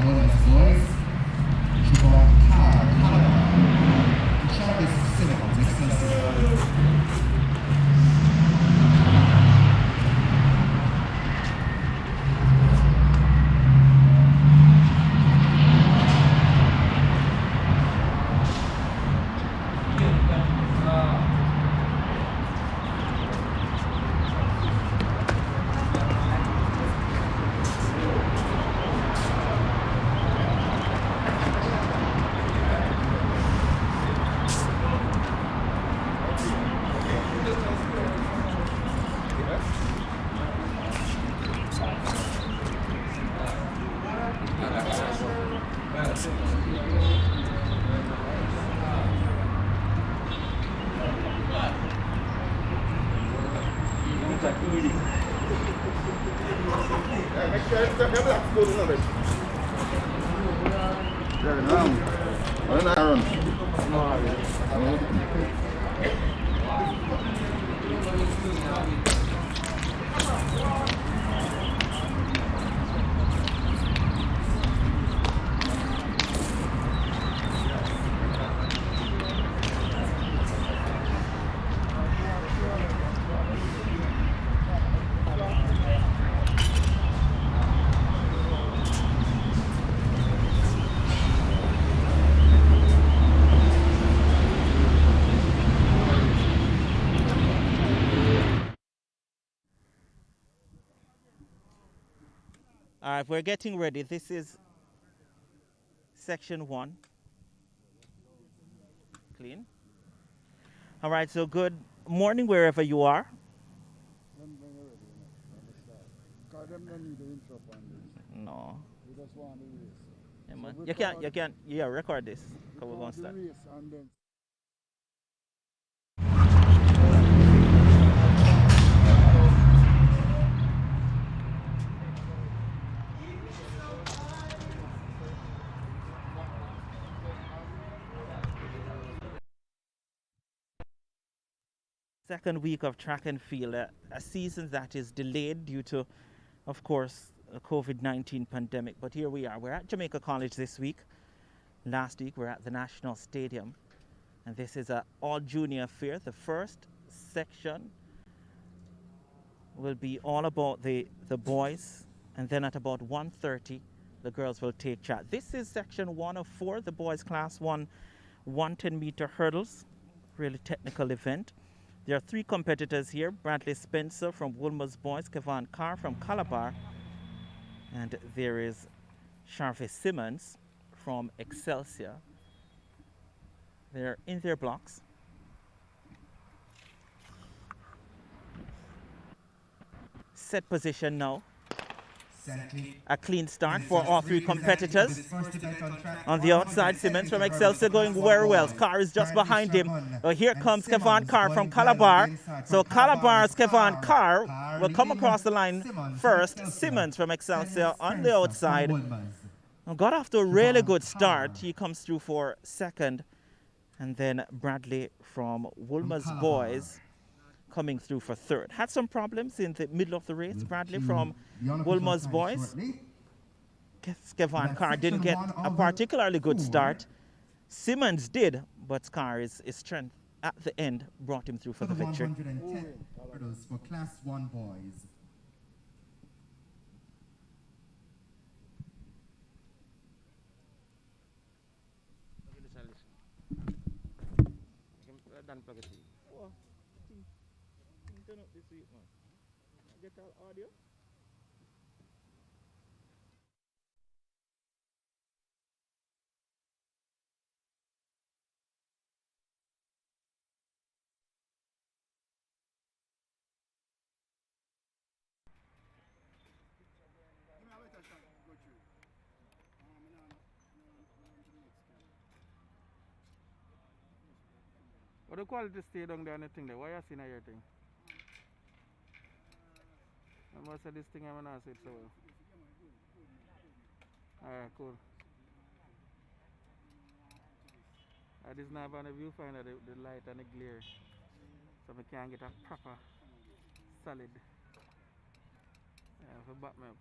Women's Boys. Siobhan Carr, Calabar. Travis Simmons, Excelsior. All right, we're getting ready. This is section 1. Clean. All right, so good morning wherever you are. No. Yeah, you can't, record this. Because we're going to start. Second week of track and field, a season that is delayed due to, of course, the COVID-19 pandemic. But here we are. We're at Jamaica College this week. Last week we're at the National Stadium. And this is an all-junior affair. The first section will be all about the boys. And then at about 1:30, the girls will take charge. This is section 1 of 4, the boys class 1 110-meter hurdles. Really technical event. There are 3 competitors here. Bradley Spencer from Woolmer's Boys, Kevon Carr from Calabar, and there is Jarvis Simmons from Excelsior. They're in their blocks. Set position now. A clean start for all 3 competitors. On the outside, Simmons from Excelsior going very well. Carr is just behind him. Here comes Kevon Carr from Calabar. So Calabar's Kevon Carr will come across the line first. Simmons from Excelsior on the outside. Got off to a really good start. He comes through for second. And then Bradley from Woolmer's Boys coming through for third. Had some problems in the middle of the race. Bradley from Woolmer's Boys. Kevon Carr didn't get a particularly good start. Simmons did, but Carr's strength at the end brought him through for the victory. 110 hurdles for Class 1 boys. Turn up this week, man. Get our audio. What the quality stay down there and the thing there? Why are you seeing your thing? I must have this thing I'm not say it so well. Alright, cool. This is not on the viewfinder, the light and the glare. So I can't get a proper solid. Yeah, for back me up.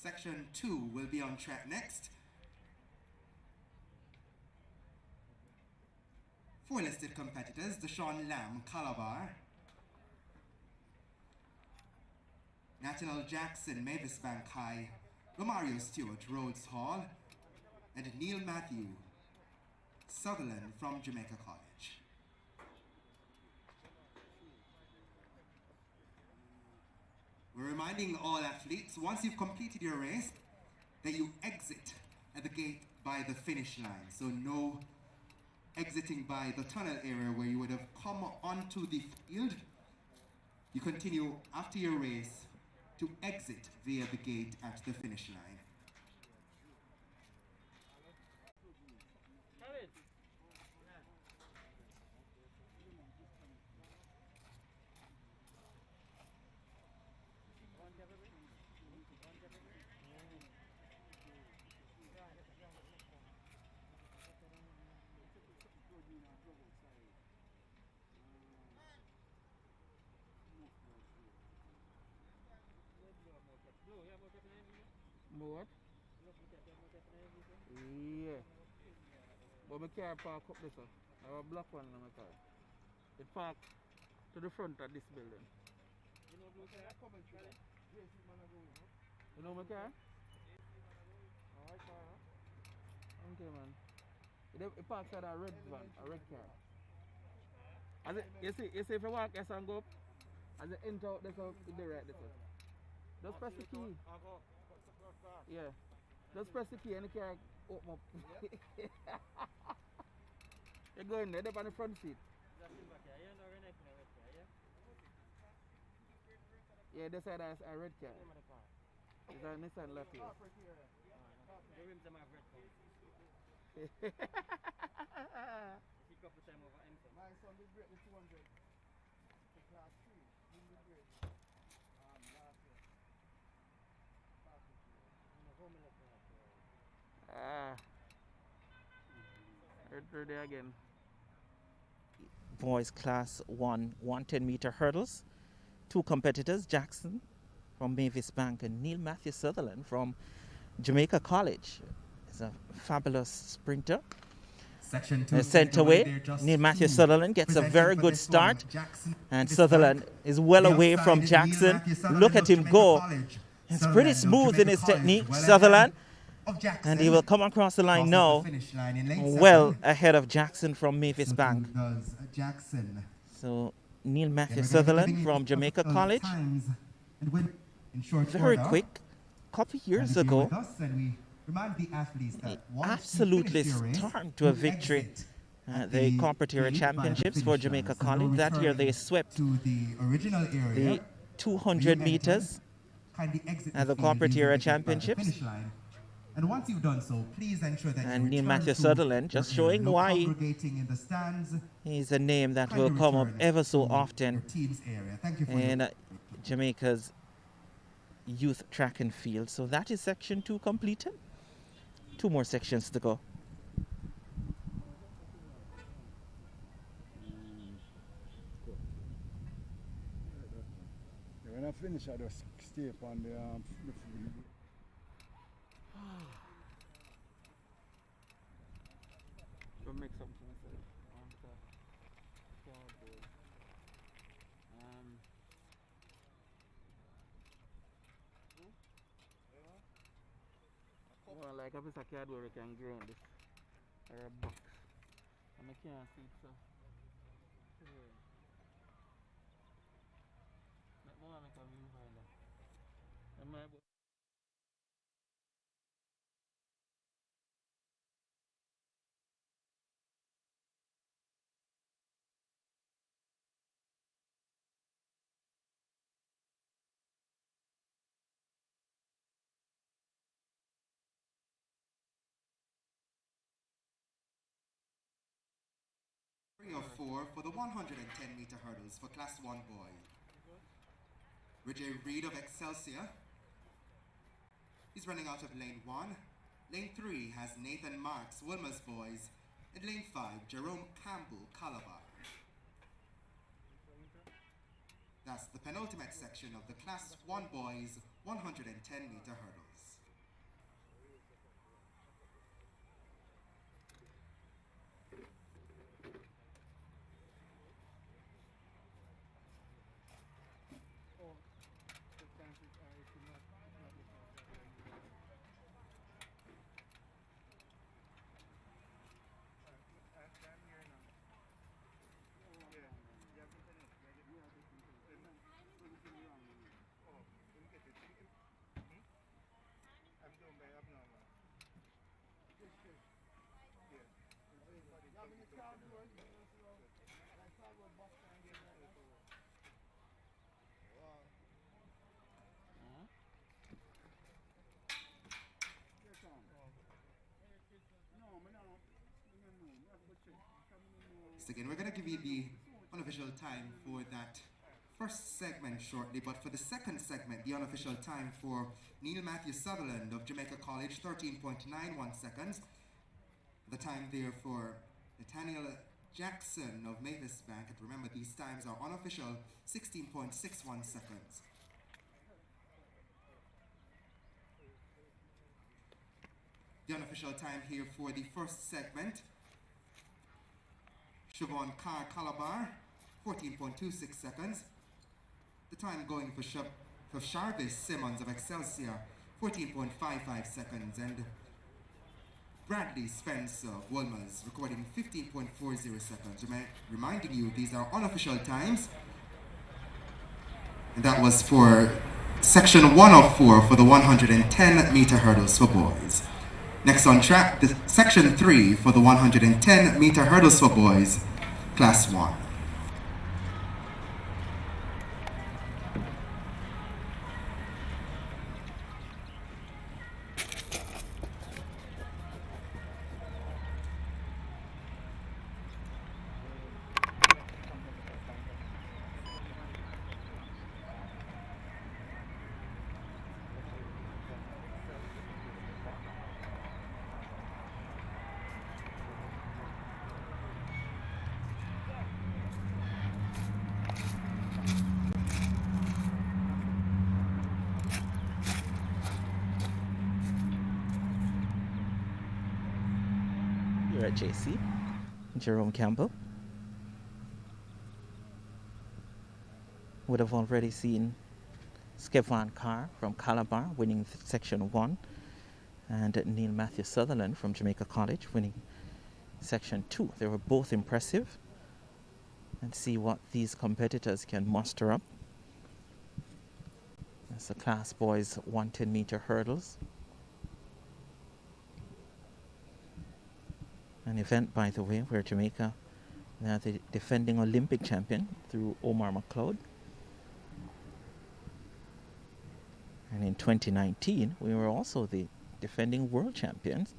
Section 2 will be on track next. 4 listed competitors: Deshaun Lamb, Calabar; Nathaniel Jackson, Mavis Bank High; Romario Stewart, Rhodes Hall; and Neil Matthew Sutherland from Jamaica College. We're reminding all athletes, once you've completed your race, that you exit at the gate by the finish line. So no exiting by the tunnel area where you would have come onto the field. You continue after your race to exit via the gate at the finish line. What? Yeah. But my car park up there, sir. I have a black one in my car. It parked to the front of this building. You know my car? You know my car? Alright, car. Okay, man. It parks at a red van, a red car. As it, you see if you walk yes and go up, as you enter out there's a the right there. Just press the key. Yeah. Just press the key and the car open up. You go in there, they're on the front seat. Yeah, this side has a red car. It's a Nissan Latia. The rims are my red car. He got the time over M. My son did break the 200 to class 3. He did break last year. Right there again. Boys class 1 110-meter hurdles. 2 competitors, Jackson from Mavis Bank and Neil Matthew Sutherland from Jamaica College. He's a fabulous sprinter. Section 2 Sent away. Neil Matthew Sutherland gets a very good start. And Sutherland is well away from Jackson. Look at him go. It's pretty smooth in his technique, Sutherland. And he will come across the line now, well ahead of Jackson from Mavis Bank. So Neil Matthew Sutherland from Jamaica College, very quick. A couple years ago, he absolutely stormed to a victory at the Corporate Area Championships for Jamaica College. That year they swept the 200 meters at the Corporate Area Championships. And once you've done so, please ensure that and you Neil Matthew Sutherland, just showing why he's a name that will come up ever so often in Jamaica's youth track and field. So that is section 2 completed. 2 more sections to go. When I finish, I just stay upon the We'll make something on the cardboard. Well, like a piece of cardboard you can grow on this, or a box. And I can't see it, so. Make more make a view finder. And my 3 of 4 for the 110-meter hurdles for Class 1 boy. Rijay Reed of Excelsior. He's running out of lane 1. Lane 3 has Nathan Marks, Wilmer's boys. And lane 5, Jerome Campbell, Calabar. That's the penultimate section of the Class 1 boys 110-meter hurdles. again. We're going to give you the unofficial time for that first segment shortly, but for the second segment, the unofficial time for Neil Matthew Sutherland of Jamaica College, 13.91 seconds. The time there for Nathaniel Jackson of Mavis Bank, and remember these times are unofficial, 16.61 seconds. The unofficial time here for the first segment, Siobhan Carr Calabar, 14.26 seconds. The time going for Charvis Simmons of Excelsior, 14.55 seconds, and Bradley Spencer of Wolmer's recording 15.40 seconds. Reminding you, these are unofficial times. And that was for section 1 of 4 for the 110-meter hurdles for boys. Next on track, the section 3 for the 110-meter hurdles for boys, class 1. You're at JC, Jerome Campbell. Would have already seen Skevon Carr from Calabar winning section 1, and Neil Matthew Sutherland from Jamaica College winning section 2. They were both impressive. Let's see what these competitors can muster up. That's the class boys 110-meter hurdles. An event, by the way, where Jamaica, now the defending Olympic champion through Omar McLeod. And in 2019, we were also the defending world champions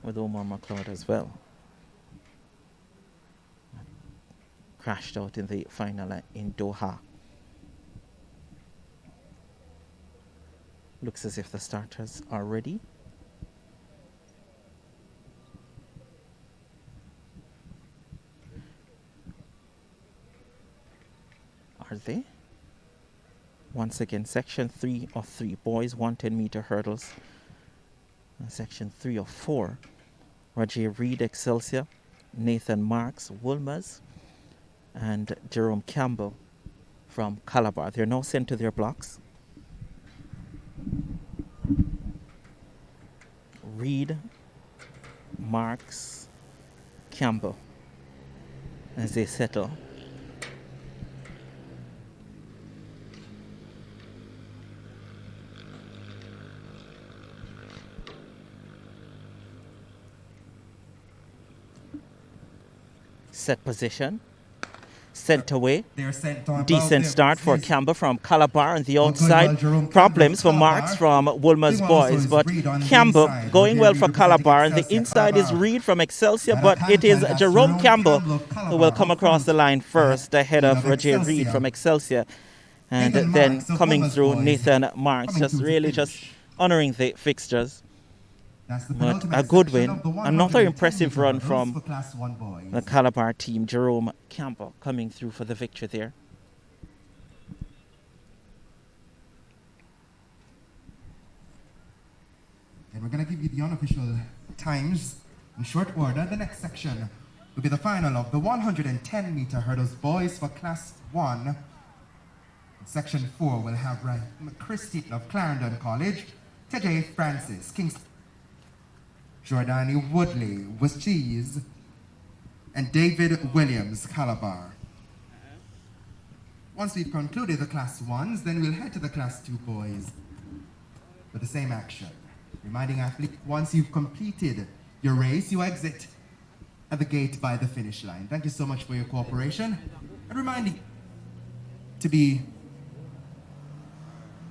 with Omar McLeod as well. Crashed out in the final in Doha. Looks as if the starters are ready. Are they? Once again, section 3 of 3 boys 110-meter hurdles, and section 3 of 4 Roger Reed Excelsior, Nathan Marks Wolmer's, and Jerome Campbell from Calabar. They're now sent to their blocks. Reed, Marks, Campbell as they settle. Set position, sent away. Decent start for Campbell from Calabar on the outside. Problems for Marks from Wolmer's boys, but Campbell going well for Calabar, and the inside is Reed from Excelsior, but it is Jerome Campbell who will come across the line first ahead of Roger Reed from Excelsior, and then coming through Nathan Marks, just honoring the fixtures. But a good win. Another impressive run from the Calabar team. Jerome Campbell coming through for the victory there. And we're going to give you the unofficial times in short order. The next section will be the final of the 110-meter hurdles boys for class 1. Section 4 will have Ryan Christine of Clarendon College, Tejay Francis, Kingston, Jordani Woodley, Cheese, and David Williams, Calabar. Once we've concluded the class 1s, then we'll head to the class 2 boys for the same action. Reminding athletes, once you've completed your race, you exit at the gate by the finish line. Thank you so much for your cooperation. And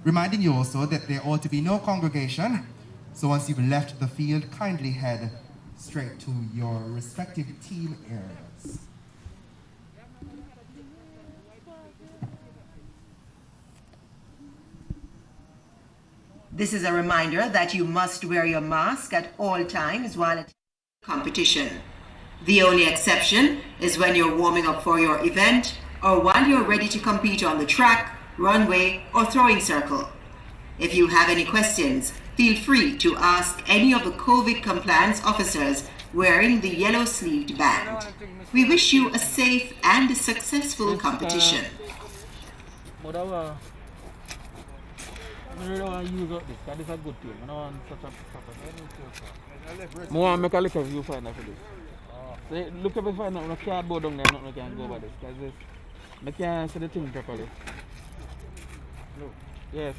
reminding you also that there ought to be no congregation. So once you've left the field, kindly head straight to your respective team areas. This is a reminder that you must wear your mask at all times while at competition. The only exception is when you're warming up for your event or while you're ready to compete on the track, runway, or throwing circle. If you have any questions, feel free to ask any of the COVID compliance officers wearing the yellow-sleeved band. We wish you a safe and successful competition. But I really don't want to use up this, because this is a good thing. I don't want such a proper. I want to make a little viewfinder for this. So look if I find out on a cardboard down there, nothing can go by this, because this, I can't see the thing properly. Look. Yes.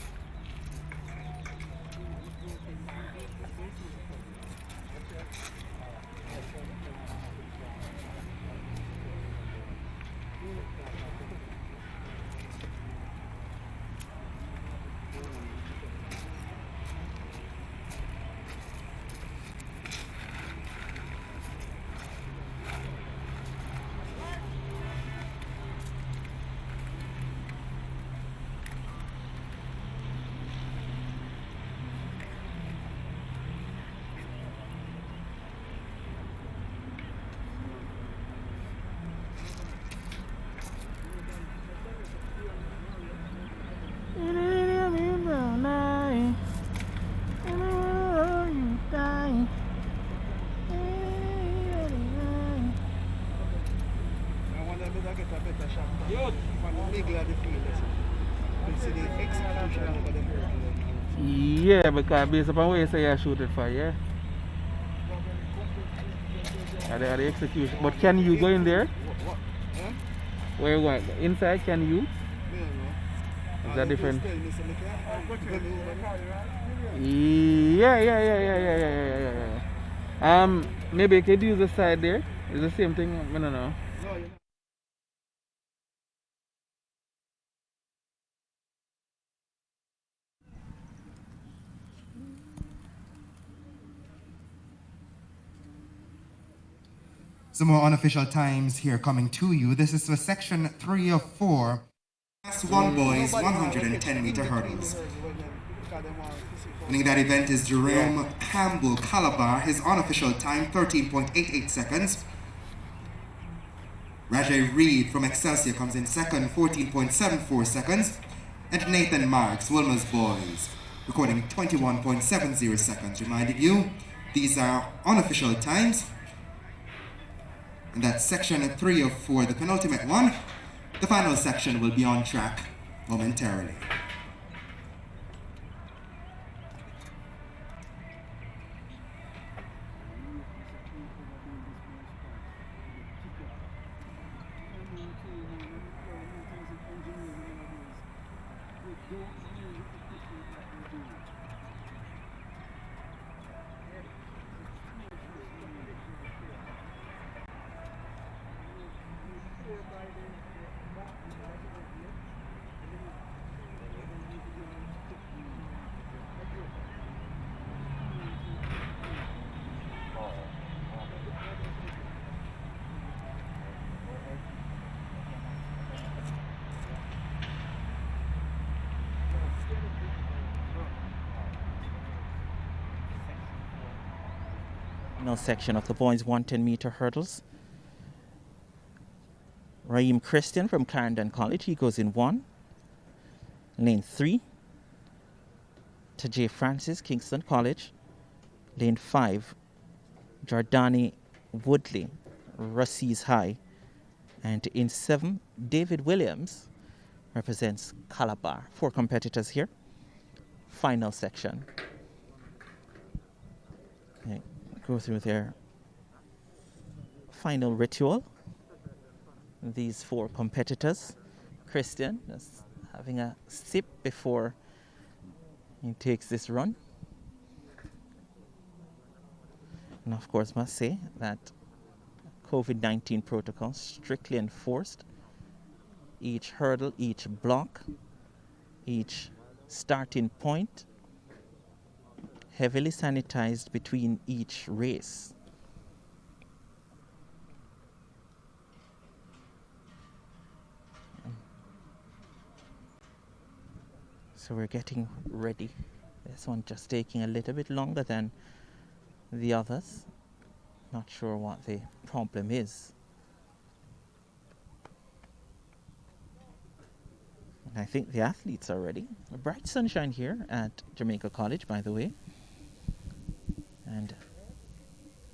Yeah, because based upon what you say you shoot it for, yeah? Are the execution. But can you go in there? Where you going? Inside, can you? Is that different? Yeah. Maybe you could use the side there. It's the same thing. I don't know. Some more unofficial times here coming to you. This is for section 3 of 4. Class 1 boys 110-meter hurdles. Winning that event is Jerome Campbell Calabar. His unofficial time 13.88 seconds. Rajay Reed from Excelsior comes in second, 14.74 seconds. And Nathan Marks, Wilmer's boys, recording 21.70 seconds. Reminding you, these are unofficial times. And that's section 3 of 4, the penultimate one. The final section will be on track momentarily. Final section of the boys 110-meter hurdles. Raheem Christian from Clarendon College, he goes in 1. Lane 3. Tajay Francis, Kingston College. Lane 5. Jordani Woodley, Russey's High. And in 7, David Williams represents Calabar. 4 competitors here. Final section. Okay. Go through their final ritual. These 4 competitors. Christian is having a sip before he takes this run. And of course must say that COVID-19 protocol strictly enforced. Each hurdle, each block, each starting point heavily sanitized between each race. So we're getting ready This one just taking a little bit longer than the others. Not sure what the problem is. And I think the athletes are ready. A bright sunshine here at Jamaica College, by the way. And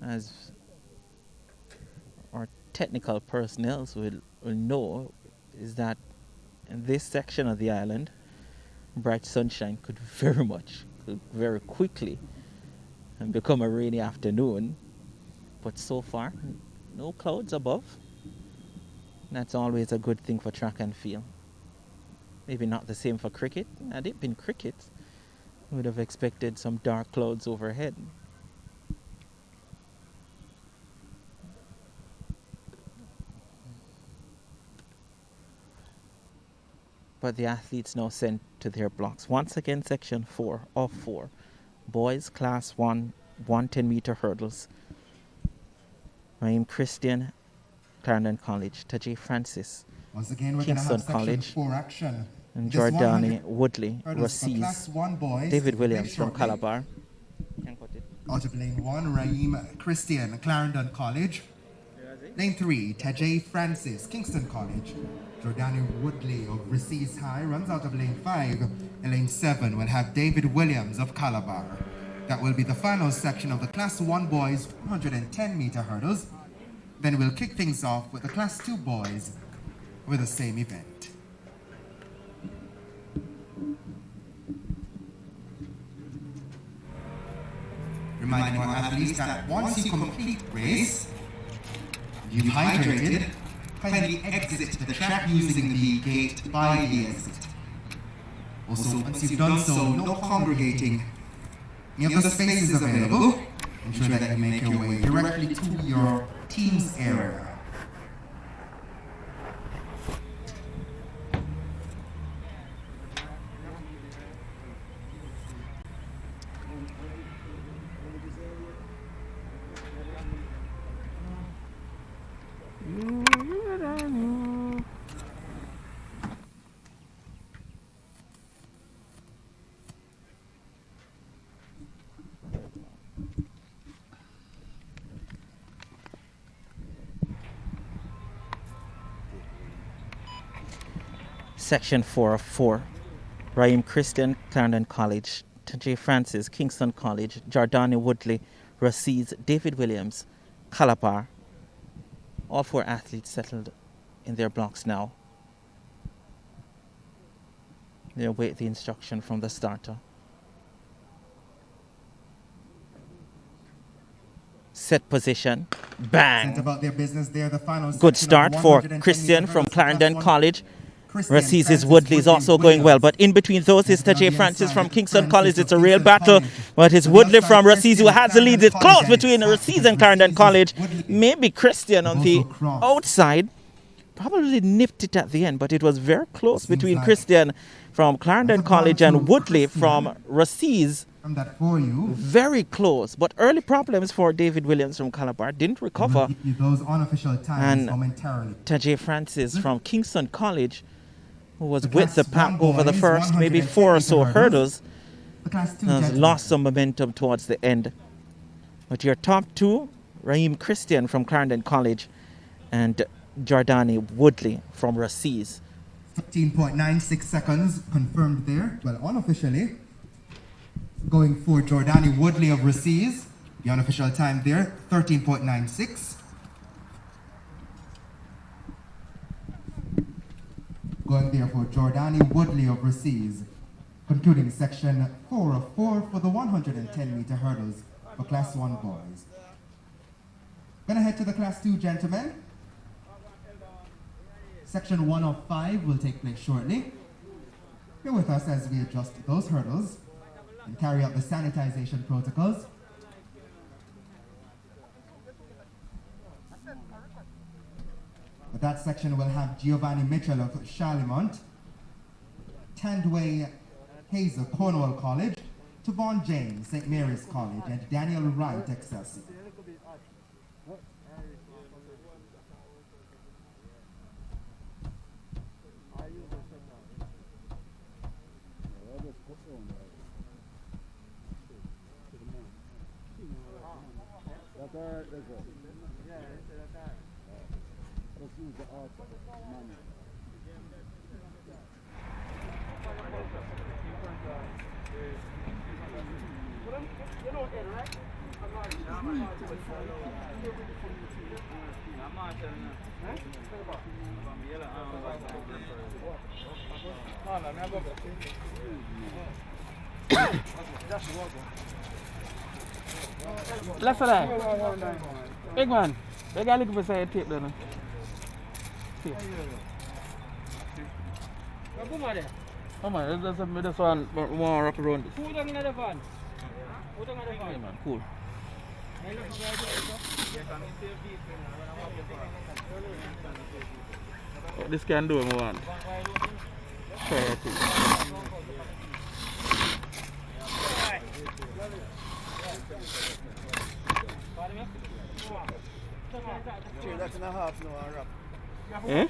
as our technical personnel will know, is that in this section of the island, bright sunshine could very quickly and become a rainy afternoon. But so far, no clouds above. That's always a good thing for track and field. Maybe not the same for cricket. Had it been cricket, we would have expected some dark clouds overhead. But the athletes now sent to their blocks. Once again, section 4 of 4. Boys class 1, 110-meter hurdles. Raheem Christian, Clarendon College. Tajay Francis, Once again, we're Kingston going to have College. section 4 action. And This Jordani 100 Woodley, hurdles for Rasis. Class 1 boys. David Very Williams from shortly. Calabar. Out of lane 1, Raheem Christian, Clarendon College. Lane 3, Tajay Francis, Kingston College. Jordani Woodley of Rasis High runs out of lane 5. And lane 7 will have David Williams of Calabar. That will be the final section of the Class 1 boys 110-meter hurdles. Then we'll kick things off with the Class 2 boys with the same event. Reminding our athletes that once you complete race, you've hydrated, kindly exit the track using the gate by the exit. Also, once you've done so, no congregating. Any of the spaces available, ensure that you make your way directly to your team's area. Section 4 of 4. Raheem Christian, Clarendon College. Tajay Francis, Kingston College. Jordani Woodley, Rasis. David Williams, Calabar. All 4 athletes settled in their blocks now. They await the instruction from the starter. Set position. Bang! Sent about their business there, the final Good section start of for 110 Christian meter from hurdles, Clarendon Class 1. College. Christian Rasis Francis Woodley is also going well, but in between those is And on Tajay the Francis inside, from Kingston Francis College. of It's a real Kingston battle, College. but it's On the Woodley outside, from Rasis Christian who has the lead. It's Clarendon close College, between and Rasis it's and Clarendon Rasis College. Woodley. Maybe Christian on the Also crossed. outside probably nipped it at the end, but it was very close Seems between like Christian from Clarendon that's a ball College to and Woodley Christian. from Rasis. From that for you. Very close, but early problems for David Williams from Calabar. Didn't recover. We'll give you those unofficial times And momentarily. Tajay Francis from Kingston College, who was The with the Class pack 1 over the boys, first maybe 110 4 or so meter hurdles, The Class 2 has gentlemen. lost some momentum towards the end. But your top 2, Raheem Christian from Clarendon College and Jordani Woodley from Rasis. 15.96 seconds confirmed there. Well, unofficially, going for Jordani Woodley of Rasis. The unofficial time there, 13.96. Going there for Jordani Woodley of Rasis. Concluding section 4 of 4 for the 110 meter hurdles for Class 1 boys. Gonna head to the Class 2 gentlemen. Section 1 of 5 will take place shortly. Bear with us as we adjust those hurdles and carry out the sanitization protocols. That section will have Giovanni Mitchell of Charlemont, Tandway Hazel, Cornwall College, Tavon James, St. Mary's College, and Daniel Wright, Excelsior. Let's use the auto money. Left for that. Big man. They got a little bit of tape there. No? See. Oh man, this one more wrap around this. Who down in the van? Who down in the van? Yeah, man, cool. What this can do, man. That's and a half now, wrap. Eh?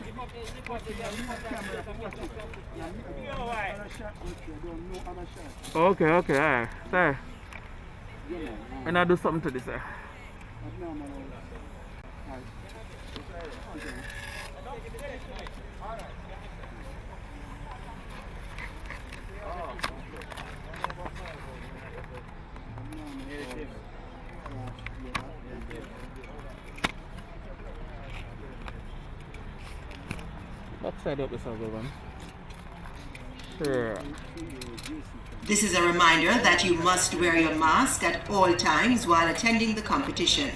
Okay, alright. Sir. And I do something to this, sir. Backside up this other one. Sure. This is a reminder that you must wear your mask at all times while attending the competition.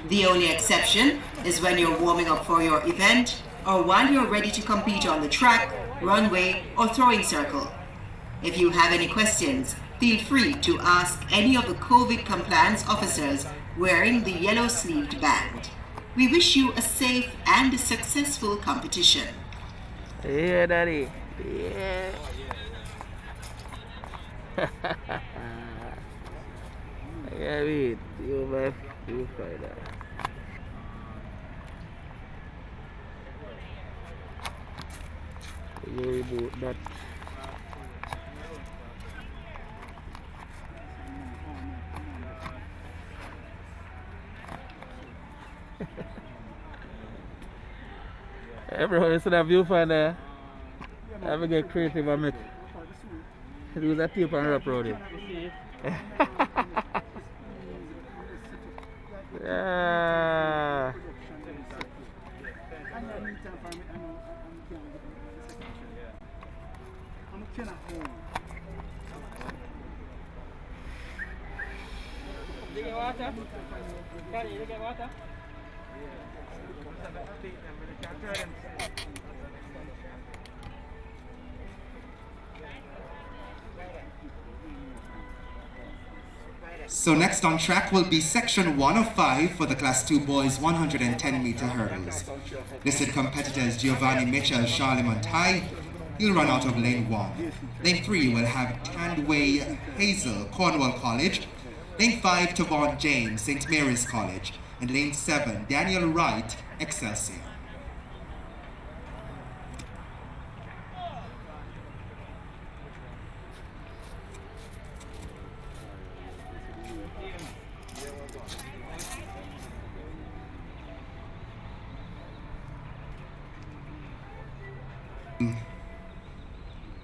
The only exception is when you're warming up for your event or while you're ready to compete on the track, runway, or throwing circle. If you have any questions, feel free to ask any of the COVID compliance officers wearing the yellow-sleeved band. We wish you a safe and successful competition. Yeah, daddy. Yeah. Yeah, wait. You find that. Worry about that. Everyone is in a viewfinder. I will get creative and make use a tape and wrap around it. Yeah. Did you get water? Can you get water? So next on track will be section 1 of 5 for the class 2 boys 110-meter hurdles. Listed competitors Giovanni Mitchell, Charlemont High. He'll run out of lane 1. Lane 3 will have Tandway Hazel, Cornwall College. Lane 5, Tavon James, St. Mary's College. And lane 7, Daniel Wright, Excelsior.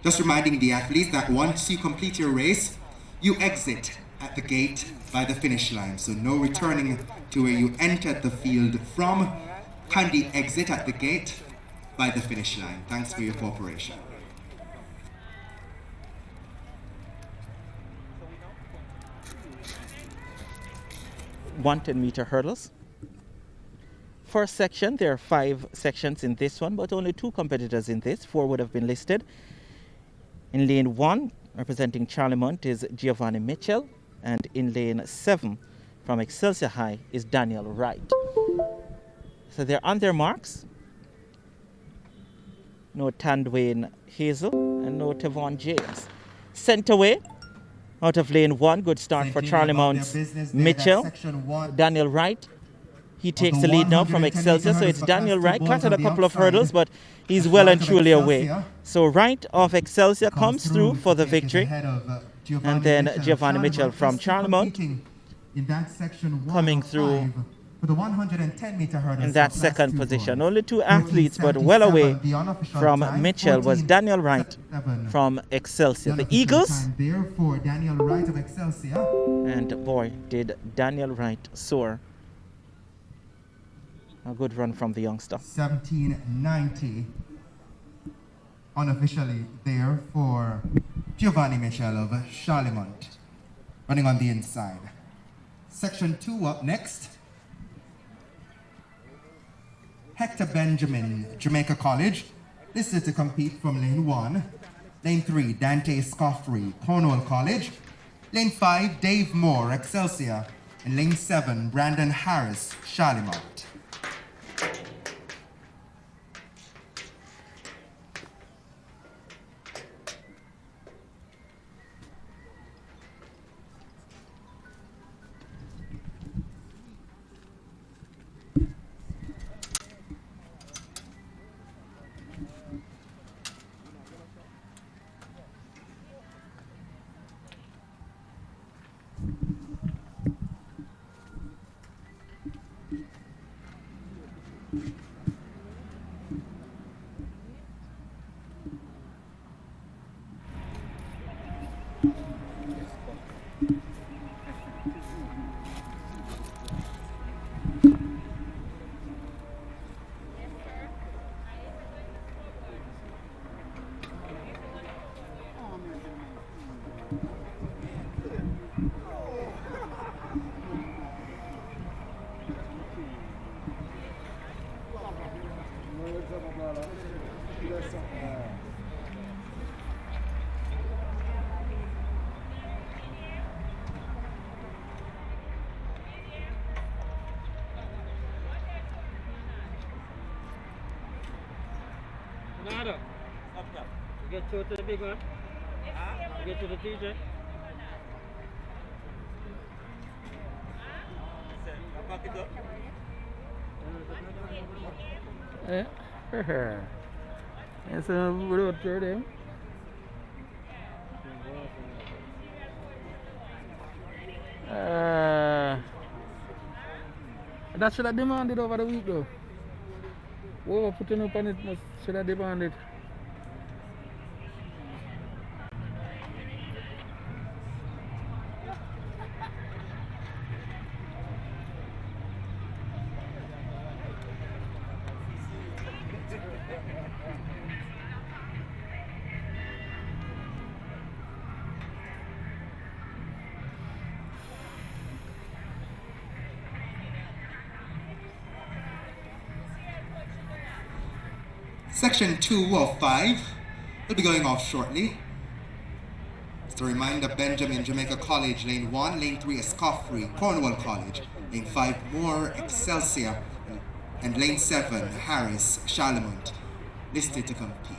Just reminding the athletes that once you complete your race, you exit at the gate by the finish line. So no returning to where you entered the field from. Kindly exit at the gate by the finish line. Thanks for your cooperation. .110-meter hurdles. First section, there are 5 sections in this one, but only 2 competitors in this. 4 would have been listed. In lane 1, representing Charlemont, is Giovanni Mitchell, and in lane 7, from Excelsior High, is Daniel Wright. So they're on their marks. No Tandwayne Hazel and no Tavon James. Sent away out of lane 1. Good start for Charlemont's Mitchell. Daniel Wright. He takes the lead now from Excelsior, so it's Daniel Wright. Clattered a couple of hurdles, but he's well and truly away. So Wright of Excelsior comes through for the victory. And then Giovanni Mitchell from Charlemont coming through For the 110-meter hurdle. in that second position. Only two athletes, but well away from Mitchell was Daniel Wright from Excelsior. The Eagles. There for Daniel Wright of Excelsior. And boy, did Daniel Wright soar. A good run from the youngster. 17:90. Unofficially there for Giovanni Mitchell of Charlemont. Running on the inside. Section 2 up next. Hector Benjamin, Jamaica College, listed to compete from lane 1. Lane 3, Dante Scoffrey, Cornwall College. Lane 5, Dave Moore, Excelsior. And lane 7, Brandon Harris, Charlemont. Nada. You get to the big one? You get to the TJ? Yeah. It's a road through them. That should have demanded over the week though. Whoa, putting up on it should have demanded. Section 2 of 5 will be going off shortly. Just a reminder, Benjamin, Jamaica College, lane 1, lane 3, Escoffrey, Cornwall College, lane 5, Moore, Excelsior, and lane 7, Harris, Charlemont, listed to compete.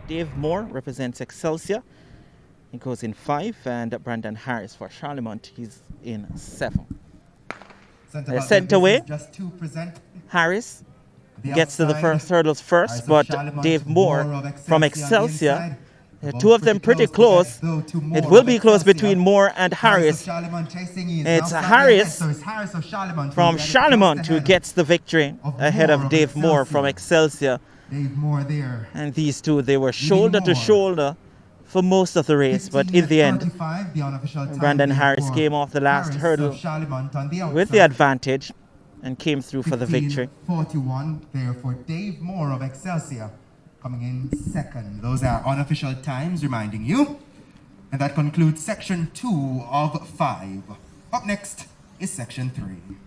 Dave Moore represents Excelsior. He goes in 5, and Brandon Harris for Charlemont, he's in 7. Sent away. Just to present Harris gets to the first hurdles first, but Dave Moore from Excelsior, two of them pretty close. It will be close between Moore and Harris. It's Harris from Charlemont who gets the victory ahead of Dave Moore from Excelsior. Dave Moore there. And these two, they were shoulder to shoulder for most of the race, but in the end, Brandon Harris came off the last hurdle with the advantage and came through for the victory. 41 there for Dave Moore of Excelsior, coming in second. Those are unofficial times, reminding you. And that concludes section 2 of 5. Up next is section 3.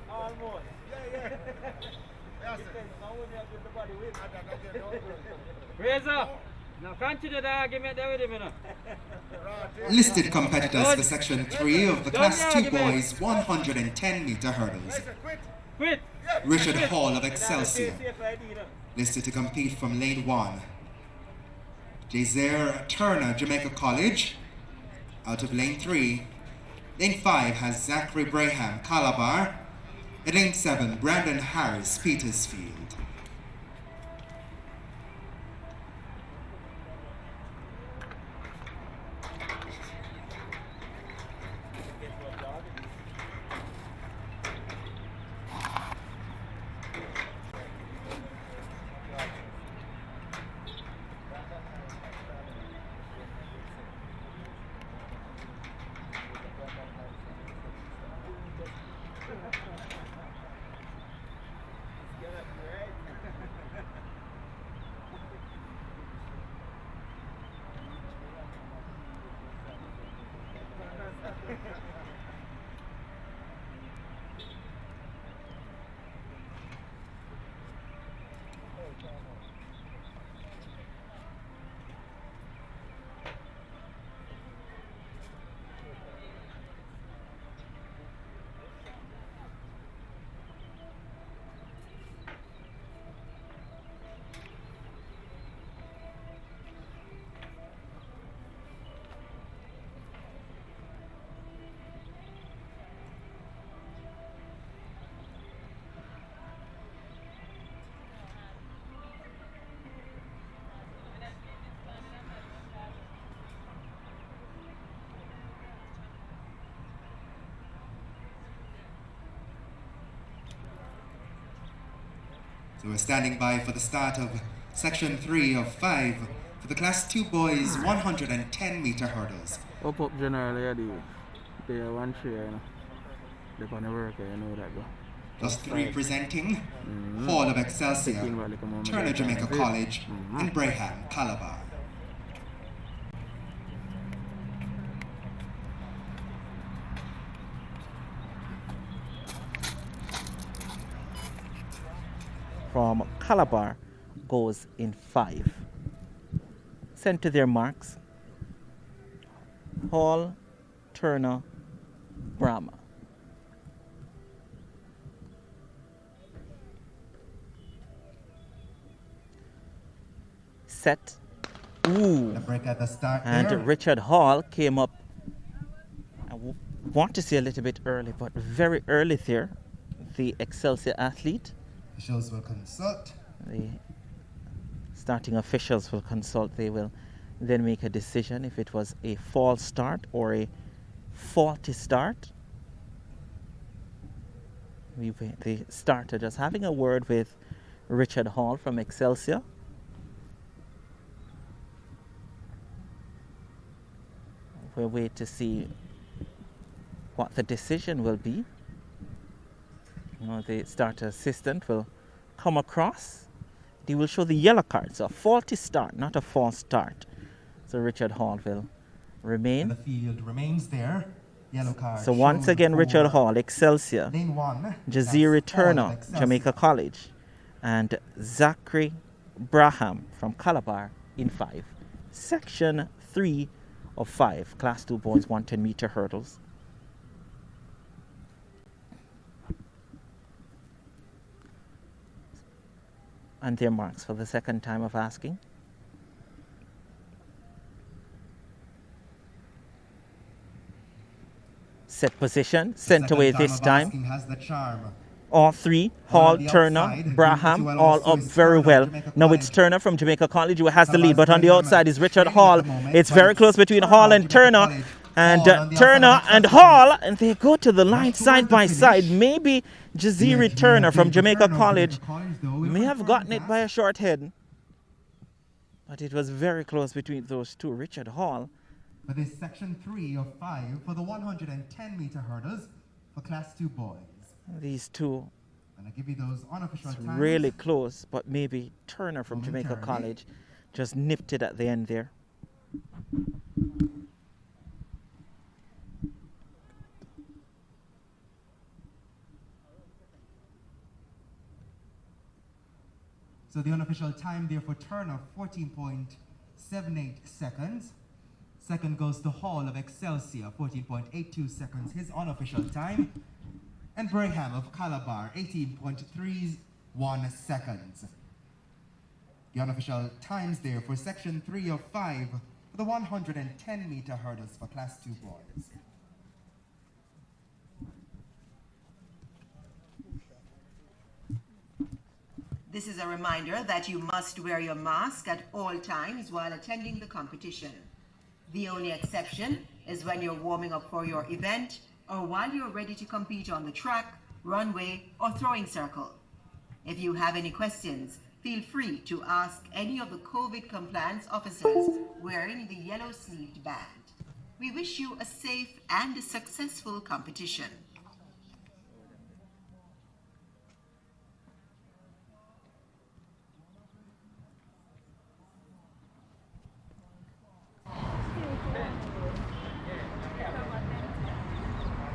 Almost. Razor, now continue the argument there with him, you know. Listed competitors for Section 3 of the Class 2 Boys 110-meter hurdles. Quit. Richard Hall of Excelsior, listed to compete from Lane 1. Jazair Turner, Jamaica College, out of Lane 3. Lane 5 has Zachary Braham, Calabar. And Lane 7, Brandon Harris, Petersfield. So we're standing by for the start of Section 3 of 5 for the Class 2 Boys 110-meter hurdles. Up generally, they are one share, you know. They're going to work, you know that though. Plus 3 presenting, Hall of Excelsior, Turner Jamaica College, and Braham, Calabar. From Calabar goes in 5. Sent to their marks. Hall, Turner, Brahma. Set. Ooh. The break at the start And there. Richard Hall came up. I want to say a little bit early, but very early there. The Excelsior athlete. Officials will consult. The starting officials will consult. They will then make a decision if it was a false start or a faulty start. The starter just having a word with Richard Hall from Excelsior. We'll wait to see what the decision will be. You know, the starter assistant will come across. He will show the yellow card. So a faulty start, not a false start. So Richard Hall will remain. And the field remains there. Yellow card. So once again, Richard Hall, Excelsior. Lane 1. Jaziri that's Hall of Turner, Excelsior. Jamaica College. And Zachary Braham from Calabar in 5. Section 3 of 5. Class 2 boys 110-meter hurdles. And their marks for the second time of asking. Set position, sent Second away time this of time. asking has the charm. All 3, On Hall, the Turner, outside, Braham, well all also up is very Turner, well. Jamaica Now it's College. Turner from Jamaica College who has the lead, but on the Calabar's outside is Richard trailing Hall. at the moment, It's but very it's close between Turner, Hall and Jamaica Turner. College. And Hall on the Turner outside of and Excelsior. Hall, and they go to the line Rush side towards by the side. finish. Maybe Jaziri Yes, Turner yeah, from Jamaica Turner, College Jamaica College, though. We may went have for gotten it that. by a short head. But it was very close between those two. Richard Hall. For this Section 3 of 5 for the 110-meter hurdles for Class 2 boys. These two And I give you those unofficial times. really close, but maybe Turner from Jamaica Momentarily. College just nipped it at the end there. So the unofficial time there for Turner, 14.78 seconds. Second goes to Hall of Excelsior, 14.82 seconds, his unofficial time. And Braham of Calabar, 18.31 seconds. The unofficial times there for section 3 of 5 for the 110-meter hurdles for Class 2 boys. This is a reminder that you must wear your mask at all times while attending the competition. The only exception is when you're warming up for your event or while you're ready to compete on the track, runway, or throwing circle. If you have any questions, feel free to ask any of the COVID compliance officers wearing the yellow-sleeved band. We wish you a safe and a successful competition.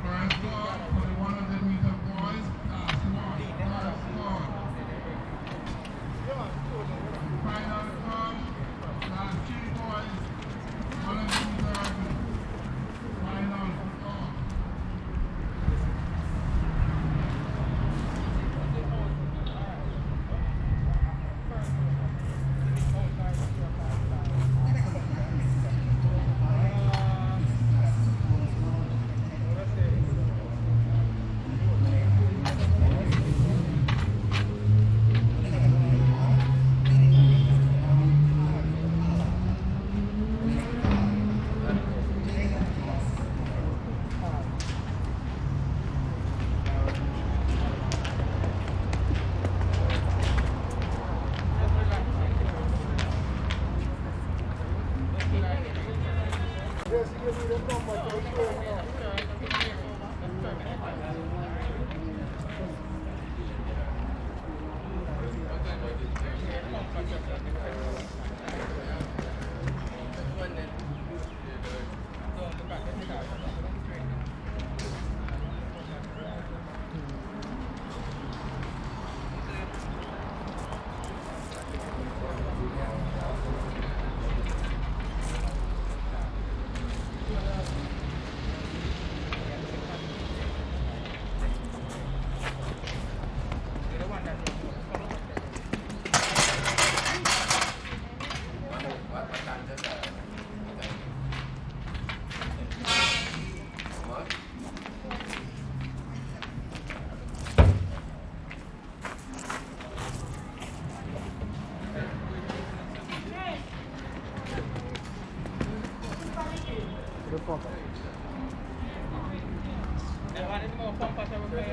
First one for the 100-meter boys, class 1, first one. Final come, class 2 boys, 100-meter hurdle. Final come.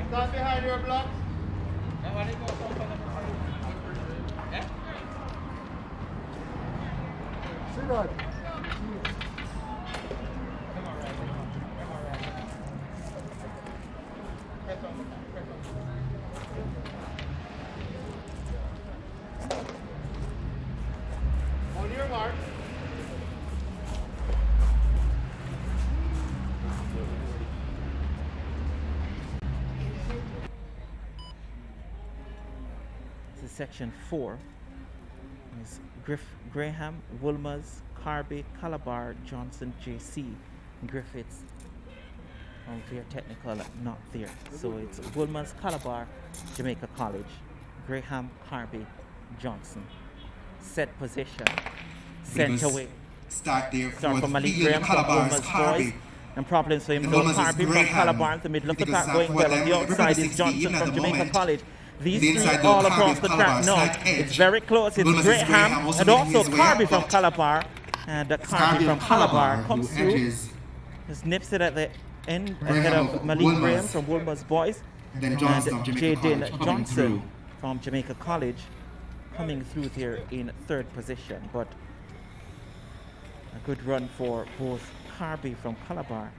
Stand behind your block. See that? On your mark. This is section 4. Is Graham, Woolmers, Carby, Calabar, Johnson, JC, Griffiths. Their technical not there. So it's Woolmers, Calabar, Jamaica College, Graham, Carby, Johnson. Set position. Sent away. Start there Start for from Malik field, Graham from Calabar's Woolmers Carby. boys. And problems for him. The No Woolmers is Carby from Graham. Calabar in the middle of the Because pack going for well. On them, the outside is 16 Johnson even at from the Jamaica moment. College. These The three inside though, all Carby across of the Calabar, track now. slight edge. It's very close. It's Woolmers is Graham Graham also and making also his way Carby up, from but Calabar. And Carby from Calabar comes who through. edges. Just nips it at the end Graham ahead of of Malik Woolmers. Graham from Woolmers boys. Then Johnson of And Jamaica College Jaden coming Johnson through. from Jamaica College coming through there in third position. But a good run for both Carby from Calabar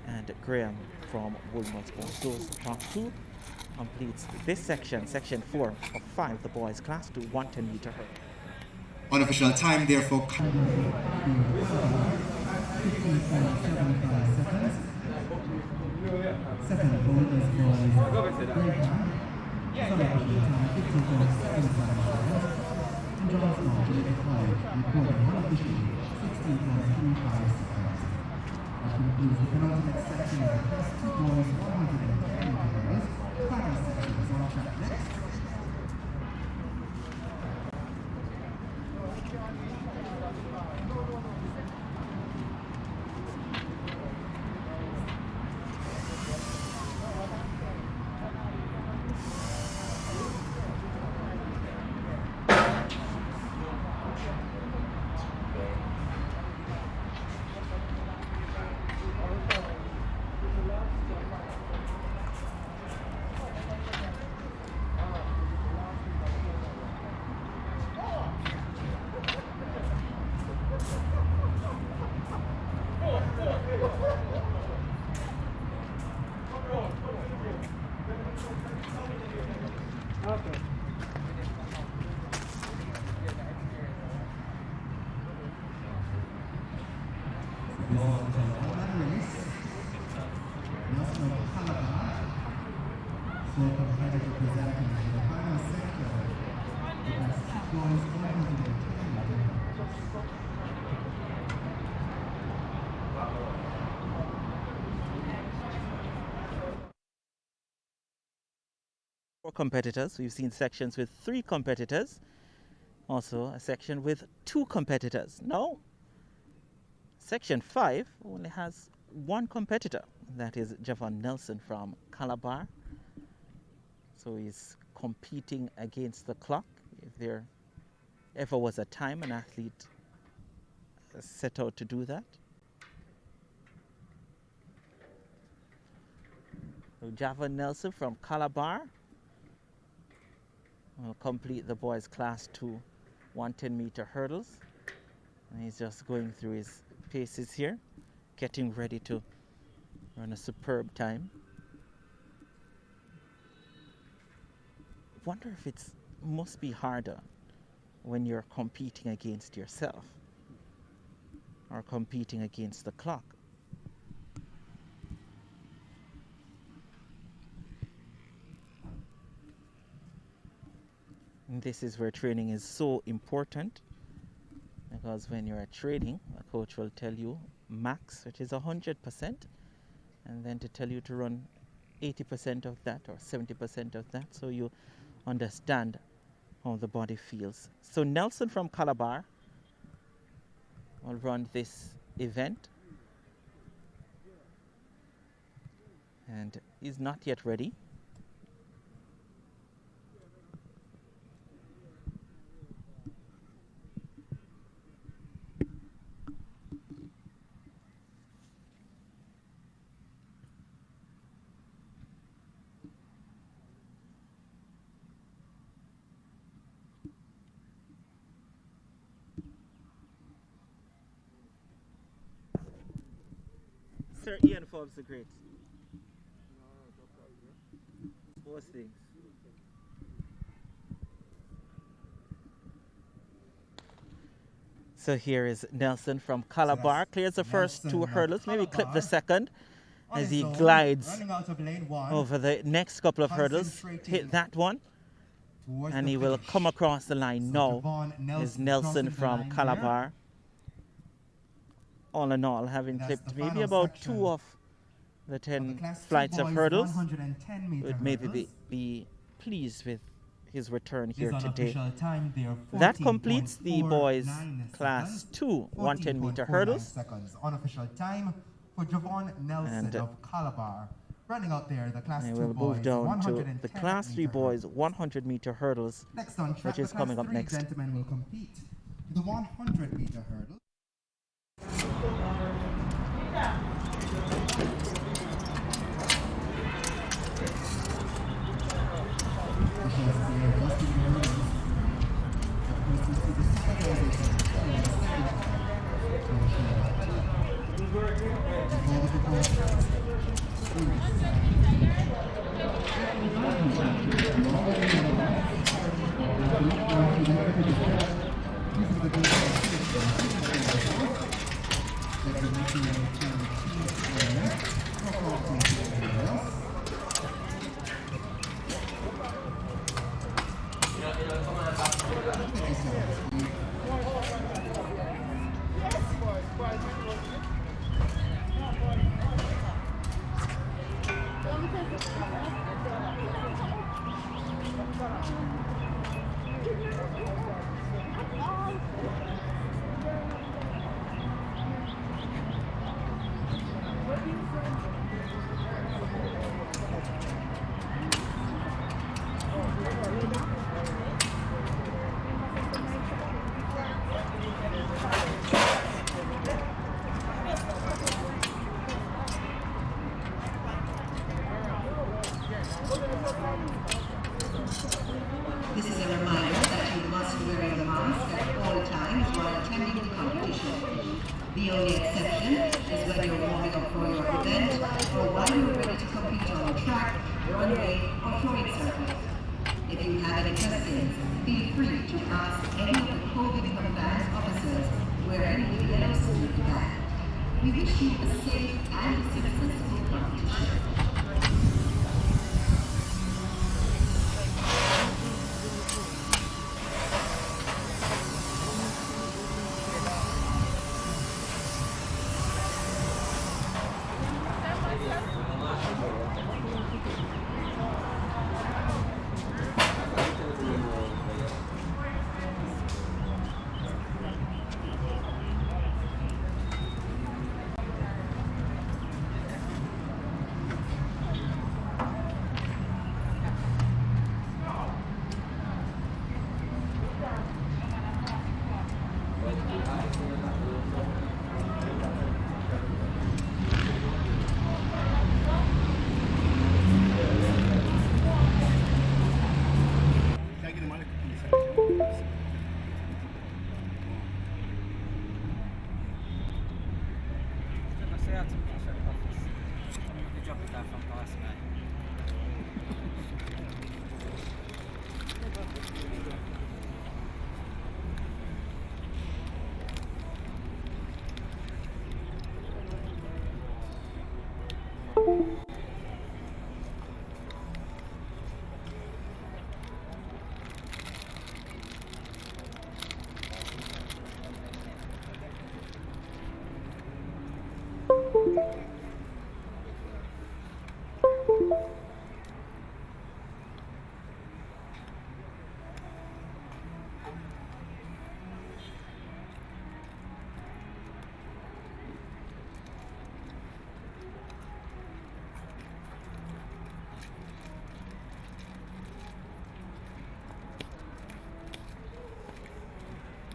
and Graham from Woolmers boys. Those top two completes this section, section 4 of 5, the boys class 2 110-meter hurdle. Unofficial time there for 15.75 seconds. Second goal is for Graham. Unofficial time 15.77 seconds. recorded unofficially 16.35 seconds. That concludes the penultimate section of the first two boys 110 meters. Final section is on track next. Four competitors. We've seen sections with 3 competitors. Also a section with 2 competitors. Now, section 5 only has 1 competitor. That is Javon Nelson from Calabar. So he's competing against the clock. If there ever was a time an athlete set out to do that. So Javon Nelson from Calabar will complete the boys' class 2 110-meter hurdles. And he's just going through his paces here, getting ready to run a superb time. Wonder if it must be harder when you're competing against yourself or competing against the clock. And this is where training is so important, because when you're training, a coach will tell you max, which is 100%, and then to tell you to run 80% of that or 70% of that, so you understand how the body feels. So Nelson from Calabar will run this event, and is not yet ready. Sir Ian Forbes the Great. Sports things. So here is Nelson from Calabar. Clears the first 2 hurdles. Maybe clip the second as he glides over the next couple of hurdles. Hit that one. And he will come across the line now. Is Nelson from Calabar. All in all, having clipped maybe about 2 of the 10 flights of hurdles, would maybe be pleased with his return here today. That completes the boys' class 2 110-meter hurdles. Unofficial time for Javon Nelson of Calabar. Running out there, the class 2 we'll boys, move down to the class 3 boys 100-meter hurdles, next on track, which is coming up next. Gentlemen will compete the 100-meter hurdle. attending the competition. The only exception is when you're warming up for your event or while you're ready to compete on the track, runway, or throwing circuit. If you have any questions, feel free to ask any of the COVID compliance officers wearing the yellow suit band. We wish you a safe and successful competition.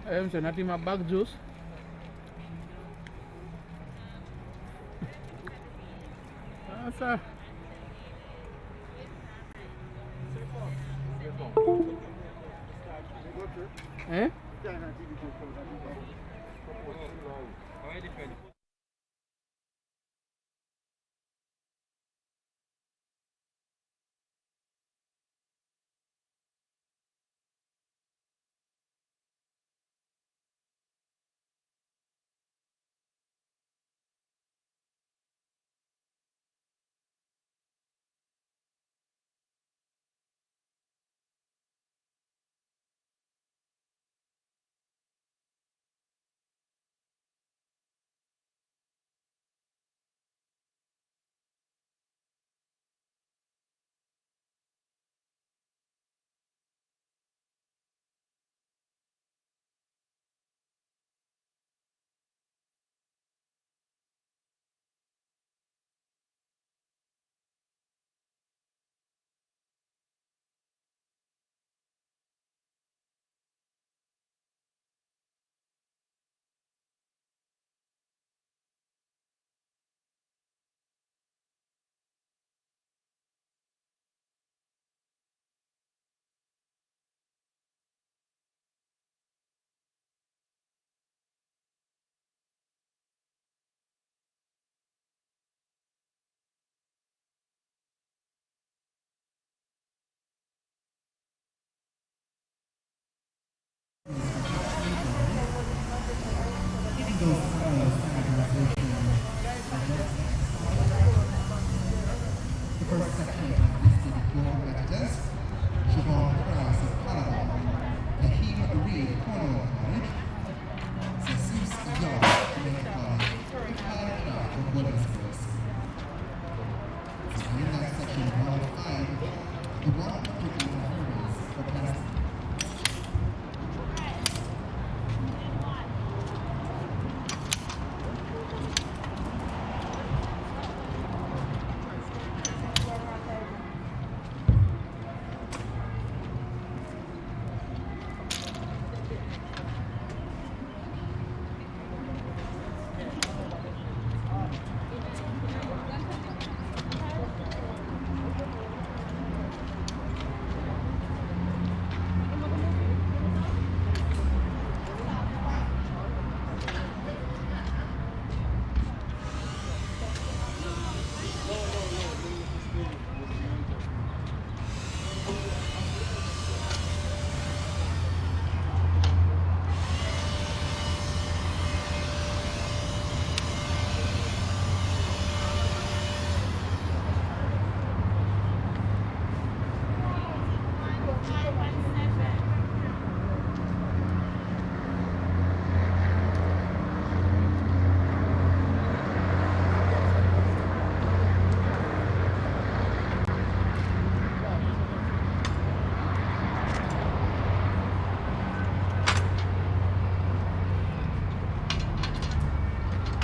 I'm saying not in my bag juice. Sir. Eh?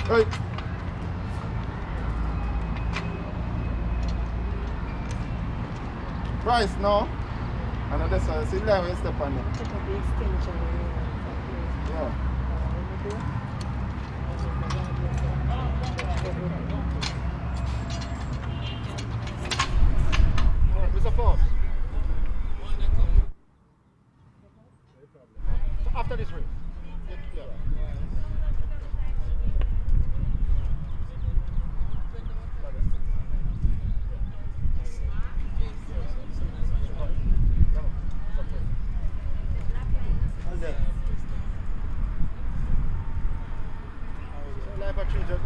Right. Price, no? And then this one, see there where you step on it. Yeah. Mr. Forbes. So after this race. Yeah. Life a tree just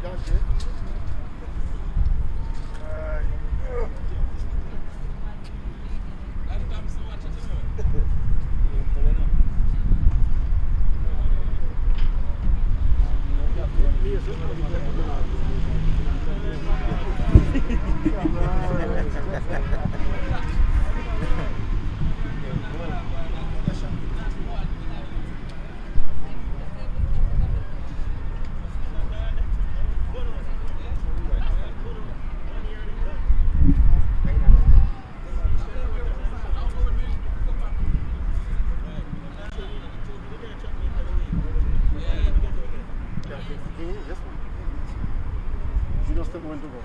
you just still going to go.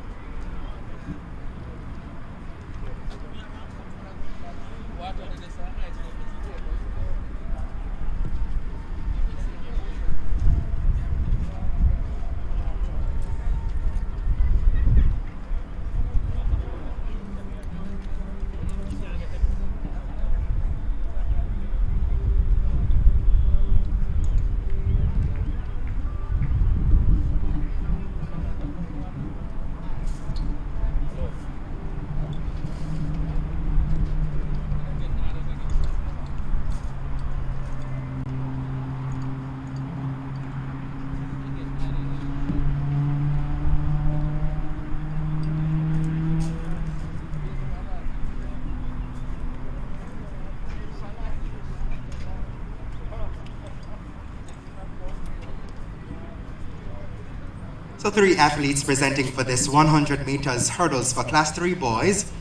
So 3 athletes presenting for this 100 meters hurdles for class 3 boys.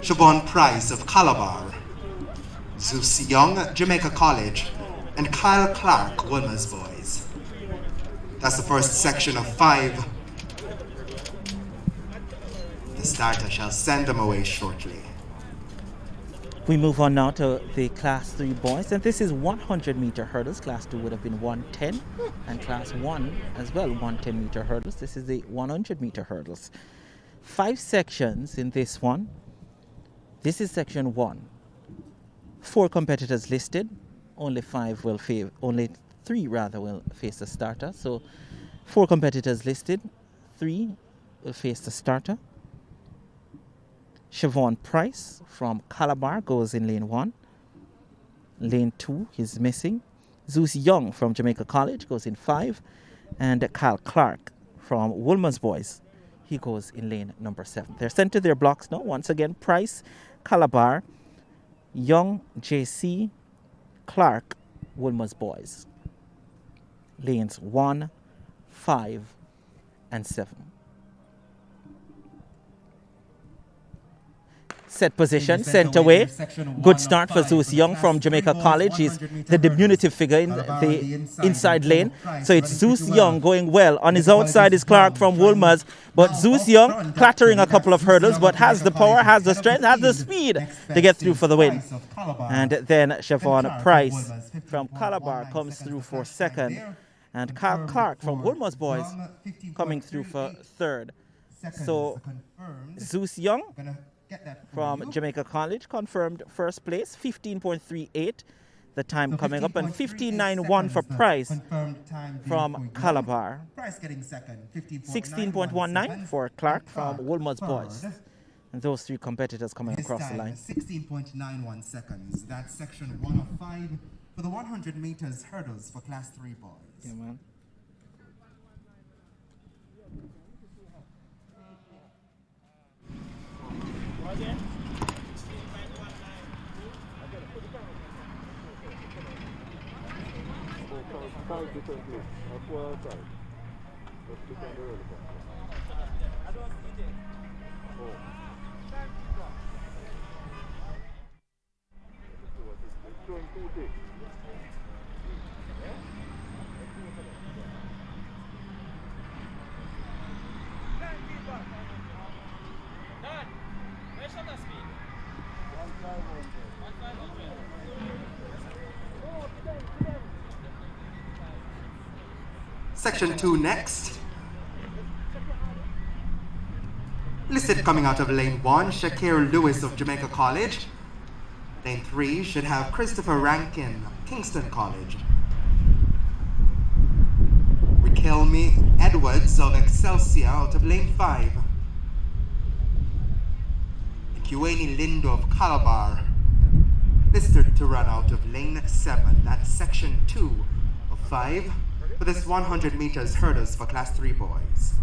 Siobhan Price of Calabar, Zeus Young, Jamaica College, and Kyle Clark, Wilma's boys. That's the first section of 5. The starter shall send them away shortly. We move on now to the class 3 boys, and this is 100 meter hurdles. Class 2 would have been 110, and class 1 as well 110 meter hurdles. This is the 100 meter hurdles. 5 sections in this one. This is section 1. 4 competitors listed. Only 3 rather will face the starter. So 4 competitors listed. 3 will face the starter. Siobhan Price from Calabar goes in lane 1. Lane 2, he's missing. Zeus Young from Jamaica College goes in 5. And Kyle Clark from Woolman's Boys, he goes in lane number 7. They're sent to their blocks now. Once again, Price, Calabar, Young, JC, Clark, Woolman's Boys. Lanes 1, 5, and 7. Set position, sent away. Good start for Zeus Young from Jamaica College. He's the diminutive figure in the inside lane. So it's Zeus Young going well. On his outside is Clark from Woolmer's. But Zeus Young clattering a couple of hurdles, but has the power, has the strength, has the speed to get through for the win. And then Siobhan Price from Calabar comes through for second. And Kyle Clark from Woolmer's Boys coming through for third. So Zeus Young from Jamaica College confirmed first place, 15.38. The time coming up, and 15.91 for Price from Calabar. Price getting second, 16.19 for Clark from Woolmer's Boys. And those 3 competitors coming across the line. 16.91 seconds. That's section 1 of 5 for the 100 meters hurdles for class 3 boys. Yeah, man. Section 2 next. Listed coming out of lane 1, Shakir Lewis of Jamaica College. Lane 3 should have Christopher Rankin, Kingston College. Rikelme Edwards of Excelsior out of lane 5. And Kiweni Lindo of Calabar, listed to run out of lane 7. That's section 2 of 5 for this 100 meters hurdles for class 3 boys.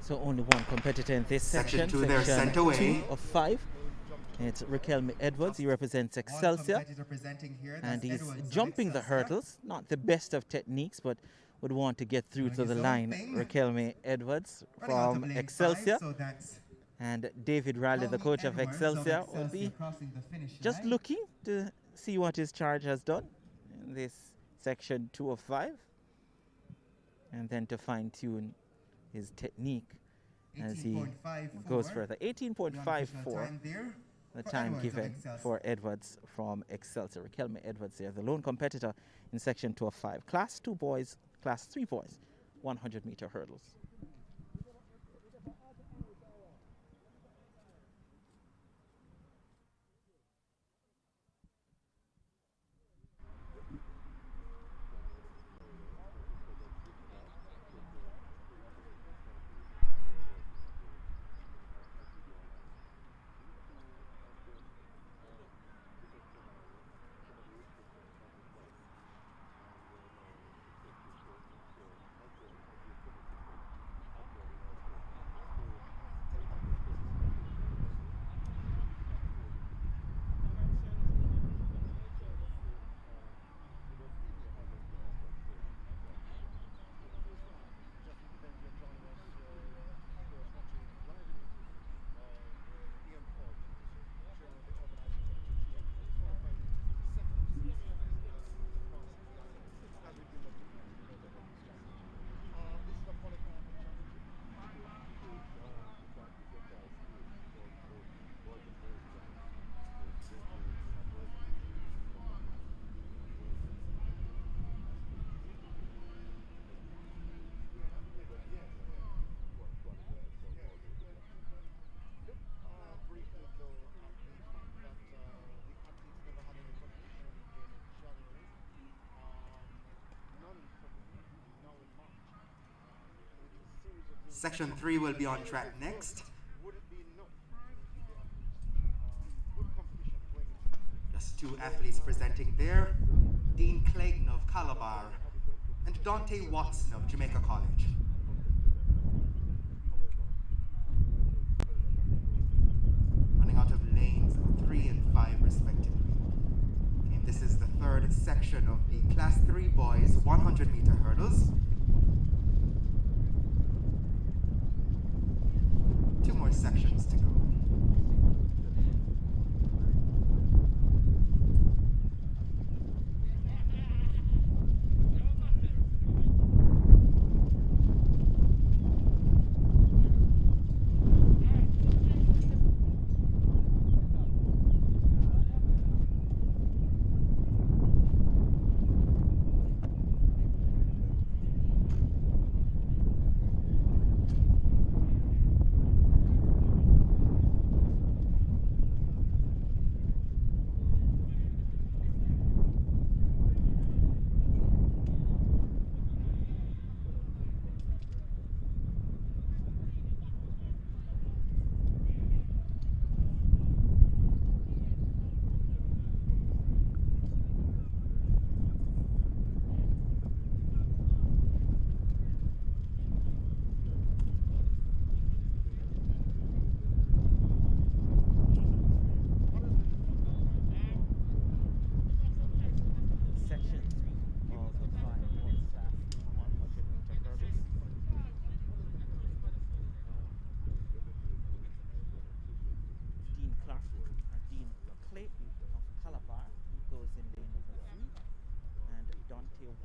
So only one competitor in this section, Section 2 they're sent away. 2 of 5. It's Rikelme Edwards. He represents Excelsior, and he's jumping the hurdles. Not the best of techniques, but would want to get through to the line. Rikelme Edwards from Excelsior, and David Riley, the coach of Excelsior, will be just looking to see what his charge has done in this section 2 of 5, and then to fine-tune his technique as he goes further. 18.54, the time given for Edwards from Excelsior. Rikelme Edwards there, the lone competitor in section 2 of 5. Class 2 boys, class 3 boys, 100 meter hurdles. Section 3 will be on track next. Just 2 athletes presenting there. Dean Clayton of Calabar and Dante Watson of Jamaica College. Running out of lanes 3 and 5 respectively. And this is the 3rd section of the Class 3 boys 100 meter hurdles. 2 more sections to go.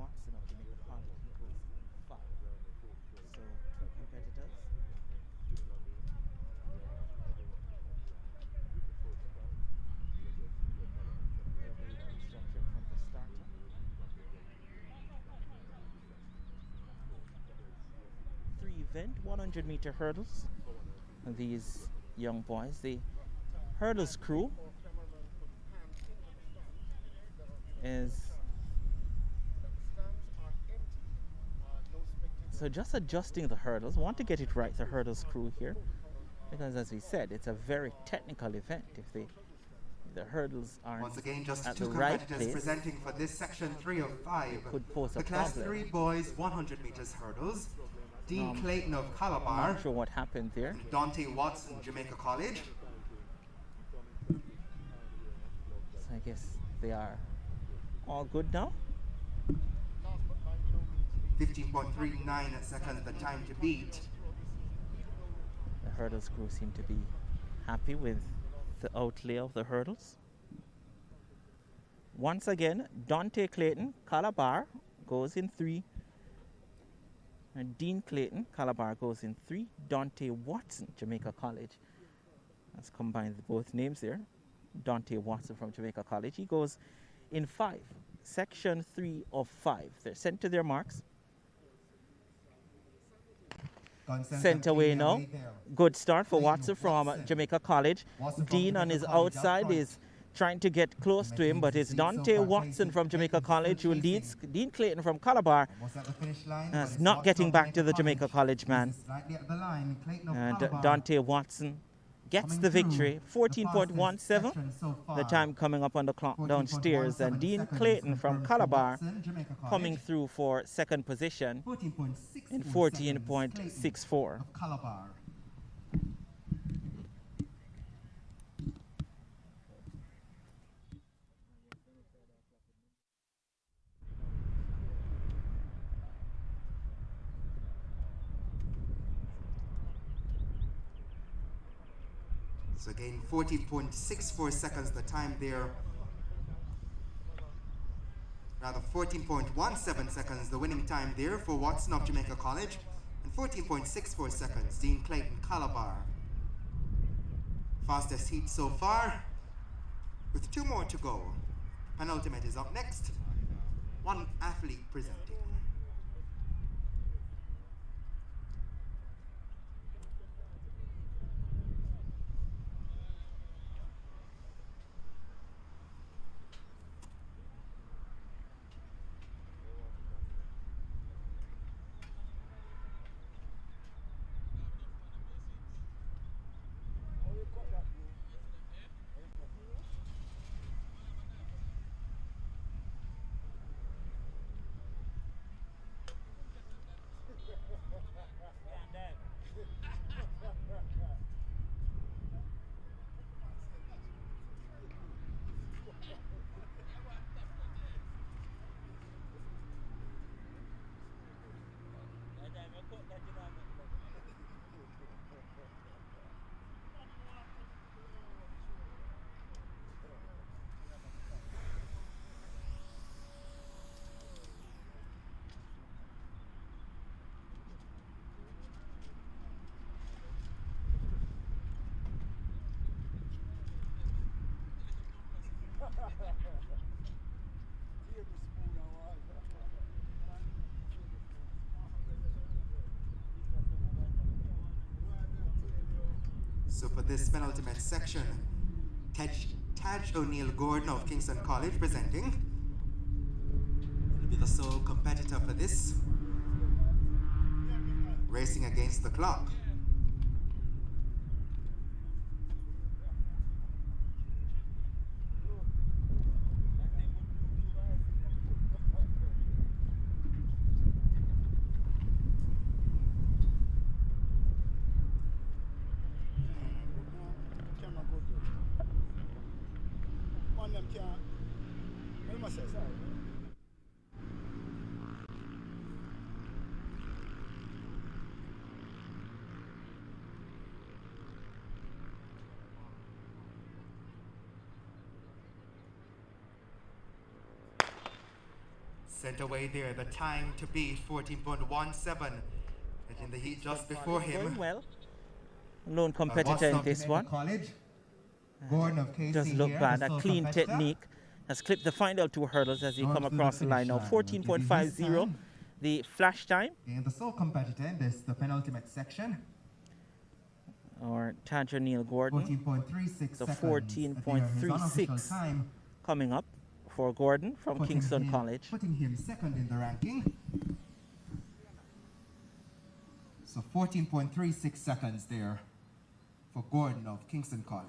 Watson of Jamaica College. He goes 5. So 2 competitors. They wait on instruction from the starter. Three event 100-meter hurdles. And these young boys, the hurdles crew is so just adjusting the hurdles. Want to get it right, the hurdles crew here, because as we said, it's a very technical event. If the hurdles aren't Once again, just at 2 the right competitors place, presenting for this section 3 of 5. could pose The a class problem. 3 boys 100 meters hurdles. Dean Clayton of I'm Calabar, not sure what happened there. Dante Watson, Jamaica College. So I guess they are all good now. 15.39 seconds the time to beat. The hurdles crew seem to be happy with the outlay of the hurdles. Once again, Dante Clayton, Calabar, goes in 3. And Dean Clayton, Calabar, goes in 3. Dante Watson, Jamaica College. Let's combine both names there. Dante Watson from Jamaica College. He goes in 5. Section 3 of 5. They're sent to their marks. Sent away now. Good start for Watson from Jamaica College. Dean on his outside is trying to get close to him, but it's Dante Watson from Jamaica College who leads Dean Clayton from Calabar. That's not getting back to the Jamaica College man. And Dante Watson gets the victory, 14.17. The time coming up on the clock downstairs. And Dean Clayton from Calabar coming through for second position in 14.64. So again, 14.64 seconds the time there. Rather, 14.17 seconds the winning time there for Watson of Jamaica College. And 14.64 seconds, Dean Clayton, Calabar. Fastest heat so far, with 2 more to go. Penultimate is up next. 1 athlete presenting. So for this penultimate section, Taj O'Neill Gordon of Kingston College presenting. He'll be the sole competitor for this. Racing against the clock. Sent away there, the time to beat 14.17. And in the heat just before him. Going well. Lone competitor in this one. College. Gordon of KC Does look here, bad. the A sole clean competitor. technique. Has clipped the final two hurdles as he On come to the across the line now. finish line. We'll give you his 14.50. time. The flash time. And the sole competitor in this, the penultimate section. Or Tadra Neil Gordon. 14.36 So seconds. 14.36 time, coming up for Gordon from Kingston College. putting him second in the ranking. So 14.36 seconds there for Gordon of Kingston College.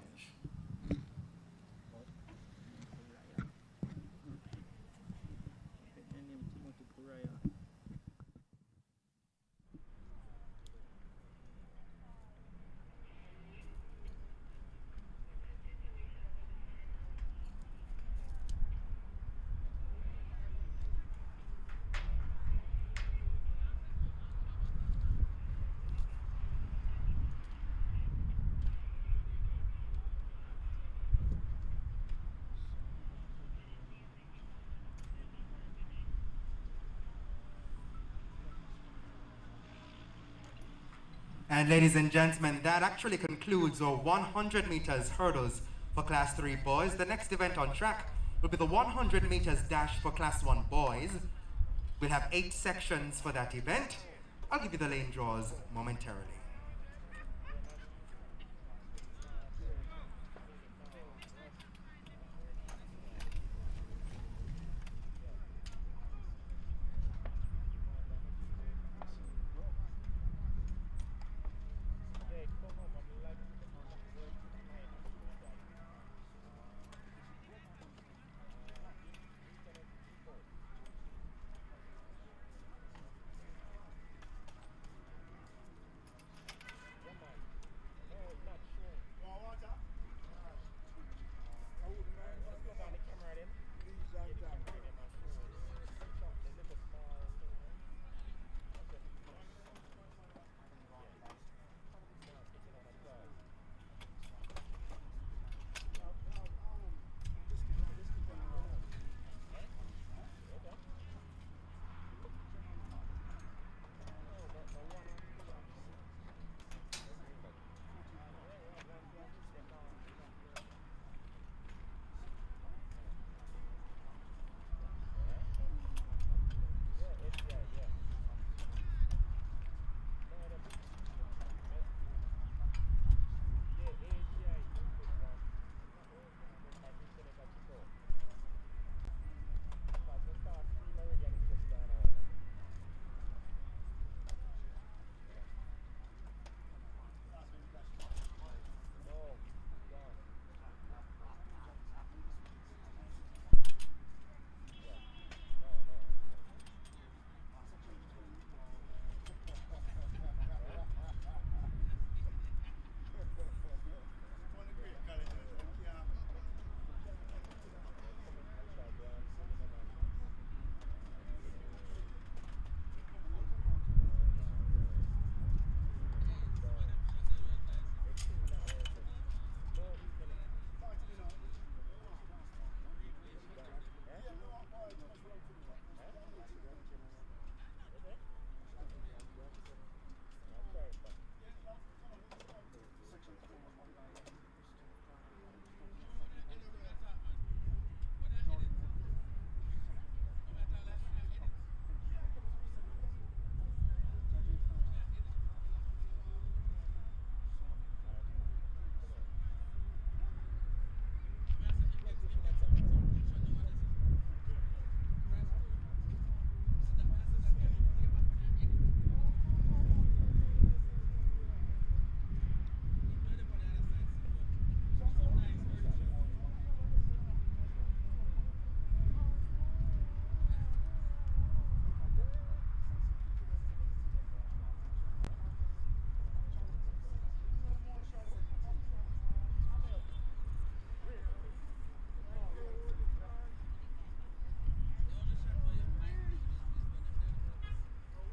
And ladies and gentlemen, that actually concludes our 100 meters hurdles for Class 3 boys. The next event on track will be the 100 meters dash for Class 1 boys. We'll have 8 sections for that event. I'll give you the lane draws momentarily.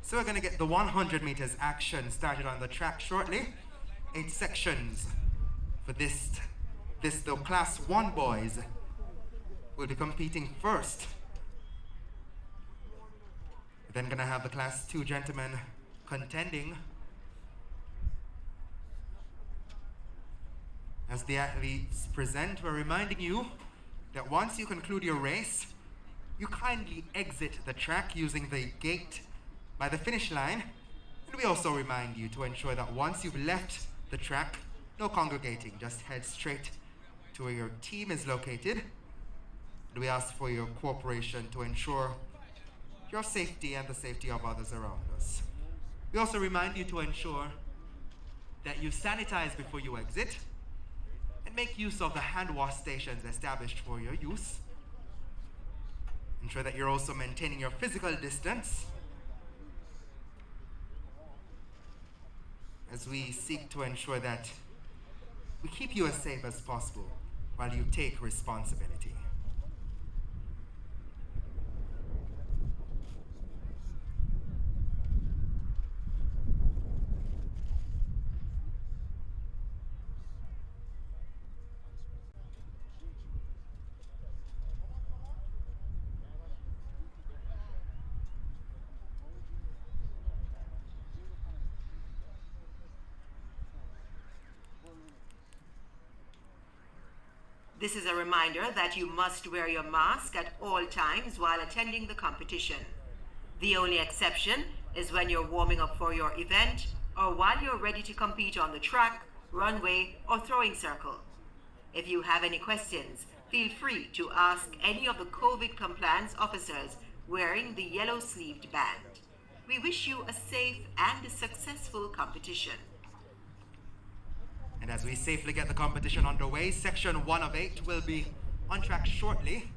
So we're going to get the 100 meters action started on the track shortly. 8 sections for this the Class 1 boys will be competing first. We're then gonna have the Class 2 gentlemen contending. As the athletes present, we're reminding you that once you conclude your race, you kindly exit the track using the gate by the finish line. And we also remind you to ensure that once you've left the track, no congregating, just head straight to where your team is located. And we ask for your cooperation to ensure your safety and the safety of others around us. We also remind you to ensure that you sanitize before you exit and make use of the hand wash stations established for your use. Ensure that you're also maintaining your physical distance as we seek to ensure that we keep you as safe as possible while you take responsibility. This is a reminder that you must wear your mask at all times while attending the competition. The only exception is when you're warming up for your event or while you're ready to compete on the track, runway, or throwing circle. If you have any questions, feel free to ask any of the COVID compliance officers wearing the yellow-sleeved band. We wish you a safe and a successful competition. And as we safely get the competition underway, section 1 of 8 will be on track shortly.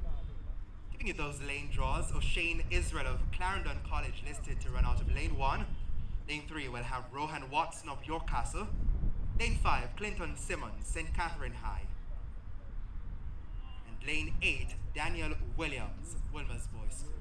Giving you those lane draws, O'Shane Israel of Clarendon College listed to run out of lane 1. Lane 3 will have Rohan Watson of York Castle. Lane 5, Clinton Simmons, St. Catherine High. And lane 8, Daniel Williams, Wilmer's Boys School.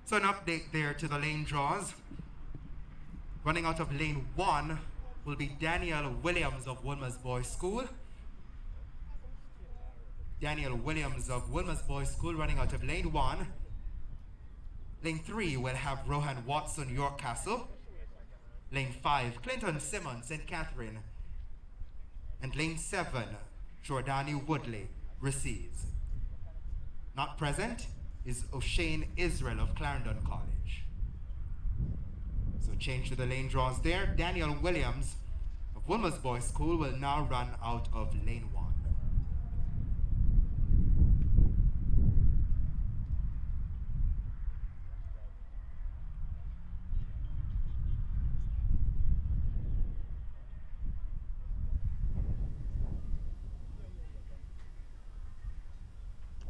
So an update there to the lane draws. Running out of lane 1 will be Daniel Williams of Wilmer's Boys School. Daniel Williams of Wilmer's Boys School running out of lane 1. Lane 3 will have Rohan Watson, York Castle. Lane 5, Clinton Simmons, St. Catherine. And lane 7, Jordani Woodley receives. Not present is O'Shane Israel of Clarendon College. So change to the lane draws there. Daniel Williams of Wilmer's Boys School will now run out of lane 1.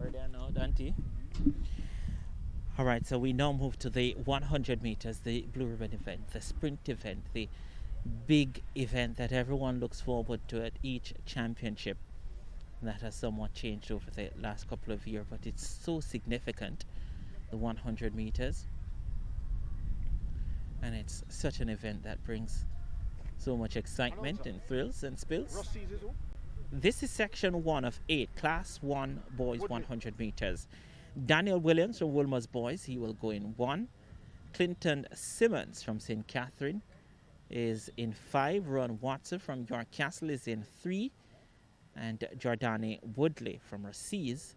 Are there now, Dante? All right, so we now move to the 100 meters, the Blue Ribbon event, the sprint event, the big event that everyone looks forward to at each championship. That has somewhat changed over the last couple of years, but it's so significant, the 100 meters. And it's such an event that brings so much excitement and thrills and spills. This is section 1 of 8, class 1 boys 100 meters. Daniel Williams from Wilmer's Boys, he will go in 1. Clinton Simmons from St. Catherine is in 5. Ron Watson from York Castle is in 3. And Jordani Woodley from Raciz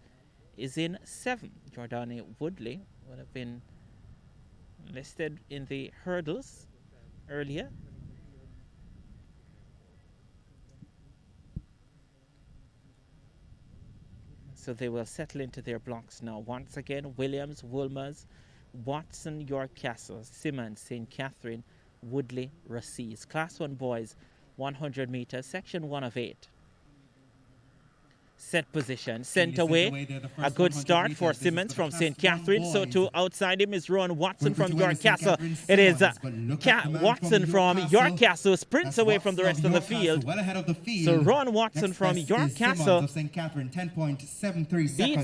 is in 7. Jordani Woodley would have been listed in the hurdles earlier. So they will settle into their blocks now. Once again, Williams, Wilmers, Watson, York Castle, Simmons, St. Catherine, Woodley, Raciz. Class 1 boys, 100 meters, section 1 of 8. Set position, sent away. A good start for Simmons from St. Catherine. So to outside him is Ron Watson from York Castle. It is Watson from York Castle sprints away from the rest of the field. So Ron Watson from York Castle beats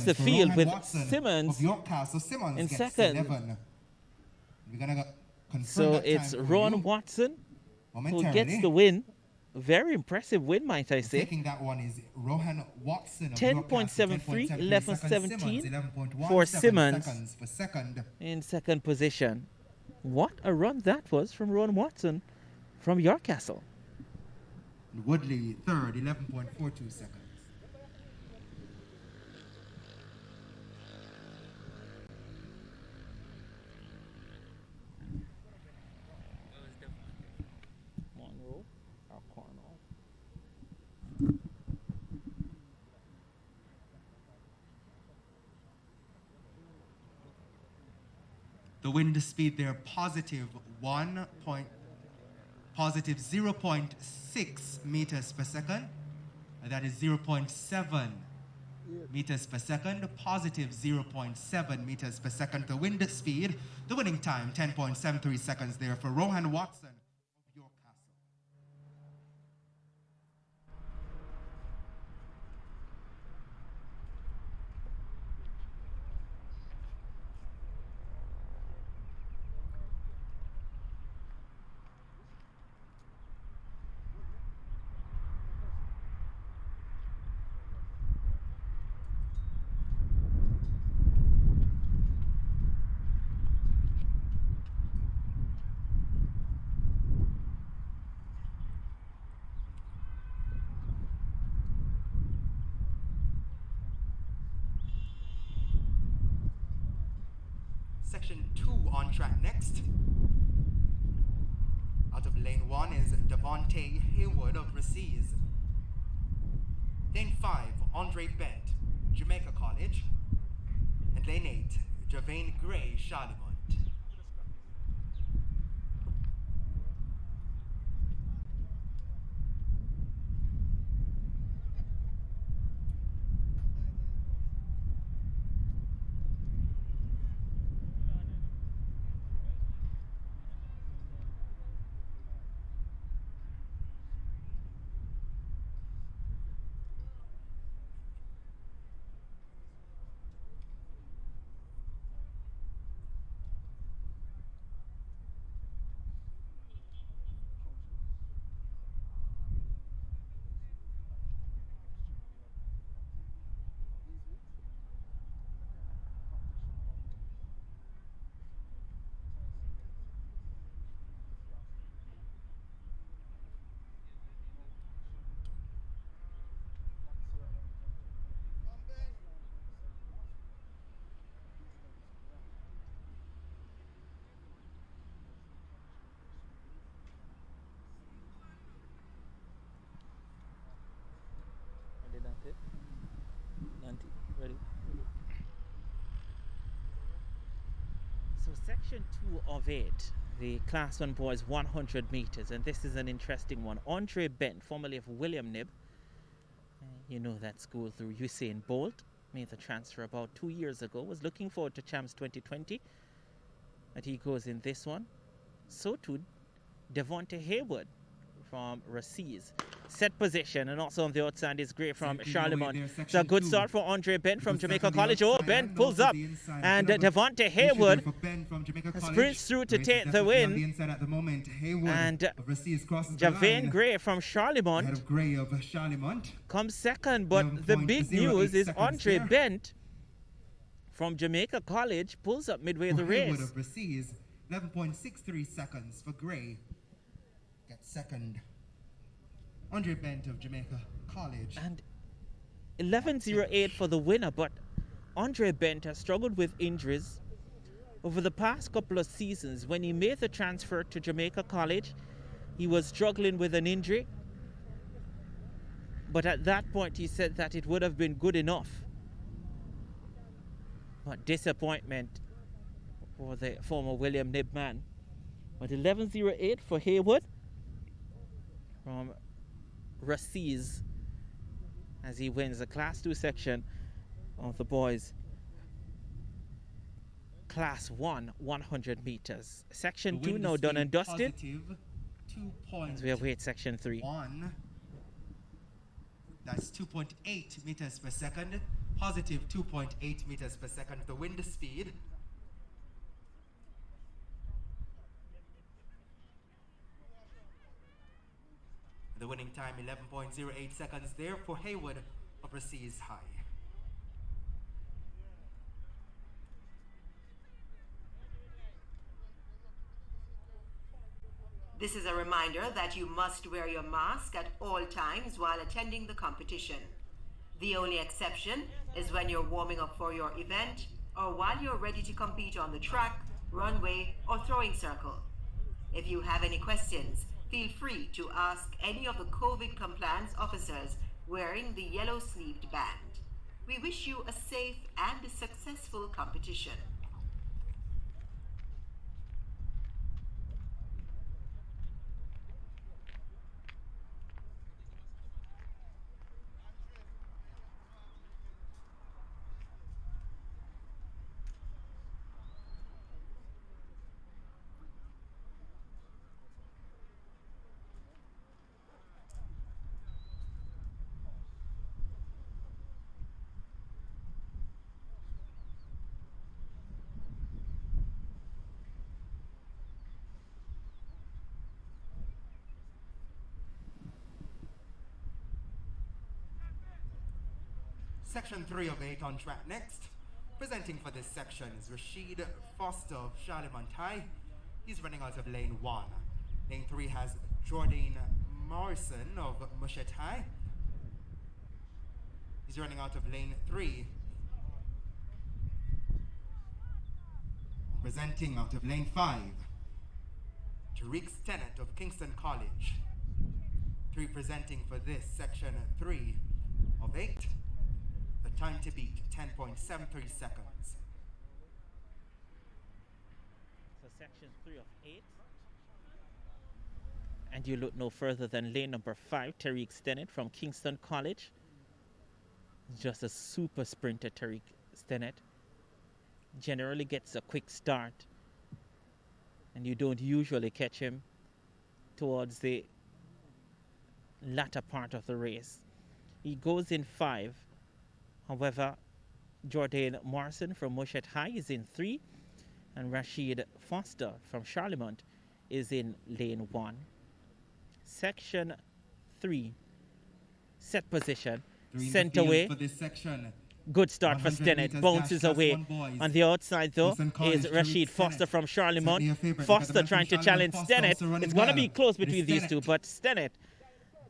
the field with Simmons in second. So it's Ron Watson who gets the win. Very impressive win, might I say. Taking that one is Rohan Watson. 10.73, 11.17 for Simmons for second. in second position. What a run that was from Rohan Watson from York Castle. Woodley third, 11.42 seconds. The wind speed there positive 0.6 meters per second. And that is 0.7 meters per second, positive 0.7 meters per second. The wind speed, the winning time 10.73 seconds there for Rohan Watson. Section 2 on track next. Out of lane 1 is Devontae Haywood of Raciz. Lane 5, Andre Bent, Jamaica College. And lane 8, Javane Gray, Charlemont. it. Nanti, ready? So section 2 of 8, the class 1 boys 100 meters, and this is an interesting one. Andre Bent, formerly of William Nib, you know that school through Usain Bolt, made the transfer about 2 years ago, was looking forward to Champs 2020, and he goes in this one. So too Devonte Hayward from Raciz. Set position, and also on the outside is great from Charlemont. It's a good start for Andre Bent from Jamaica College. Oh, Bent pulls up, and Devonte Hayward sprints through to take the win. And Javane Gray from Charlemont comes second, but the big news is Andre Bent from Jamaica College pulls up midway the race. 11.63 seconds for Gray. Gets second. Andre Bent of Jamaica College. And 11.08 for the winner, but Andre Bent has struggled with injuries over the past couple of seasons. When he made the transfer to Jamaica College, he was struggling with an injury. But at that point, he said that it would have been good enough. But disappointment for the former William Nib man. But 11.08 for Hayward from Raciz as he wins the Class 2 section of the boys Class 1 100 meters. Section 2 now done and dusted as we await Section 3. That's 2.8 meters per second. Positive 2.8 meters per second. The wind speed. The winning time 11.08 seconds there for Hayward of Raciz High. This is a reminder that you must wear your mask at all times while attending the competition. The only exception is when you're warming up for your event or while you're ready to compete on the track, runway, or throwing circle. If you have any questions, feel free to ask any of the COVID compliance officers wearing the yellow-sleeved band. We wish you a safe and a successful competition. Section 3 of 8 on track next. Presenting for this section is Rashid Foster of Charlemont High. He's running out of lane 1. Lane 3 has Jordan Morrison of Mushet High. He's running out of lane 3. Presenting out of lane 5, Tariq Stennett of Kingston College. 3 presenting for this section 3 of 8. The time to beat 10.73 seconds. So section 3 of 8. And you look no further than lane number 5, Tariq Stennett from Kingston College. Just a super sprinter, Tariq Stennett. Generally gets a quick start, and you don't usually catch him towards the latter part of the race. He goes in 5. However, Jordan Morrison from Mushet High is in 3, and Rashid Foster from Charlemont is in lane 1. Section 3, set position, sent away. For this section. Good start for Stennett, bounces away. On the outside though is Rashid Foster from Charlemont. Foster trying to challenge Stennett. It's going to be close between these two, but Stennett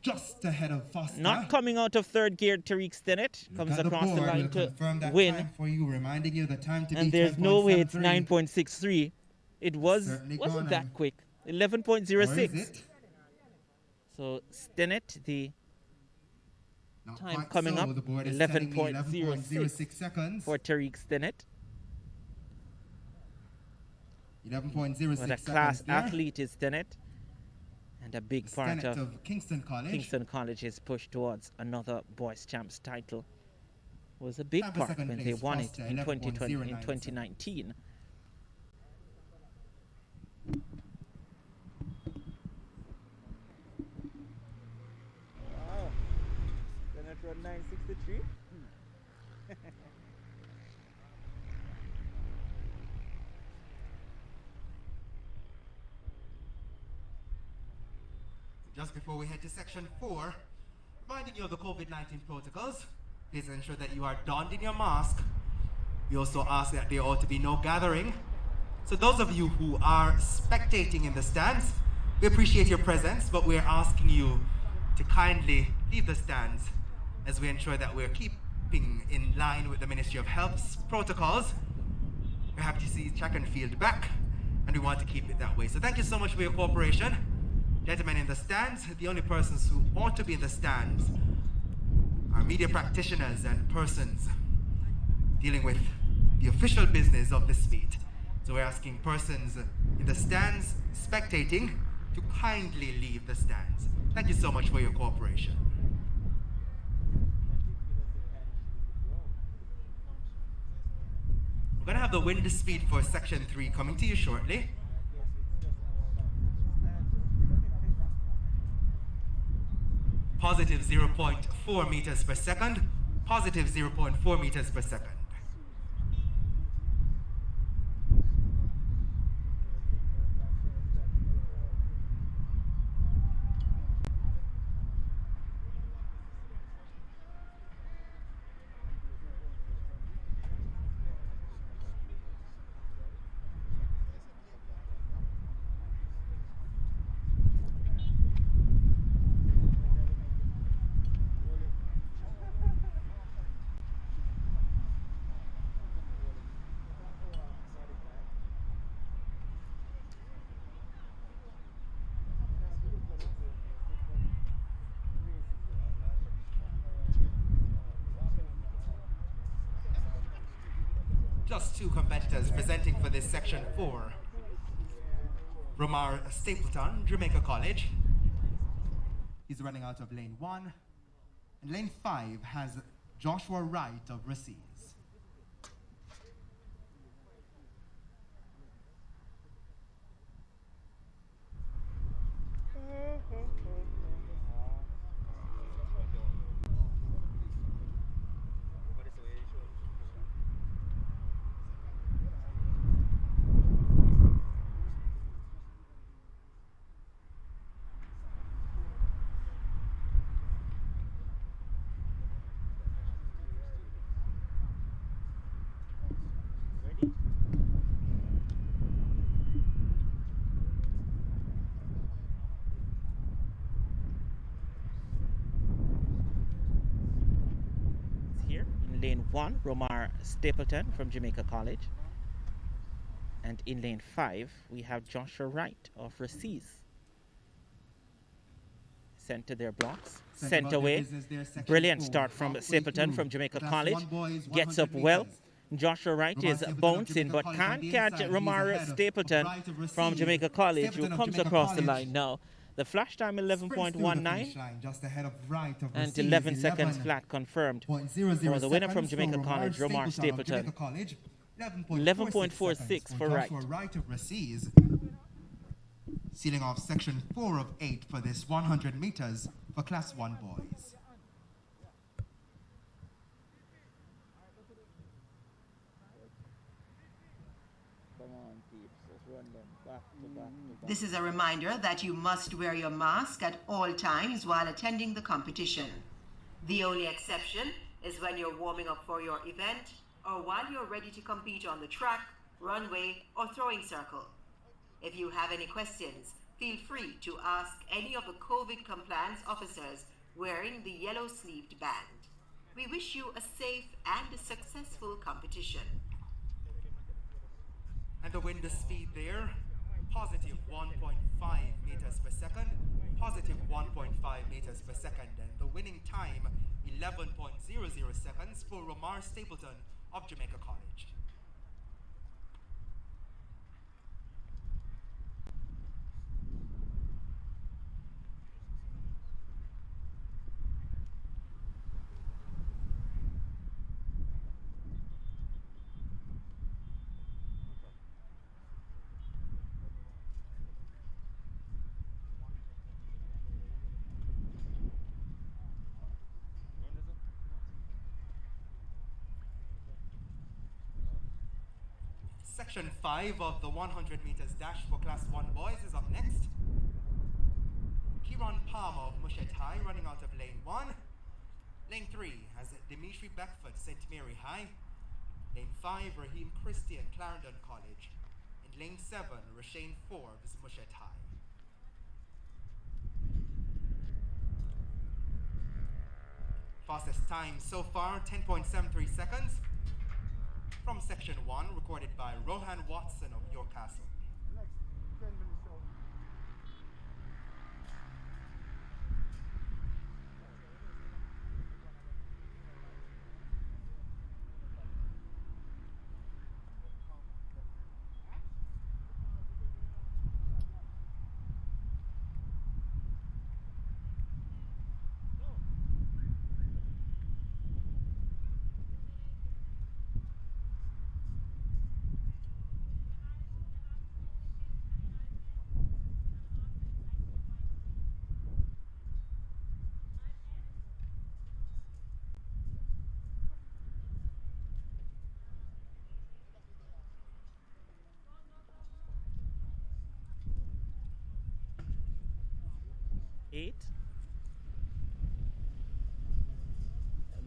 just ahead of Foster. Not coming out of third gear. Tariq Stennett comes across the line to win. For you, reminding you the time to and there's no way it's 9.63. It wasn't that quick. 11.06. So Stennett, the Time quite coming so. up, The board is telling me 11.06 seconds. for Tariq Stinnett. 11.06 What a seconds class there. athlete is Stinnett. And a big part Stinnett of Kingston College. Kingston College's push towards another boys champs title was a big Time for part second when they place, won it Foster, in 2020, in 11.097. 2019. Wow. Bennett run 963. Just before we head to section 4, reminding you of the COVID-19 protocols. Please ensure that you are donned in your mask. We also ask that there ought to be no gathering. So those of you who are spectating in the stands, we appreciate your presence, but we're asking you to kindly leave the stands as we ensure that we're keeping in line with the Ministry of Health's protocols. We're happy to see track and field back, and we want to keep it that way. So thank you so much for your cooperation. Gentlemen in the stands, the only persons who ought to be in the stands are media practitioners and persons dealing with the official business of this meet. So we're asking persons in the stands spectating to kindly leave the stands. Thank you so much for your cooperation. We're going to have the wind speed for section 3 coming to you shortly. Positive 0.4 meters per second, positive 0.4 meters per second. Just two competitors presenting for this section 4. Romar Stapleton, Jamaica College. He's running out of lane 1. And lane 5 has Joshua Wright of Racines. Lane 1, Romar Stapleton from Jamaica College. And in lane 5, we have Joshua Wright of Racines. Center their blocks. Center away. Brilliant start from Stapleton from Jamaica College. Gets up well. Joshua Wright is bouncing but can't catch Romar Stapleton from Jamaica College, who comes across the line now. The flash time 11.19 and 11 seconds flat confirmed for the winner from Jamaica College, Romar Stapleton. 11.46 for Wright. Sealing off section 4 of 8 for this 100 meters for class 1 boys. This is a reminder that you must wear your mask at all times while attending the competition. The only exception is when you're warming up for your event or while you're ready to compete on the track, runway, or throwing circle. If you have any questions, feel free to ask any of the COVID compliance officers wearing the yellow-sleeved band. We wish you a safe and a successful competition. And the wind speed there, positive 1.5 meters per second, positive 1.5 meters per second, and the winning time 11.00 seconds for Romar Stapleton of Jamaica College. Section 5 of the 100 meters dash for Class 1 boys is up next. Kieran Palmer of Mushet High running out of lane 1. Lane 3 has Dimitri Beckford, St. Mary High. Lane 5, Raheem Christian, Clarendon College. And lane 7, Rashane Forbes, Mushet High. Fastest time so far, 10.73 seconds. From section 1, recorded by Rohan Watson of York Castle. Next 10 minutes out.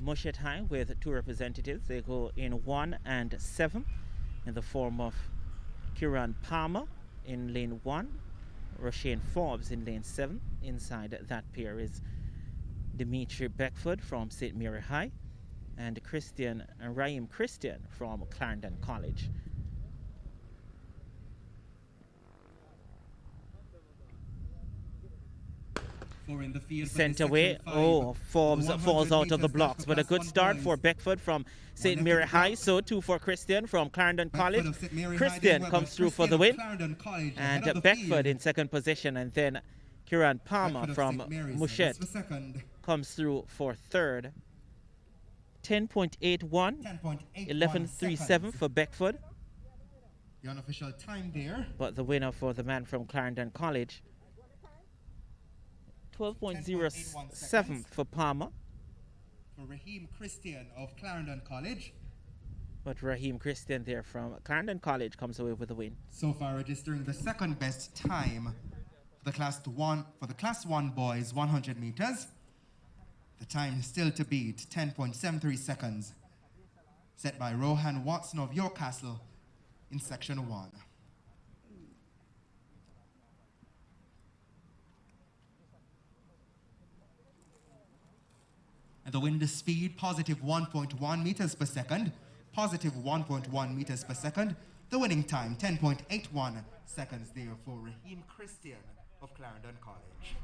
Mushet High with 2 representatives. They go in 1 and 7 in the form of Kieran Palmer in lane 1, Rashane Forbes in lane 7. Inside that pair is Dimitri Beckford from St. Mary High and Raheem Christian from Clarendon College. In the field Sent away. Forbes falls out of the blocks, but a good start for Beckford from St. Mary High. So 2 for Christian from Clarendon College. Christian comes through for the win, and Beckford in second position, and then Kieran Palmer from Mushet comes through for third. 10.81, 11.37 for Beckford. The unofficial time there. But the winner for the man from Clarendon College, 12.07 for Palmer. For Raheem Christian of Clarendon College. But Raheem Christian there from Clarendon College comes away with the win. So far registering the second best time for the Class 1 boys 100 meters. The time still to beat, 10.73 seconds, set by Rohan Watson of York Castle in section 1. And the wind speed, positive 1.1 meters per second, positive 1.1 meters per second. The winning time, 10.81 seconds there for Raheem Christian of Clarendon College.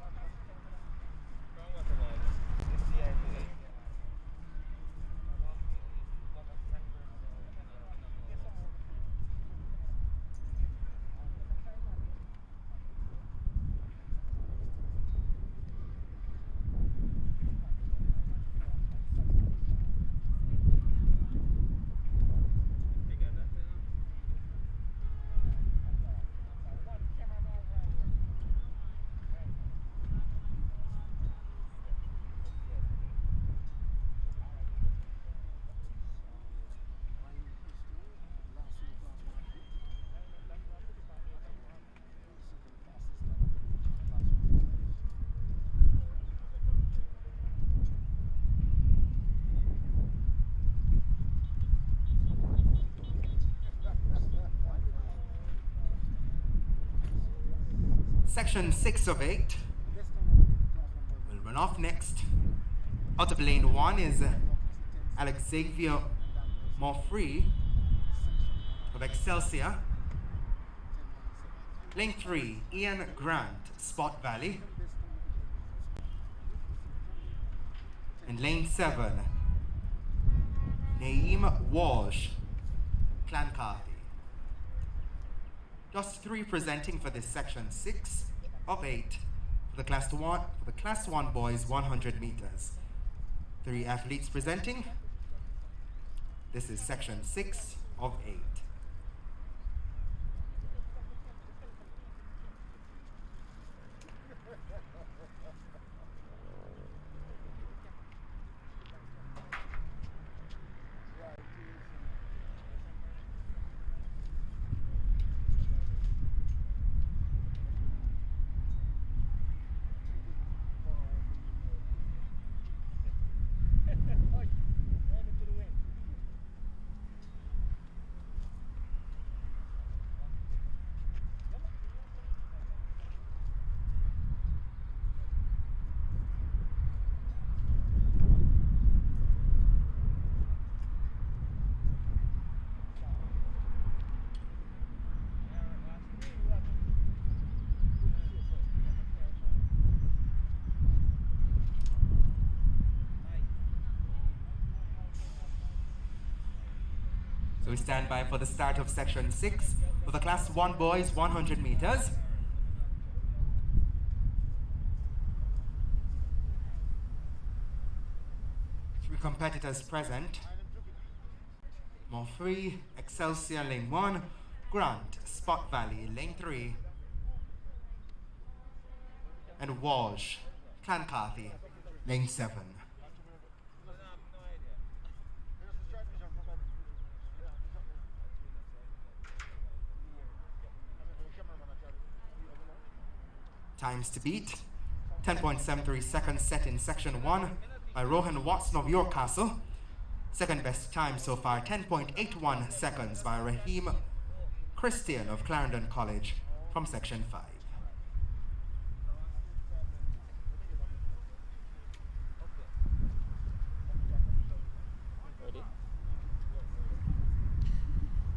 Section 6 of 8 will run off next. Out of lane 1 is Alexavier Monfrey of Excelsior. Lane 3, Ian Grant, Spot Valley. In lane 7, Naeem Walsh, Clancarthy. Just 3 presenting for this section 6 of 8 for the class 1 boys 100 meters. 3 athletes presenting. This is section 6 of 8. So we stand by for the start of section 6 of the class 1 boys 100 meters. Three competitors present. Montfrey, Excelsior lane 1, Grant, Spot Valley lane 3, and Walsh, Clancarthy lane 7. Times to beat, 10.73 seconds set in section 1 by Rohan Watson of York Castle. Second best time so far, 10.81 seconds by Raheem Christian of Clarendon College from section 5.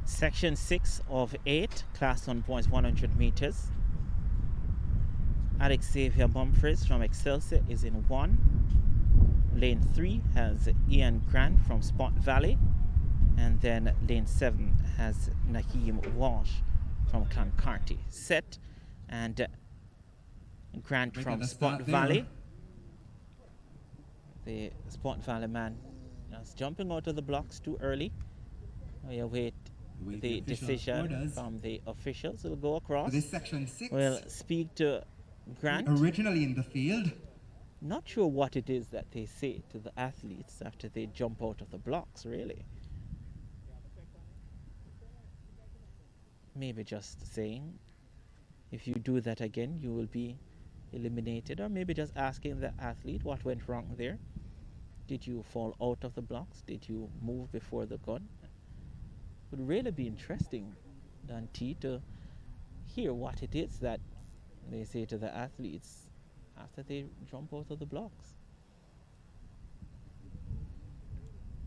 Section 6 of 8, class 1 boys 100 meters. Alex Xavier Humphreys from Excelsior is in 1. Lane 3 has Ian Grant from Spot Valley. And then lane 7 has Naheem Walsh from Clancarthy. Set and Grant from Spot Valley. The Spot Valley man is jumping out of the blocks too early. We await the decision from the officials. We'll go across. This section 6. We'll speak to Grant. Originally in the field. Not sure what it is that they say to the athletes after they jump out of the blocks, really. Maybe just saying, if you do that again, you will be eliminated. Or maybe just asking the athlete what went wrong there. Did you fall out of the blocks? Did you move before the gun? It would really be interesting, Dante, to hear what it is that they say to the athletes after they jump out of the blocks.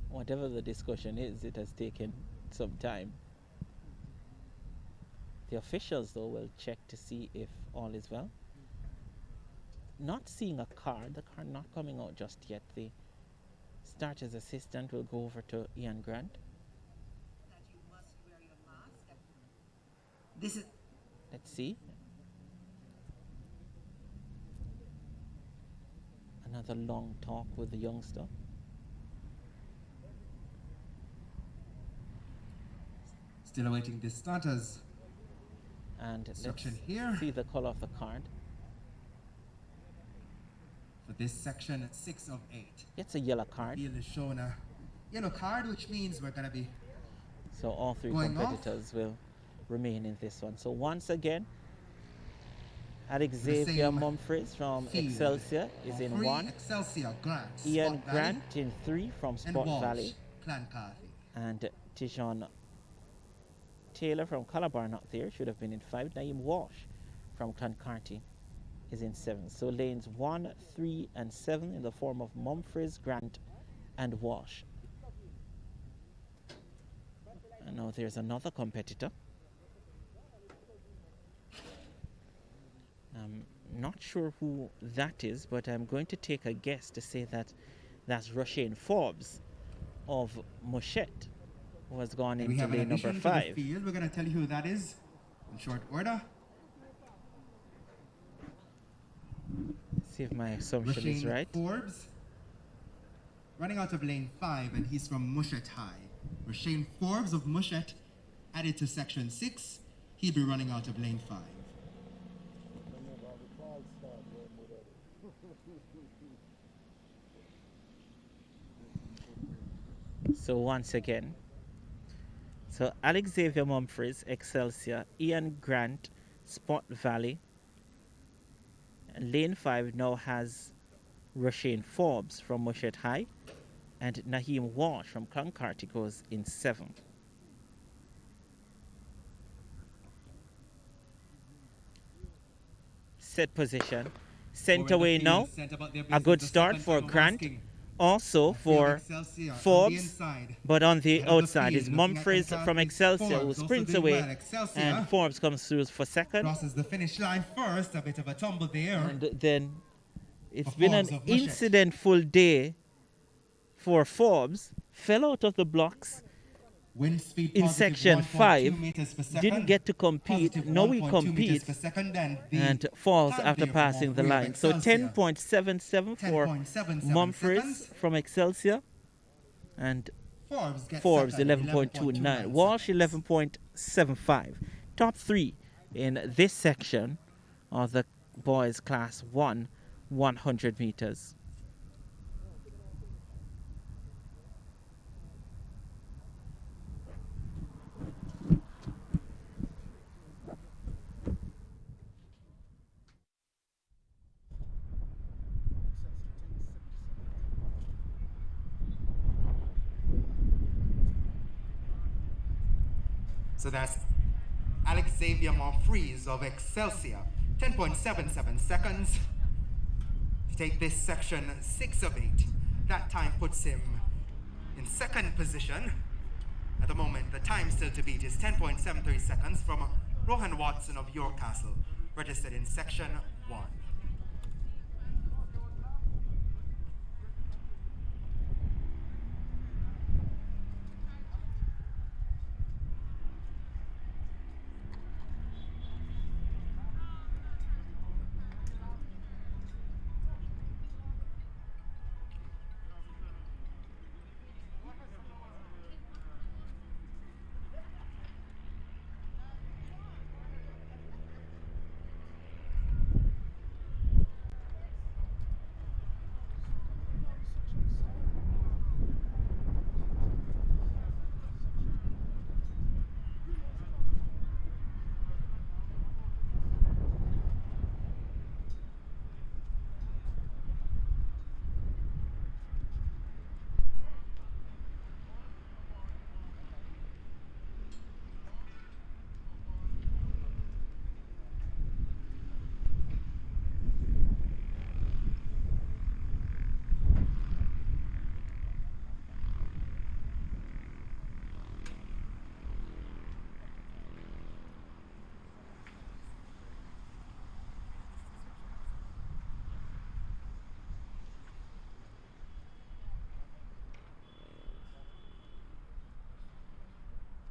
Whatever the discussion is, it has taken some time. The officials, though, will check to see if all is well. Not seeing a car, the car not coming out just yet. The starter's assistant will go over to Ian Grant. That you must wear your mask. This is Let's see. Another long talk with the youngster. Still awaiting the starters. And let's Section here. see the color of the card. For this section 6 of 8. It's a yellow card. Field is showing a yellow card, which means we're going to be So all three going competitors will remain in this one. So once again, Alex The Xavier same Humphreys from field. Excelsior is in Montfrey, 1. Excelsior, Grant, Ian Spot Valley, Grant in 3 from and Spot Walsh, Valley. Clancarthy. And Tijon Taylor from Calabar not there, should have been in 5. Naeem Walsh from Clancarthy is in 7. So lanes 1, 3, and 7 in the form of Humphreys, Grant, and Walsh. And now there's another competitor. I'm not sure who that is, but I'm going to take a guess to say that That's Roshane Forbes of Moshette, who has gone We into have an lane number addition to the 5. field. We're going to tell you who that is in short order. See if my assumption is Roshane right. Forbes, running out of lane 5, and he's from Moshette High. Roshane Forbes of Moshette added to section 6. He'll be running out of lane 5. So once again, so Alex Xavier Mumfries, Excelsior, Ian Grant, Spot Valley, and lane 5 now has Roshane Forbes from Moshette High, and Naheem Walsh from Cloncarty goes in 7th. Set position, sent away now. A good start for Grant, also for Forbes, but on the outside is Mumfries from Excelsior, who sprints away, and Forbes comes through for second. Crosses the finish line first, a bit of a tumble there. And then it's For been an Forbes of Moshette. incident-full day for Forbes. Fell out of the blocks Wind speed in positive section 1.2 5. meters per second. Didn't get to compete. Positive Now he 1.2 competes meters per second, and falls time after there passing the Mumfries of line. So Excelsior. 10.77 for 10.77 Mumfries seconds. from Excelsior, and Gets Forbes second at 11.29, Walsh 11.75. Top 3 in this section are the boys class 1 100 meters. So that's Alex Xavier Mumfries of Excelsior, 10.77 seconds to take this section 6 of 8. That time puts him in second position. At the moment, the time still to beat is 10.73 seconds from Rohan Watson of York Castle, registered in section 1.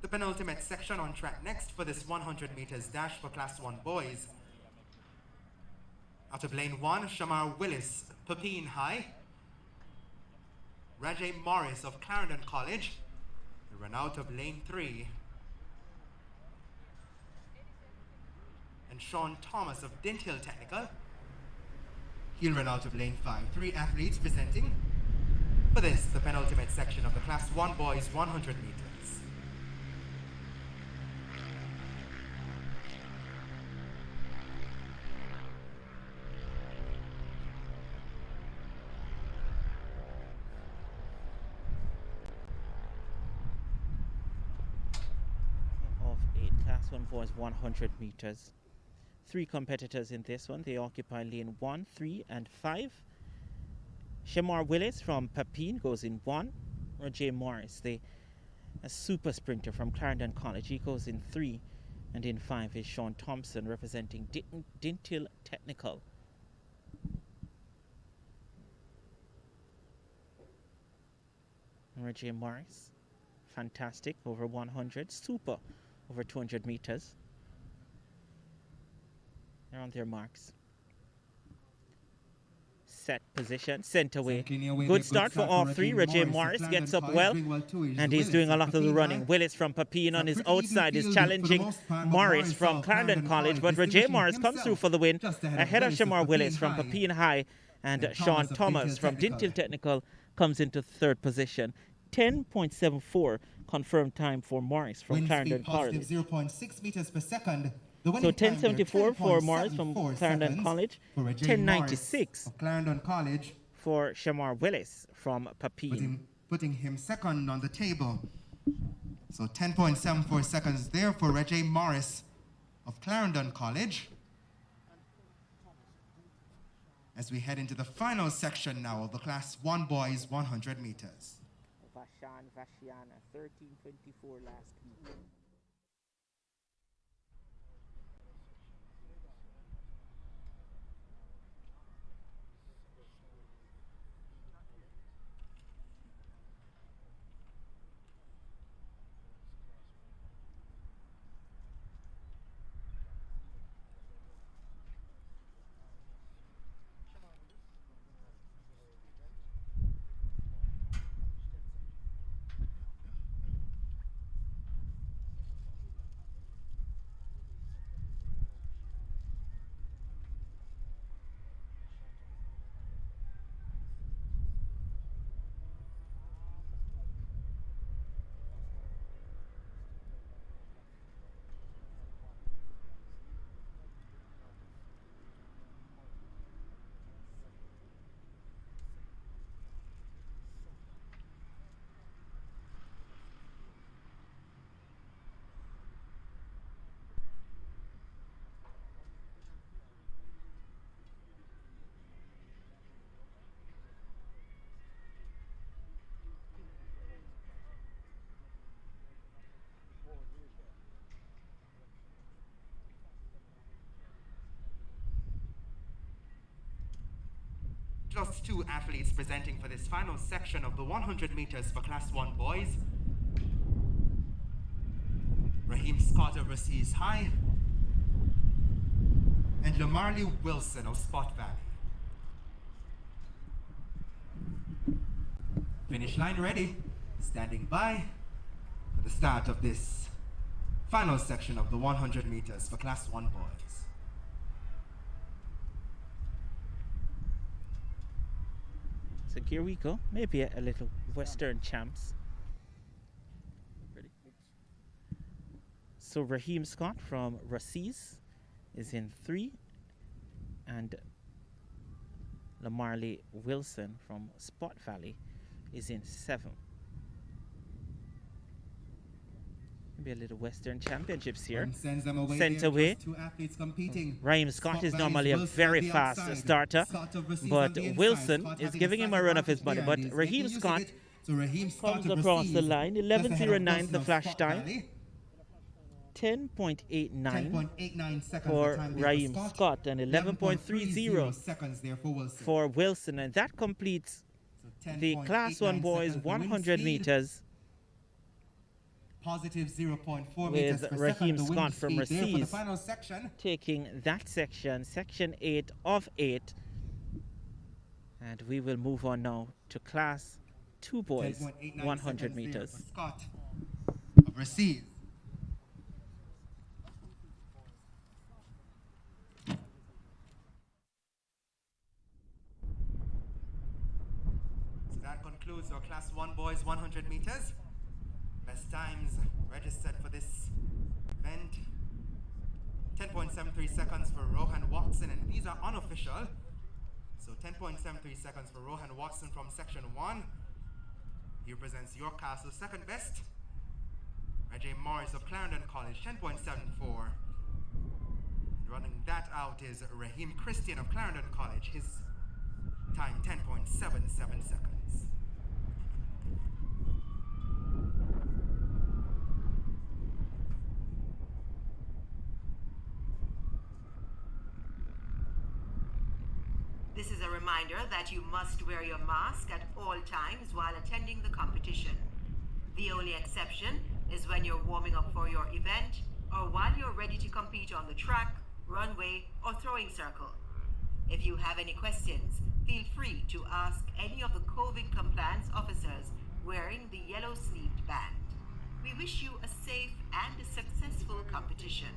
The penultimate section on track next for this 100 meters dash for Class 1 boys. Out of lane 1, Shamar Willis, Pepin High. Rajay Morris of Clarendon College. They run out of lane 3. And Sean Thomas of Dint Hill Technical. He'll run out of lane 5. 3 athletes presenting for this, the penultimate section of the Class 1 boys 100 meters. Of 8 class 1 boys 100 meters. 3 competitors in this one. They occupy lane 1, 3 and 5. Shamar Willis from Pepin goes in 1. Roger Morris, a super sprinter from Clarendon College, he goes in 3. And in 5 is Sean Thompson representing Dint Hill Technical. Reggie Morris, fantastic, over 100. Super, over 200 meters. They're on their marks. Set position, sent away. Good start for all three. Reggie Morris gets up well, and he's doing a lot of the running. Willis from Papine on his outside is challenging Morris from Clarendon College, but Reggie Morris comes through for the win ahead of Shamar Willis from Papine High, and Sean Thomas from Dintil Technical comes into third position. 10.74 confirmed time for Morris from Clarendon College. 0.6 meters per second. So 10.74 for Morris from Clarendon College, 10.96 of Clarendon College for Shamar Willis from Papine. Putting him second on the table. So 10.74 seconds there for Reggie Morris of Clarendon College. As we head into the final section now of the Class 1 boys 100 meters. Vashiana, 13.24 last week. Just two athletes presenting for this final section of the 100 meters for Class 1 boys. Raheem Scott of Recees High and Lamarley Wilson of Spot Valley. Finish line ready, standing by for the start of this final section of the 100 meters for Class 1 boys. So here we go. Maybe a little Western champs. Ready? So Raheem Scott from Recees is in 3, and Lamarley Wilson from Spot Valley is in 7. Maybe a little Western Championships here. Sent away. Raheem Scott is normally a very fast starter, but Wilson is giving him a run of his money. But Raheem Scott comes across the line. 11.09 the flash time. 10.89 for Raheem Scott and 11.30 for Wilson. And that completes the Class 1 boys 100 meters. Positive 0.4 with meters per Raheem second, Scott from Recees final section. taking that section, section 8 of 8. And we will move on now to Class 2 boys 100 meters. Scott of Recees. So that concludes our Class 1 boys 100 meters. Best times registered for this event. 10.73 seconds for Rohan Watson, and these are unofficial. So 10.73 seconds for Rohan Watson from section 1. He represents York Castle. Second best, Reggie Morris of Clarendon College, 10.74. Running that out is Raheem Christian of Clarendon College. His time 10.77 seconds. This is a reminder that you must wear your mask at all times while attending the competition. The only exception is when you're warming up for your event or while you're ready to compete on the track, runway, or throwing circle. If you have any questions, feel free to ask any of the COVID compliance officers wearing the yellow sleeved band. We wish you a safe and a successful competition.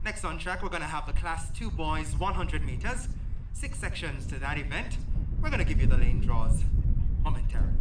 Next on track, we're going to have the Class 2 boys 100 meters. 6 sections to that event. We're going to give you the lane draws momentarily.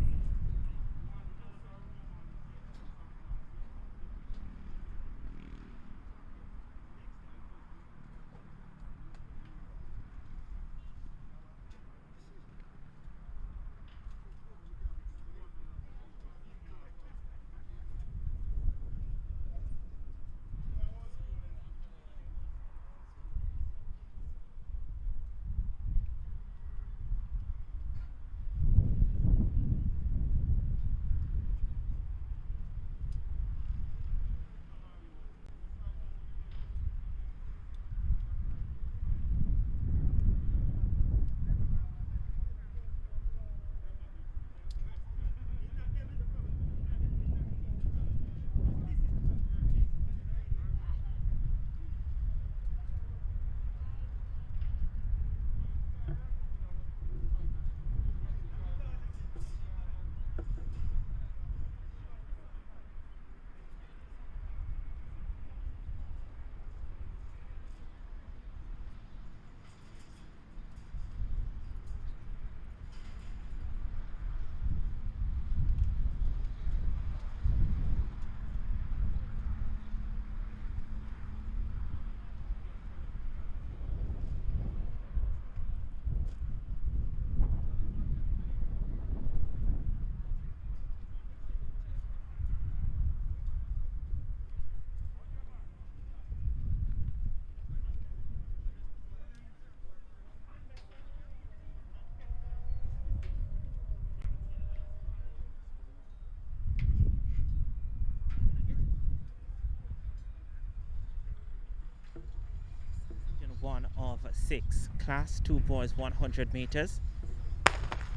One of 6, Class 2 boys 100 meters.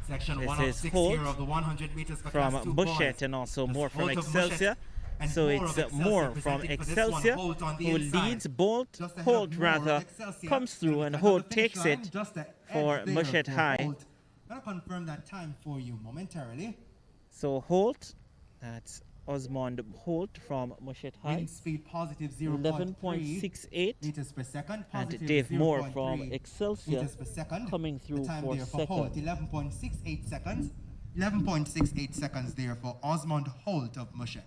Section This 1 of is 6 Holt here of the 100 meters for from Class 2 Bushett boys. and also Just more from Holt of Excelsior. Bushett and So Moore it's of more Excelsior from presenting for this one, Excelsior, Holt on the who inside. leads Bolt. Just ahead Holt of Moore of rather Excelsior. comes through and Another Holt finish takes line, it just the for edge there Bushett for High. Holt. I'm going to confirm that time for you momentarily. So Holt, that's Osmond Holt from Mushet High, Wind speed positive 0.3 11.68, meters per second. and Positive Dave Moore from 0.3 Excelsior meters per second. coming through the time for there for Holt, second. 11.68 seconds. 11.68 seconds there for Osmond Holt of Mushet.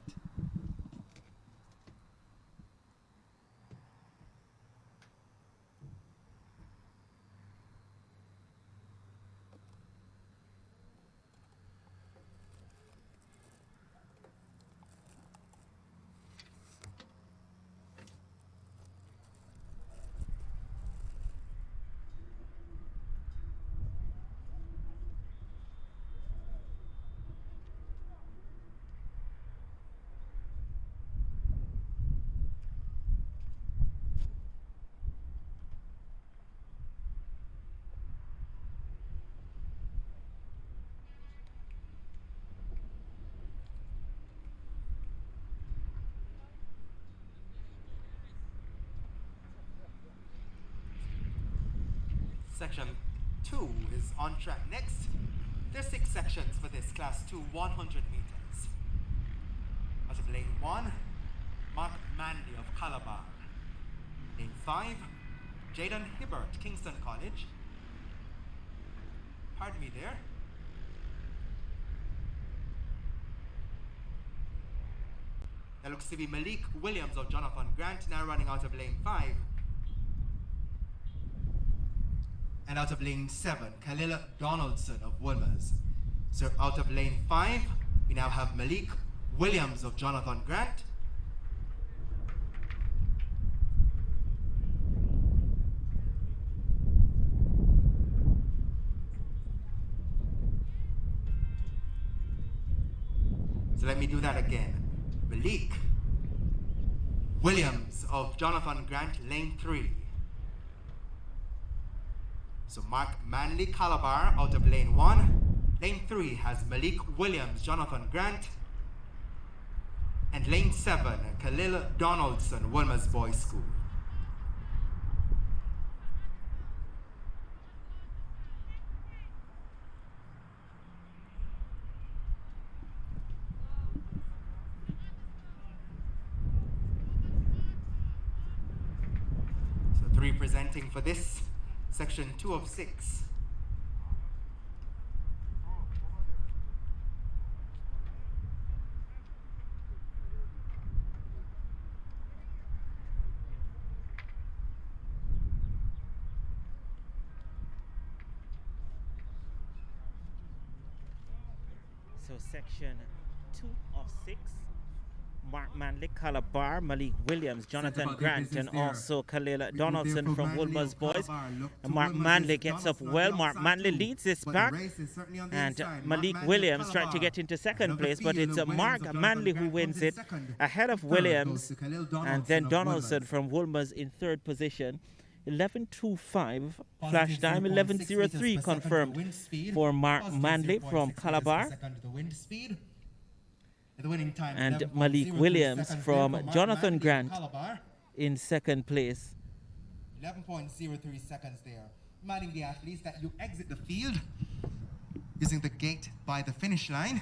Section 2 is on track next. There's 6 sections for this Class 2 100 meters. Out of lane 1, Mark Manley of Calabar. Lane 5, Jaden Hibbert, Kingston College. Pardon me there. That looks to be Malik Williams of Jonathan Grant, now running out of lane 5. And out of lane 7, Khalil Donaldson of Wilmers. So out of lane 5, we now have Malik Williams of Jonathan Grant. So let me do that again. Malik Williams of Jonathan Grant, lane 3. So Mark Manley Calabar out of lane 1. Lane 3 has Malik Williams, Jonathan Grant. And lane 7, Khalil Donaldson, Wilmers Boys School. So 3 presenting for this section 2 of 6. So section 2 of 6. Mark Manley, Calabar, Malik Williams, Jonathan Grant, and also Khalil Donaldson from Wilmers Boys. And Mark Manley gets up well. Mark Manley leads this back. And Malik Williams trying to get into second place, but it's Mark Manley who wins it ahead of Williams. And then Donaldson from Wilmers in third position. 11.25 flash time, 11.03 confirmed for Mark Manley from Calabar. And Malik Williams from Jonathan Grant in second place. 11.03 seconds there. Reminding the athletes that you exit the field using the gate by the finish line.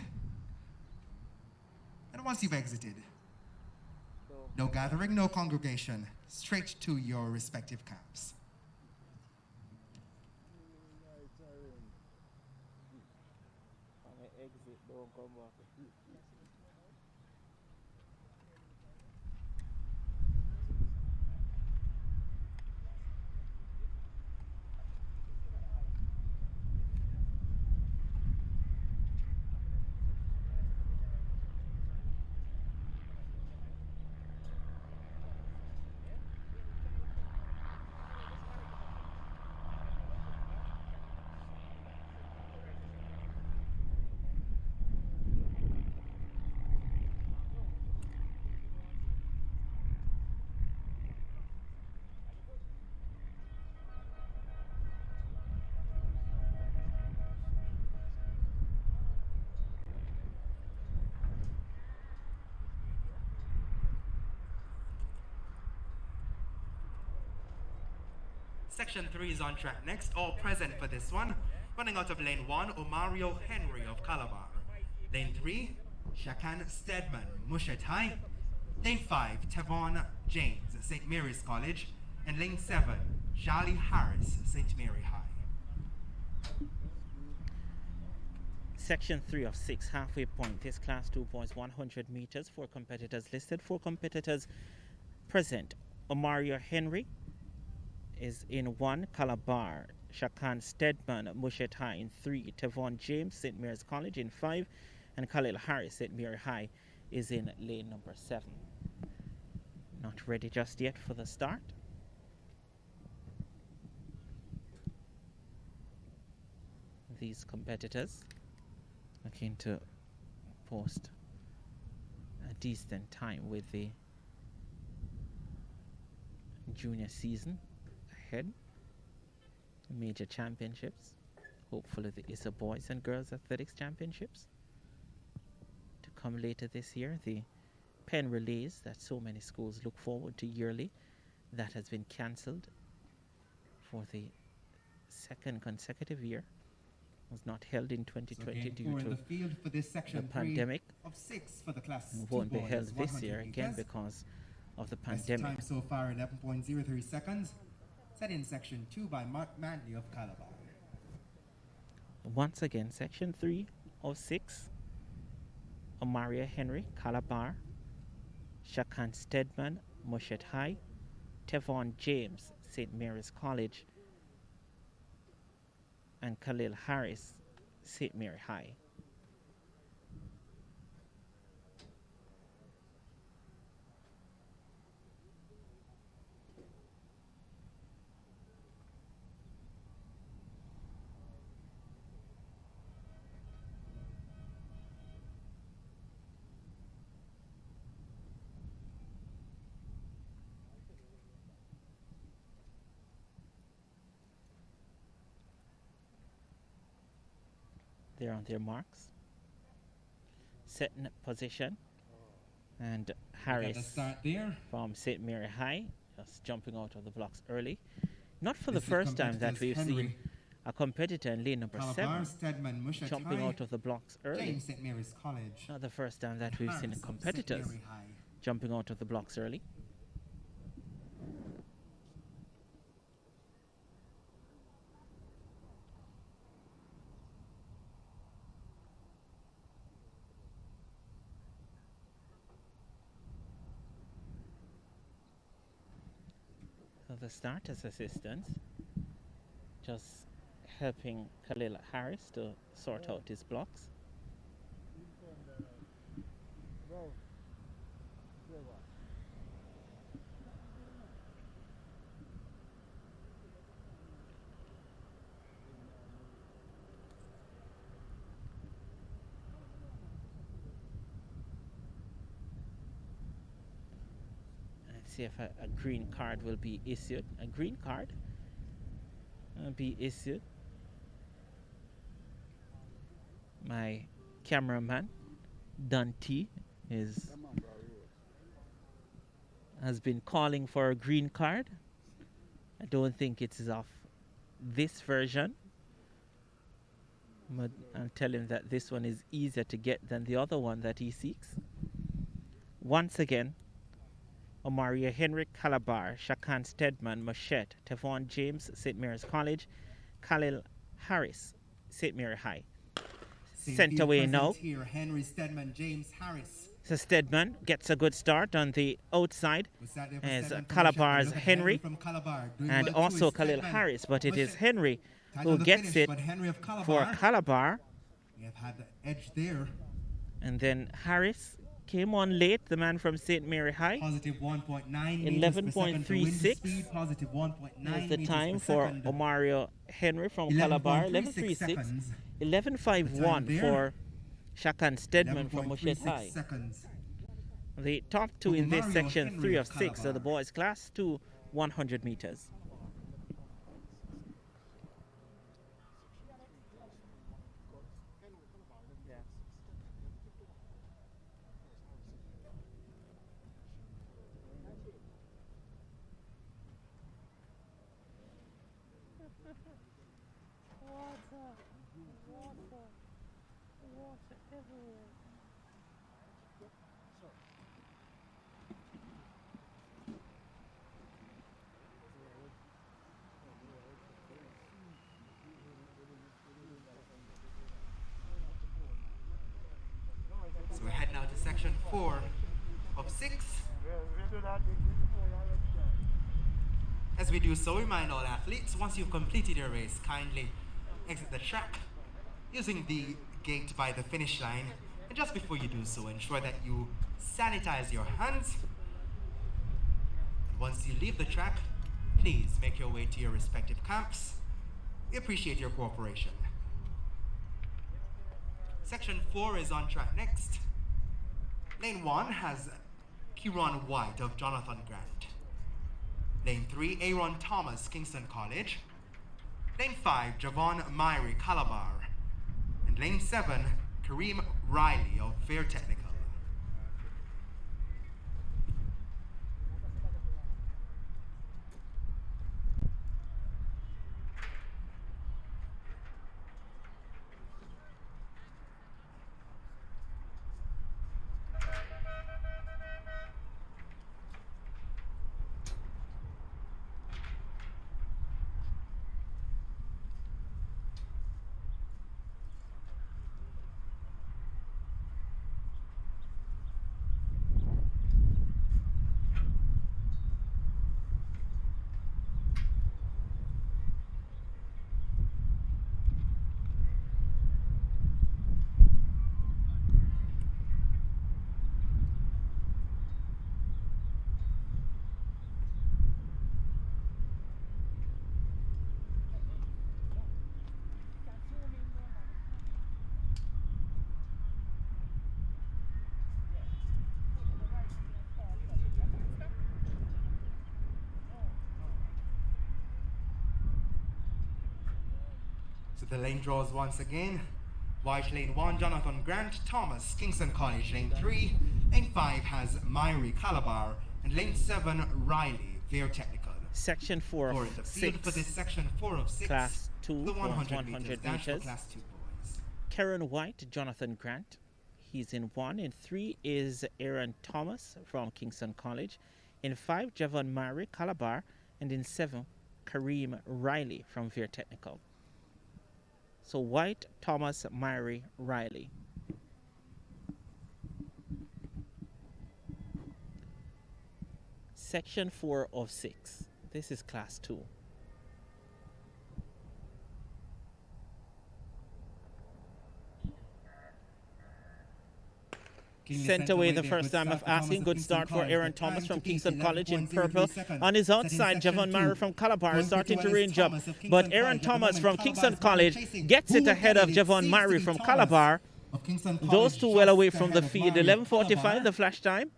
And once you've exited, no gathering, no congregation, straight to your respective camps. Exit, don't come back. Section 3 is on track next, all present for this one. Running out of lane 1, Omario Henry of Calabar. Lane 3, Shakan Stedman, Mushet High. Lane 5, Tavon James, St. Mary's College. And lane 7, Charlie Harris, St. Mary High. Section 3 of 6, halfway point. This class 2 points, 100 meters. 4 competitors listed, 4 competitors present. Omario Henry is in 1, Calabar. Shakan Stedman, Mushet High in 3. Tavon James, St. Mary's College in 5. And Khalil Harris, St. Mary High, is in lane number 7. Not ready just yet for the start. These competitors looking to post a decent time with the junior season ahead. Major championships, hopefully the ISA Boys and Girls Athletics Championships to come later this year. The pen relays that so many schools look forward to yearly, that has been cancelled for the second consecutive year. Was not held in 2020 game due 4 in to the field for this the section 3 pandemic. of 6 for the class And 2 won't be boys, held this 100 year again meters. because of the Best pandemic. time so far 11.03 seconds. Set in section 2 by Mark Manley of Calabar. Once again, section 3 of 6. Omaria Henry, Calabar. Shakan Stedman, Mushet High. Tevon James, St. Mary's College. And Khalil Harris, St. Mary High. They're on their marks. Setting position. And Harris start there. from St. Mary High just jumping out of the blocks early. Not for the first time that we've seen a competitor in lane number Calabar, 7 Stedman, Mushet jumping High, out of the blocks early. James, St. Mary's College. Not the first time that we've seen Harris of St. competitors Mary High. jumping out of the blocks early. So the starters assistants just helping Khalil Harris to sort out his blocks. Let's see if a green card will be issued. A green card will be issued. My cameraman Dante has been calling for a green card. I don't think it's of this version, but I'll tell him that this one is easier to get than the other one that he seeks. Once again, Omaria Henry, Calabar, Shakan Stedman, Machette, Tevon James, St. Mary's College, Khalil Harris, St. Mary High. Sent away now. Here, Henry, Stedman, James, Harris. So Stedman gets a good start on the outside as Calabar's Henry from Calabar, and well also too, Khalil Stedman. Harris, but it is Mushet Henry tied who on the gets finish, it but Henry of Calabar, for Calabar, we have had the edge there. and then Harris came on late, the man from St. Mary High. Positive 1.9 meters per second for wind 11.36 speed, positive 1.9 is the meters time per for second. Omario Henry from Calabar. 11.36. seconds. 11.51 there. for Shakan Stedman from Mushet 11.36 High. seconds. The top two in this Omario section, Henry 3 of of 6, are the Calabar. boys' class 2 100 meters. Water everywhere. So we head now to section 4 of 6. As we do so, remind all athletes, once you've completed your race, kindly exit the track using the gate by the finish line. And just before you do so, ensure that you sanitize your hands. And once you leave the track, please make your way to your respective camps. We appreciate your cooperation. Section 4 is on track next. Lane 1 has Kieran White of Jonathan Grant. Lane 3, Aaron Thomas, Kingston College. Lane 5, Javon Myrie, Calabar. And lane 7, Kareem Riley of Fair Technical. So the lane draws once again. White lane 1, Jonathan Grant, Thomas, Kingston College. Lane 3, lane 5 has Myrie Calabar, and lane 7, Riley, Veer Technical. Section 4 For of the field 6, for this section 4 of 6, Class 2, the 100 100 meters dash for meters. Class 2 boys. Karen White, Jonathan Grant, he's in 1. In 3 is Aaron Thomas from Kingston College. In 5, Javon Myrie Calabar, and in 7, Kareem Riley from Veer Technical. So White, Thomas, Myrie, Riley. Section 4 of 6. This is Class 2. Sent away the first time of asking. Good start for Aaron Thomas from Kingston College in purple. On his outside, Javon Myrie from Calabar starting to range up. But Aaron Thomas from Kingston College gets it ahead of Javon Myrie from Calabar. Those two well away from the field. 11:45 the flash time.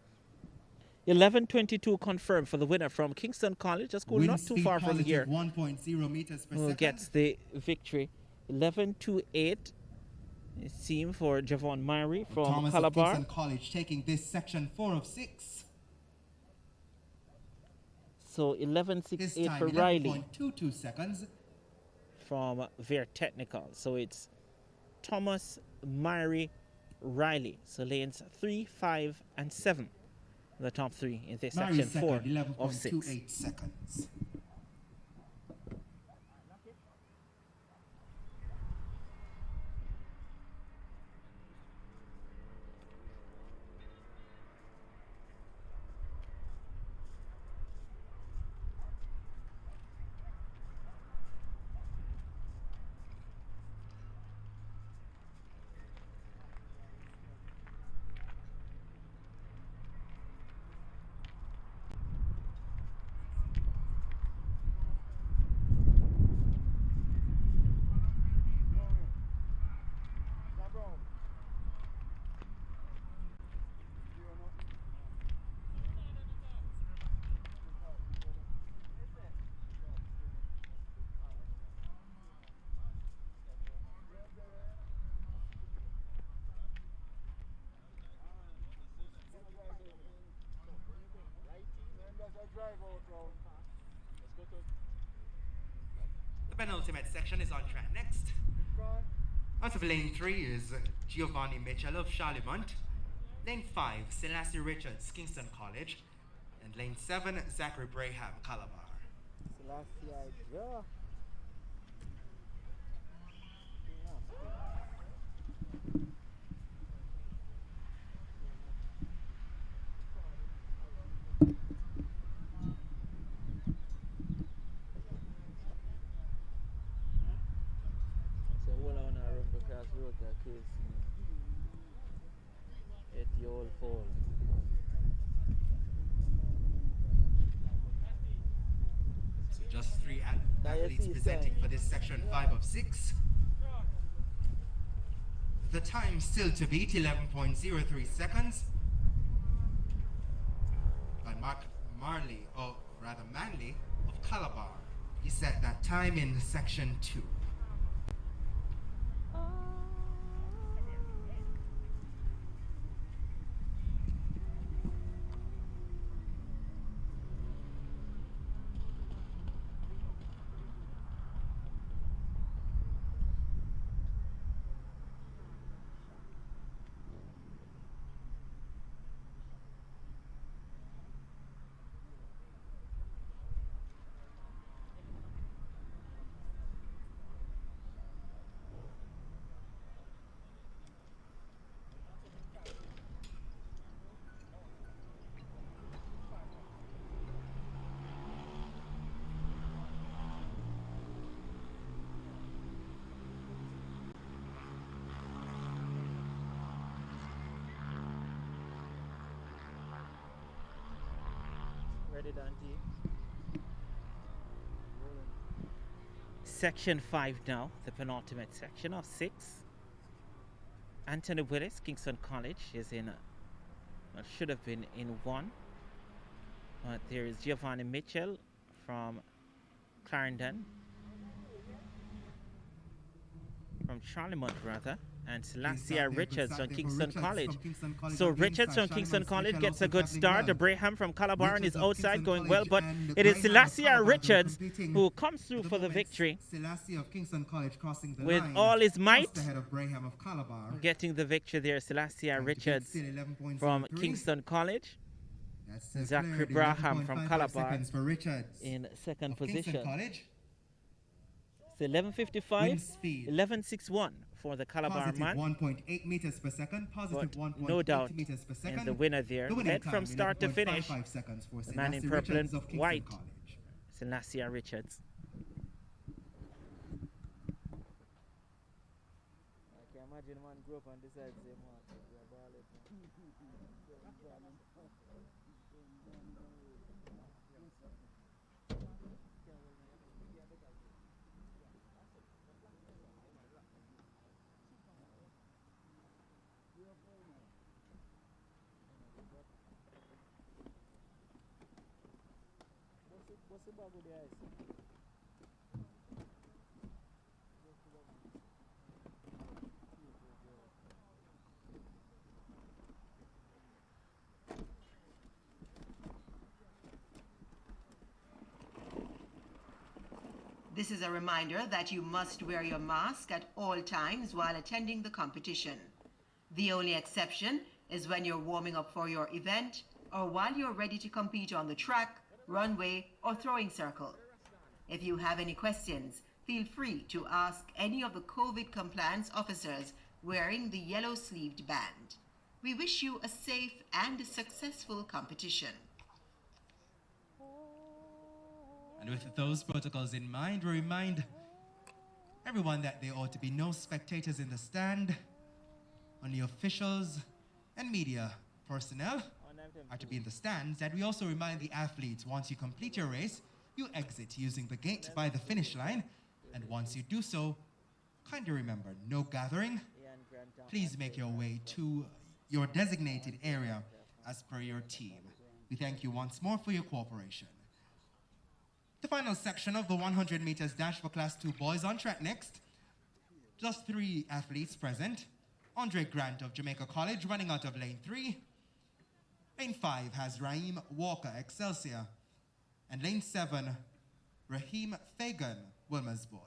11:22 confirmed for the winner from Kingston College. A school not too far from here. 1.0 meters per Who second. gets the victory. 11:28. It seemed for Javon Myrie from Thomas of Calabar. Kingston College taking this section 4 of 6. So His 11:68 time for Riley 11.22 seconds. from Veer Technical. So it's Thomas, Myrie, Riley. So lanes 3, 5, and 7. The top 3 in this section 4 of 6. 11.28 seconds. The penultimate section is on track next. Out of lane 3 is Giovanni Mitchell of Charlemont. Lane 5, Selassie Richards, Kingston College. And lane 7, Zachary Braham, Calabar. So hold on a room because we look at case at the old fall. So just 3 Now you athletes see, presenting sir. for this section 5 of 6. The time still to beat 11.03 seconds. By Manley of Calabar. He set that time in section 2. Ready, Dante? Section 5 now, the penultimate section of 6. Anthony Willis, Kingston College, is in, should have been in 1. But there is Giovanni Mitchell from Clarendon. from Charlemont rather, and Start Selassie there, Richards start from there for Kingston Richards College. from Kingston College So on the Richards from inside. Kingston Charlemont College Smith gets a also good travelling start. well. Braham from Calabar is Richards of outside Kingston going well, College but and it is Graham of Selassie Calabar Richards competing who comes through at the for the moment. victory Selassie of Kingston College crossing the with line all his might, just ahead of Braham of Calabar. getting the victory there. Selassie Time to beat Richards still 11.03. from Kingston College. That's Zachary cleared, Braham from 11.55 Calabar seconds for Richards in second of Kingston position. College. So 11:55, Wind speed 11:61 for the Calabar positive man. 1.8 meters per second, positive But 1.8 no doubt meters per second. in the winner there, The winning led from time, start to 11.55 finish, seconds for the man in Selassie purple Richards and of Kingston white, College. Selassie Richards. I can imagine man grow up and decide to say, man, we are ballet, man. What's the bag with the ice? This is a reminder that you must wear your mask at all times while attending the competition. The only exception is when you're warming up for your event or while you're ready to compete on the track, runway, or throwing circle. If you have any questions, feel free to ask any of the COVID compliance officers wearing the yellow-sleeved band. We wish you a safe and a successful competition. And with those protocols in mind, we remind everyone that there ought to be no spectators in the stand. Only officials and media personnel are to be in the stands. And we also remind the athletes, once you complete your race, you exit using the gate by the finish line. And once you do so, kindly remember, no gathering. Please make your way to your designated area as per your team. We thank you once more for your cooperation. The final section of the 100 meters dash for Class 2 boys on track next. Just 3 athletes present. Andre Grant of Jamaica College running out of lane 3. Lane 5 has Raheem Walker, Excelsior. And lane 7, Raheem Fagan, Wilmer's boys.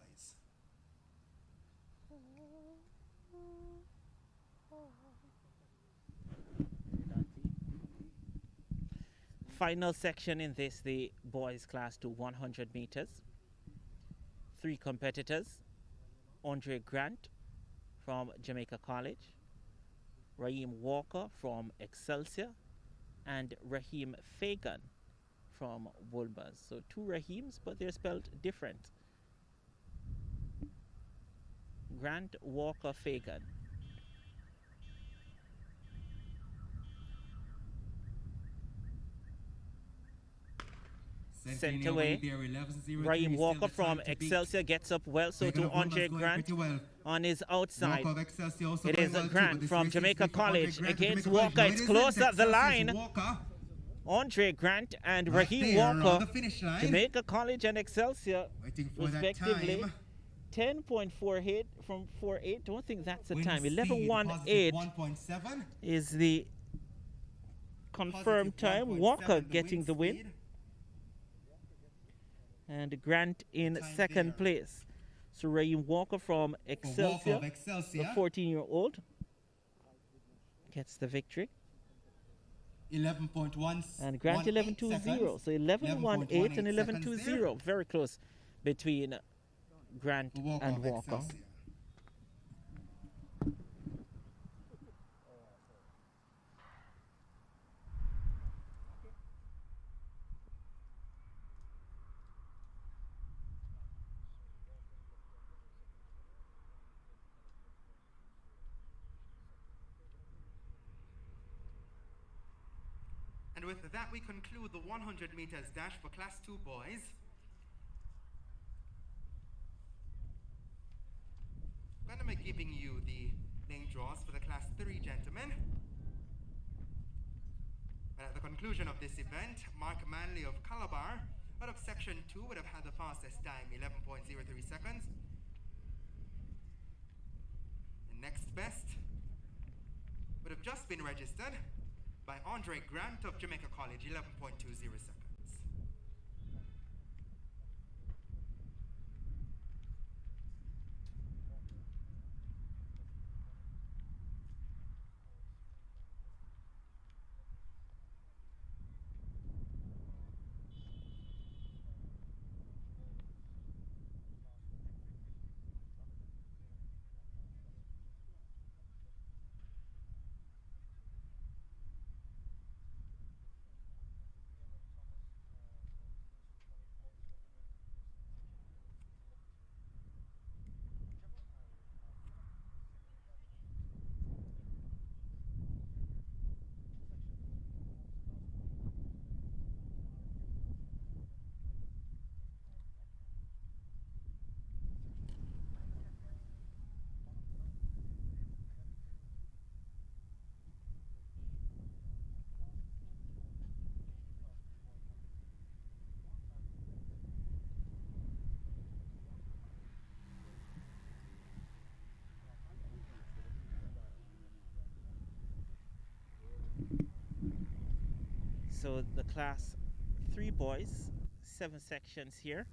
Final section in this, the boys class to 100 meters. 3 competitors. Andre Grant from Jamaica College, Raheem Walker from Excelsior, and Raheem Fagan from Wolbers. So 2 Raheems, but they're spelled different. Grant, Walker, Fagan. Sent away. Raheem Walker from Excelsior gets up well, so to Andre Grant on his outside. It is Grant from Jamaica College against Walker. It's close at the line. Andre Grant and Raheem Walker, Jamaica College and Excelsior, respectively. 10.48 from 4.8. Don't think that's the time. 11.18 is the confirmed time. Walker getting the win. And Grant in second place. So Raheem Walker from Excelsior, the 14-year-old, gets the victory. 11.1 and Grant 11.20. So 11.18 and 11.20. Very close between Grant and Walker. And with that, we conclude the 100 meters dash for Class 2 boys. I'm going to be giving you the name draws for the Class 3 gentlemen. And at the conclusion of this event, Mark Manley of Calabar, out of Section 2, would have had the fastest time, 11.03 seconds. Next best would have just been registered by Andre Grant of Jamaica College, 11.20 seconds. So the class 3 boys, 7 sections here.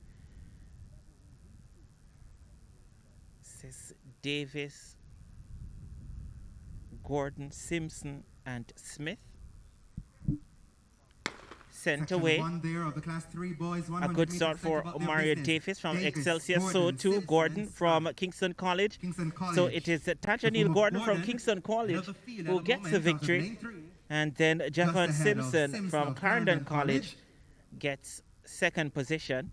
Says Davis, Gordon, Simpson, and Smith. Sent Section away. 1 there of the class 3 boys. A good start for Mario Davis from Excelsior. So too Gordon from Kingston College. So it is Tajanil Gordon from Kingston College who gets the victory. And then Javon Simpson from Clarendon College gets second position.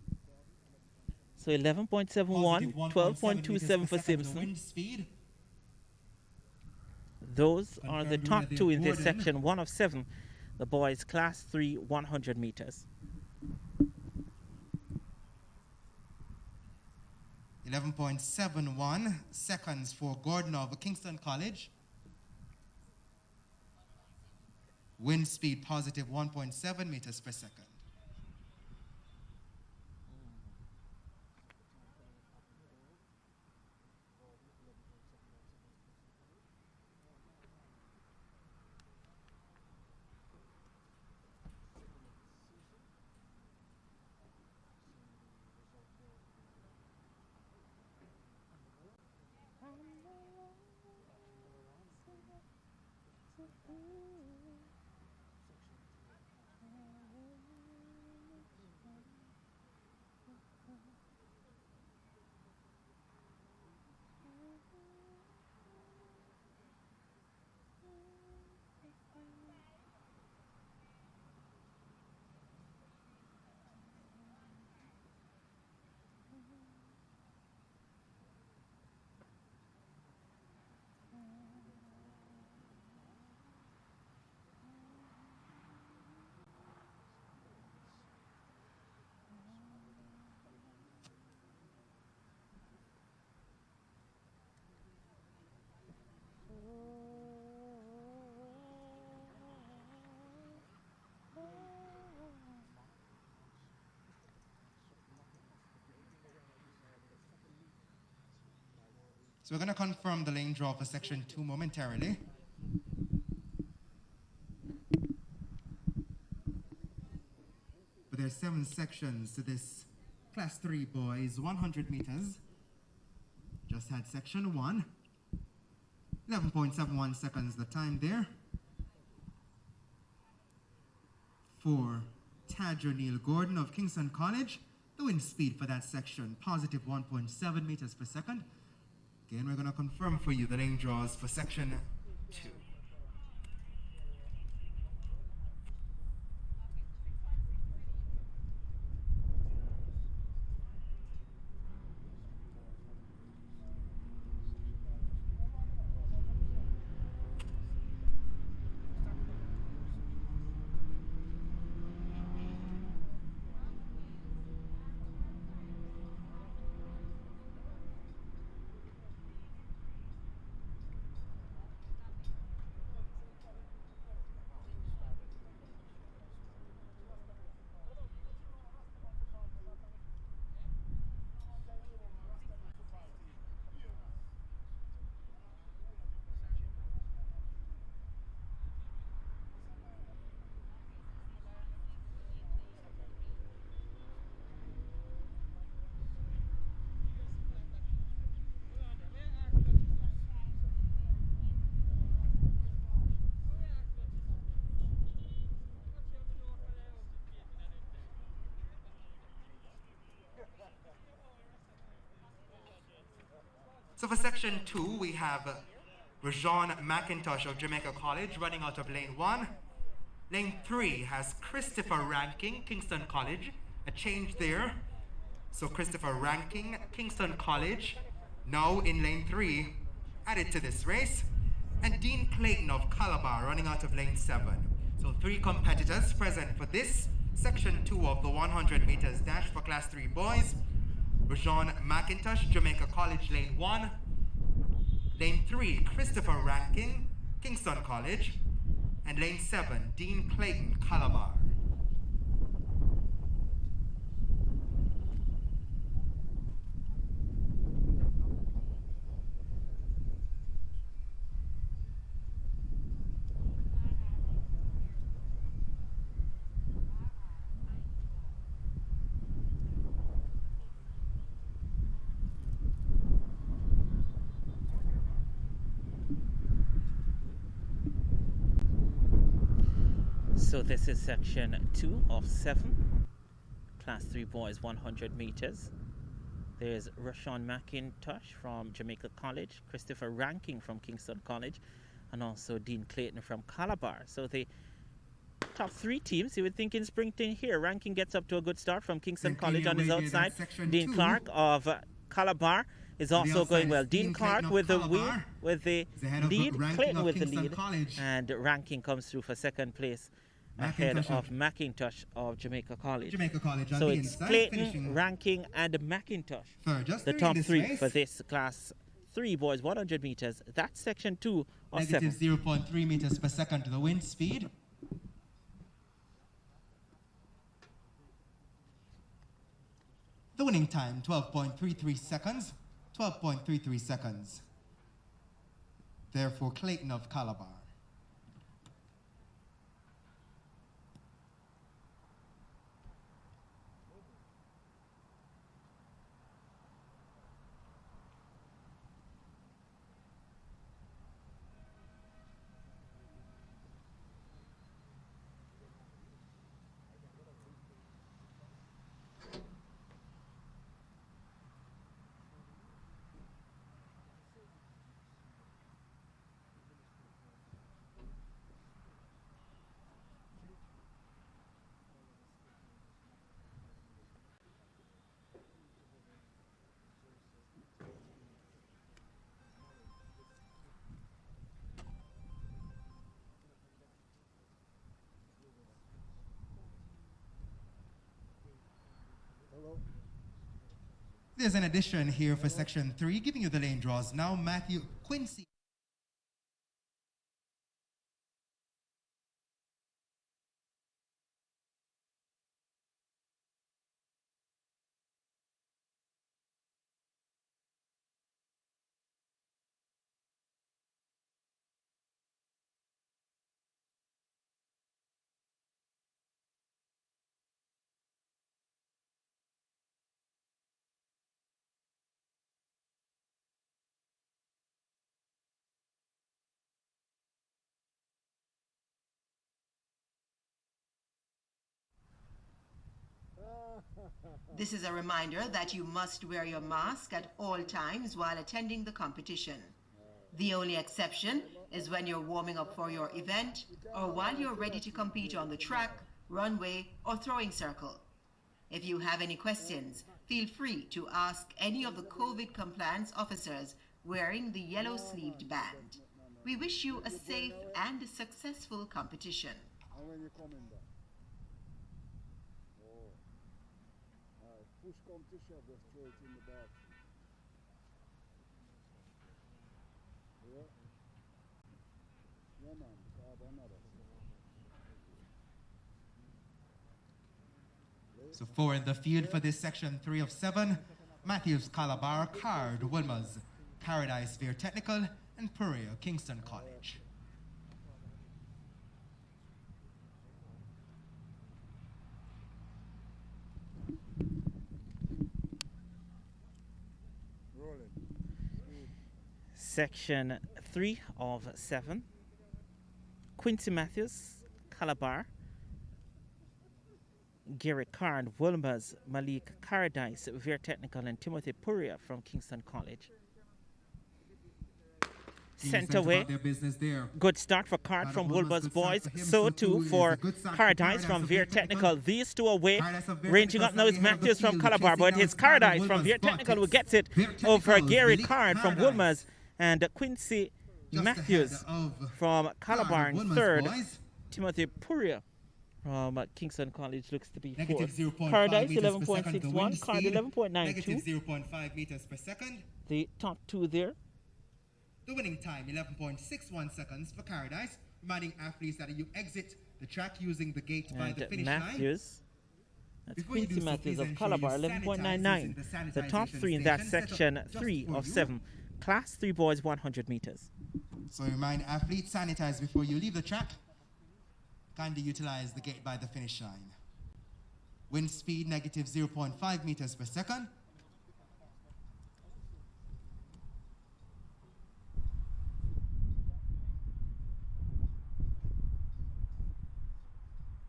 So 11.71, 12.27 for Simpson. Those are the top two in this section, 1 of 7. The boys class 3 100 meters. 11.71 seconds for Gordon of Kingston College. Wind speed positive 1.7 meters per second. So we're going to confirm the lane draw for section 2 momentarily. But there's 7 sections to this class 3 boys, 100 meters. Just had section 1. 11.71 seconds the time there. For Taj O'Neill Gordon of Kingston College, the wind speed for that section, positive 1.7 meters per second. Again, we're going to confirm for you the lane draws for section 2. So for section 2, we have Rajon McIntosh of Jamaica College running out of lane 1. Lane 3 has Christopher Ranking, Kingston College. A change there. So Christopher Ranking, Kingston College, now in lane 3, added to this race. And Dean Clayton of Calabar running out of lane 7. So 3 competitors present for this section 2 of the 100 meters dash for class 3 boys. Rajon McIntosh, Jamaica College, lane 1. Lane 3, Christopher Ranking, Kingston College. And lane 7, Dean Clayton, Calabar. So this is section 2 of 7, class 3 boys 100 meters. There's Rajon McIntosh from Jamaica College, Christopher Ranking from Kingston College, and also Dean Clayton from Calabar. So the top 3 teams, you would think in sprinting here. Ranking gets up to a good start from Kingston College on his outside. Dean Clark of Calabar is also going well. Dean Clark with the lead, Clayton with the lead, and Ranking comes through for second place ahead of McIntosh of Jamaica College. So it's Clayton, Ranking, and McIntosh, the top 3 for this class 3 boys 100 meters. That's section 2 of 7. Negative 0.3 meters per second to the wind speed. The winning time, 12.33 seconds. 12.33 seconds. Therefore, Clayton of Calabar. There's an addition here for section 3, giving you the lane draws. Now Matthew Quincy. This is a reminder that you must wear your mask at all times while attending the competition. The only exception is when you're warming up for your event or while you're ready to compete on the track, runway, or throwing circle. If you have any questions, feel free to ask any of the COVID compliance officers wearing the yellow-sleeved band. We wish you a safe and a successful competition. And when you coming back? Oh. Alright, push come to shove, just throw it in the box. Yeah? Yeah man, I have another. So 4 in the field for this section 3 of 7. Matthews, Calabar, Card, Wilmers, Paradise Fair Technical, and Perea, Kingston College. Rolling. Section 3 of 7. Quincy Matthews, Calabar, Gary Card, Wilmers, Malik Paradise, Veer Technical, and Timothy Puria from Kingston College. Sent away. Their business there. Good start for Card from Woolworths Boys. So too for Paradise from Veer Technical. These two away. Ranging up now is Matthews from Calabar, but it's Paradise from Veer Technical who gets it over Gary Card from Woolworths. And Quincy Matthews from Calabar in third. Timothy Puria from Kingston College looks to be fourth. Paradise 11.61, Card 11.92. Negative 0.5 meters per second. The top two there. The winning time 11.61 seconds for Paradise. Reminding athletes that you exit the track using the gate by the finish Matthews. line. That's Quincy Matthews of Calabar, 11.99. The top three in that section, 3 of 7. Class 3 boys, 100 meters. So remind athletes, sanitize before you leave the track. Kindly utilize the gate by the finish line. Wind speed negative 0.5 meters per second.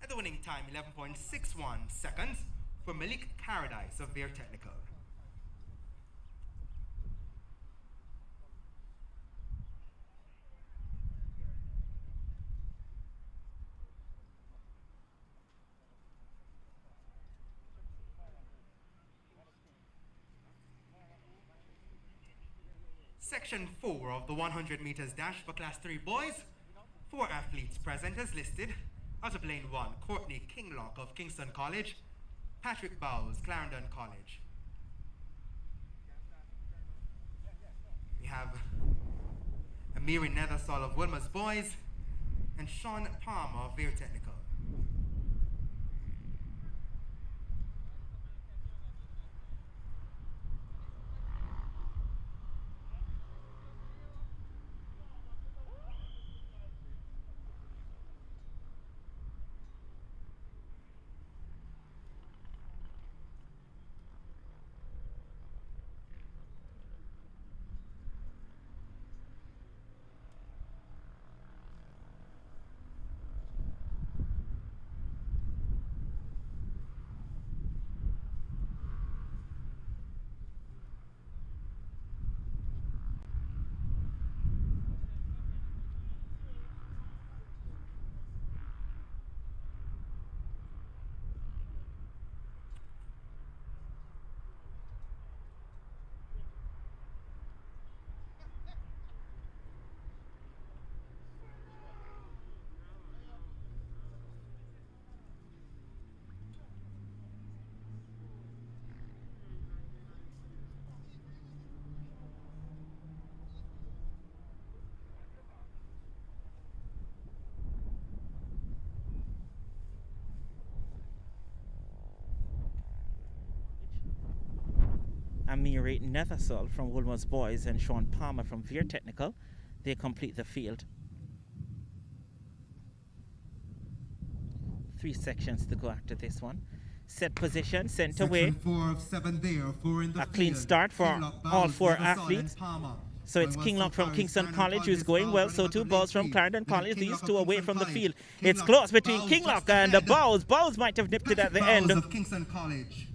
At the winning time 11.61 seconds for Malik Paradise of Veer Technical. Section 4 of the 100 meters dash for Class 3 boys. 4 athletes present as listed. Out of lane 1, Courtney Kinglock of Kingston College, Patrick Bowes, Clarendon College. We have Amiri Nethersall of Wilmer's boys and Sean Palmer of Veer Technical. Amiri Nethersall from Woolmer's Boys and Sean Palmer from Veer Technical. They complete the field. 3 sections to go after this one. Set position, sent away. 4 of 7 there, 4 in the A clean field. start for Kinglock, all Bowes, 4 Nethersall, athletes. and Palmer. So it's Kinglock from Kingston College who's going well. So 2 balls from Clarendon College. These 2 away from the field. It's close between Kinglock and the Bowes. Bowes might have nipped it at the end. Of Kingston College.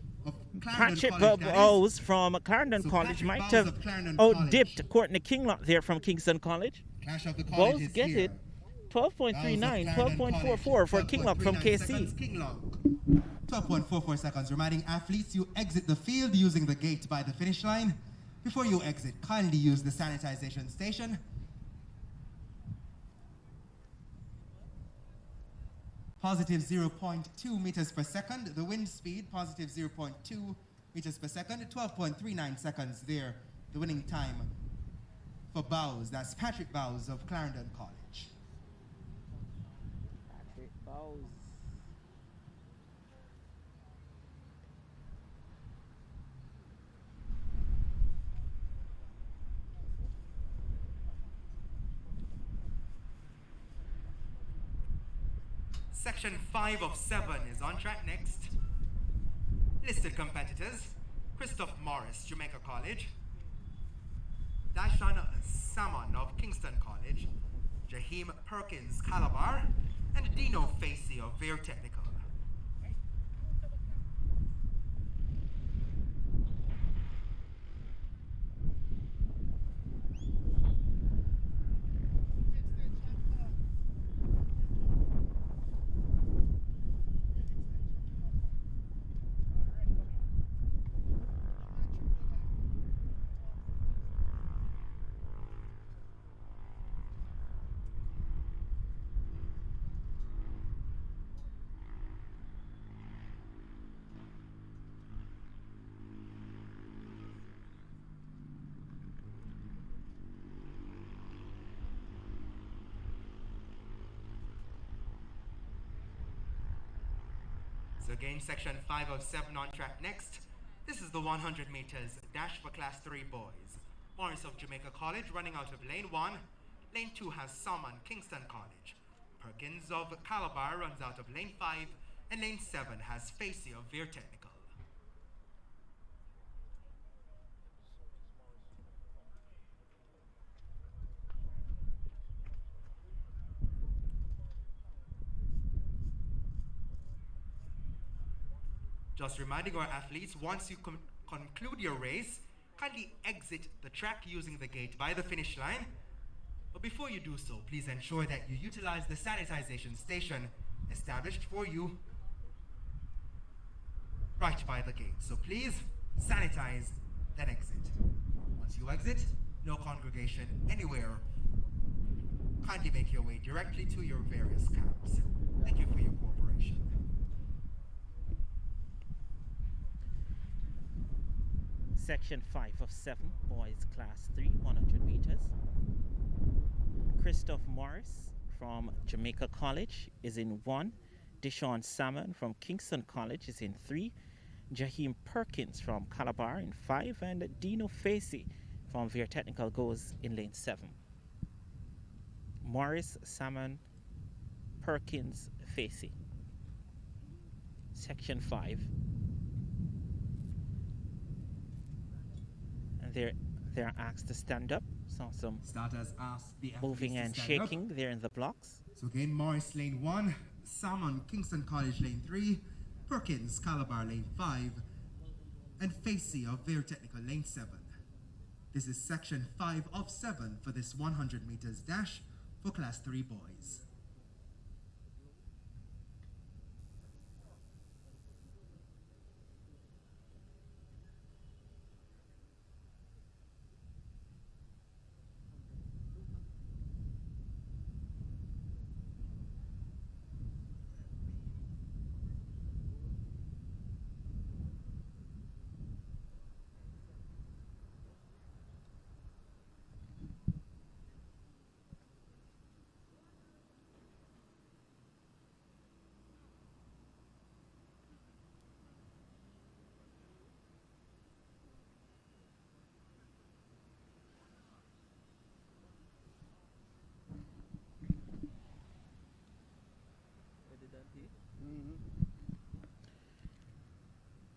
Patrick Bowes from Clarendon College might have outdipped Courtney Kinglock there from Kingston College. Bowes get it. 12.39, 12.44 for Kinglock from KC. 12.44 seconds. Reminding athletes you exit the field using the gate by the finish line. Before you exit, kindly use the sanitization station. Positive 0.2 meters per second. The wind speed, positive 0.2 meters per second. 12.39 seconds there. The winning time for Bowes. That's Patrick Bowes of Clarendon College. Patrick Bowes. Section 5 of 7 is on track next. Listed competitors: Christoph Morris, Jamaica College, Dashan Salmon of Kingston College, Jaheim Perkins, Calabar, and Dino Facey of Veer Technical. again, section 5 of 7 on track next. This is the 100 meters dash for class 3 boys. Morris of Jamaica College running out of lane 1. Lane 2 has Salmon, Kingston College. Perkins of Calabar runs out of lane 5. And lane 7 has Facey of Veer Technical. Just reminding our athletes, once you conclude your race, kindly exit the track using the gate by the finish line. But before you do so, please ensure that you utilize the sanitization station established for you right by the gate. So please sanitize, then exit. Once you exit, no congregation anywhere. Kindly make your way directly to your various camps. Thank you for your cooperation. Section 5 of 7, boys class 3, 100 meters. Christoph Morris from Jamaica College is in 1. Deshaun Salmon from Kingston College is in 3. Jaheim Perkins from Calabar in 5. And Dino Facey from Veer Technical goes in lane 7. Morris, Salmon, Perkins, Facey. Section 5. They're asked to stand up. Saw some Starters ask the moving and shaking there in the blocks. So again, Morris lane 1, Salmon, Kingston College lane 3, Perkins, Calabar lane 5, and Facey of Veer Technical lane 7. This is section 5 of 7 for this 100 meters dash for class 3 boys.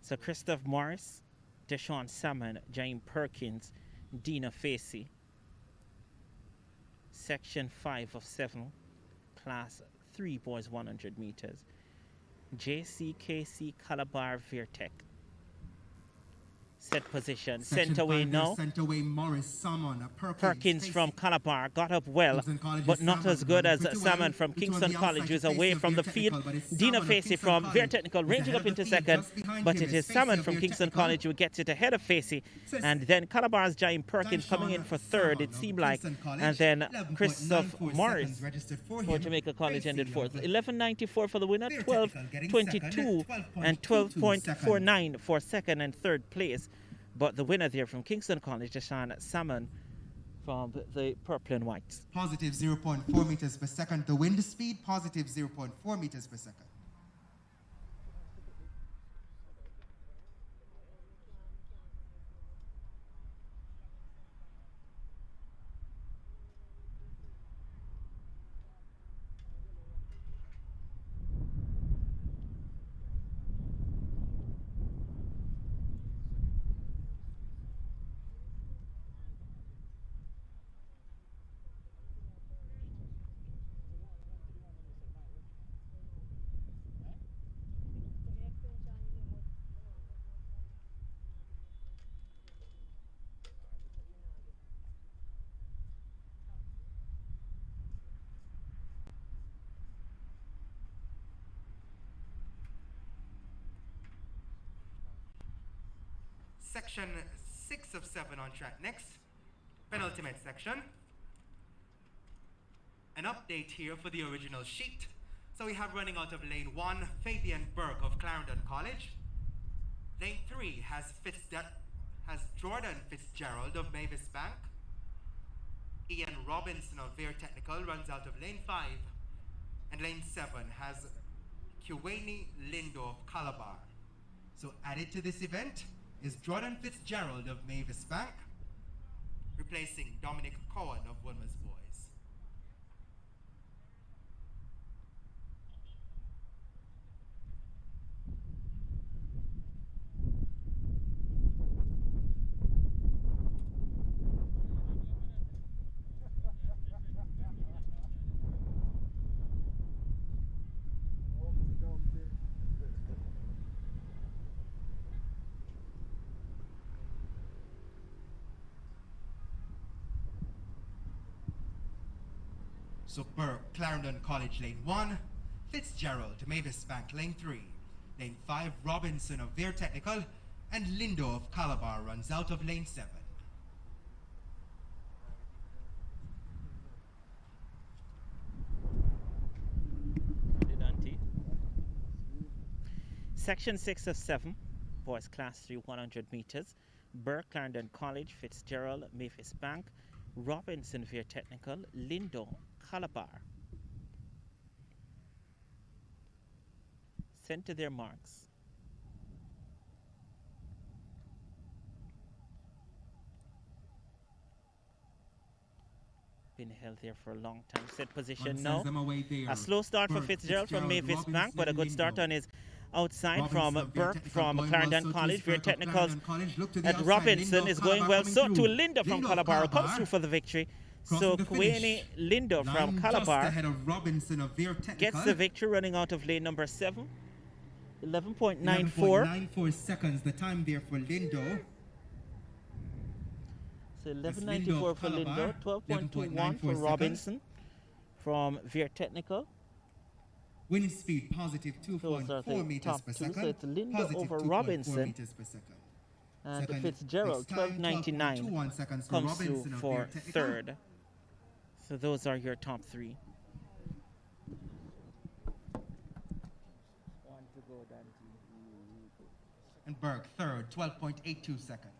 So Christoph Morris, Deshaun Salmon, James Perkins, Dina Facey. Section 5 of 7, class 3 boys 100 meters. JCKC Calabar Veertech. Set position, sent away now. Sent away Morris, Salmon, Perkins from Calabar got up well, but not as good as Salmon from Kingston College, who's away from the field. Dina Facey from Veer Technical ranging up into second, but it is Salmon from Kingston College who gets it ahead of Facey. And then Calabar's Jaime Perkins coming in for third, it seemed like. And then Christoph Morris for Jamaica College ended fourth. 11.94 for the winner, 12.22 and 12.49 for second and third place. But the winner there from Kingston College, Deshaun Salmon from the Purple and Whites. Positive 0.4 meters per second. The wind speed, positive 0.4 meters per second. Section 6 of 7 on track next. Penultimate section. An update here for the original sheet. So we have running out of lane 1, Fabian Burke of Clarendon College. Lane 3 has Jordan Fitzgerald of Mavis Bank. Ian Robinson of Veer Technical runs out of lane 5. And lane 7 has Kiweni Lindo of Calabar. So added to this event is Jordan Fitzgerald of Mavis Bank, replacing Dominic Cohen of Wilmer's Boys. So Burke, Clarendon College, lane 1, Fitzgerald, Mavis Bank, lane 3, lane 5, Robinson of Veer Technical, and Lindo of Calabar runs out of lane 7. Section 6 of 7, boys class 3, 100 meters. Burke, Clarendon College, Fitzgerald, Mavis Bank, Robinson, Veer Technical, Lindo, Calabar. Sent to their marks. Been held there for a long time. Set position now. A slow start for Fitzgerald from Mavis Bank, but a good start on his outside from Burke from Clarendon College. Veer Technicals at Robinson is going well. So to Lindo from Calabar comes through for the victory. So Quweni Lindo from Calabar gets the victory, running out of lane number 7. 11.94. 11.94 seconds, the time there for Lindo. So 11.94 for Lindo, 12.21 for Robinson from Veer Technical. Wind speed positive 2.4 meters per second. So it's Lindo over Robinson. And Second, Fitzgerald, 12.99 comes through for third. So those are your top 3. And Berg third, 12.82 seconds.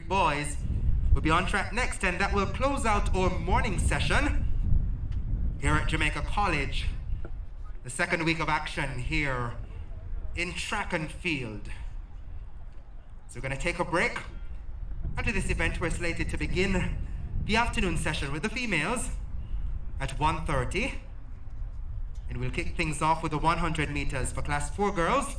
Boys will be on track next, and that will close out our morning session here at Jamaica College. The second week of action here in track and field. So we're going to take a break. After this event, we're slated to begin the afternoon session with the females at 1:30. And we'll kick things off with the 100 meters for class 4 girls.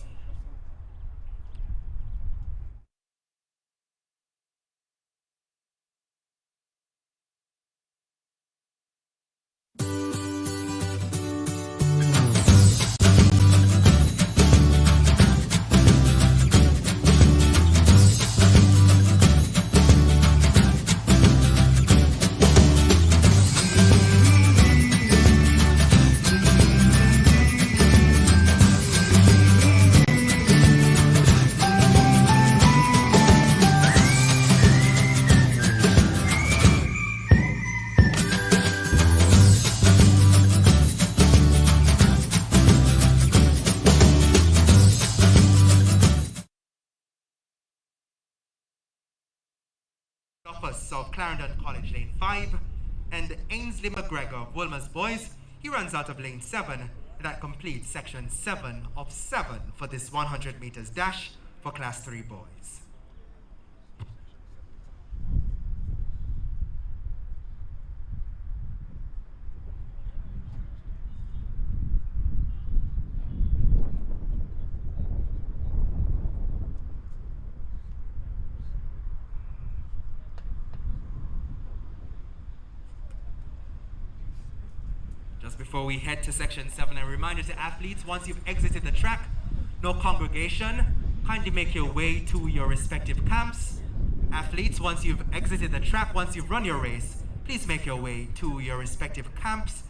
Of Clarendon College, lane 5, and Ainsley McGregor of Wilmer's Boys. He runs out of lane 7. That completes section 7 of 7 for this 100 meters dash for class 3 boys. before we head to section 7. A reminder to athletes, once you've exited the track, no congregation, kindly make your way to your respective camps. Athletes, once you've exited the track, once you've run your race, please make your way to your respective camps.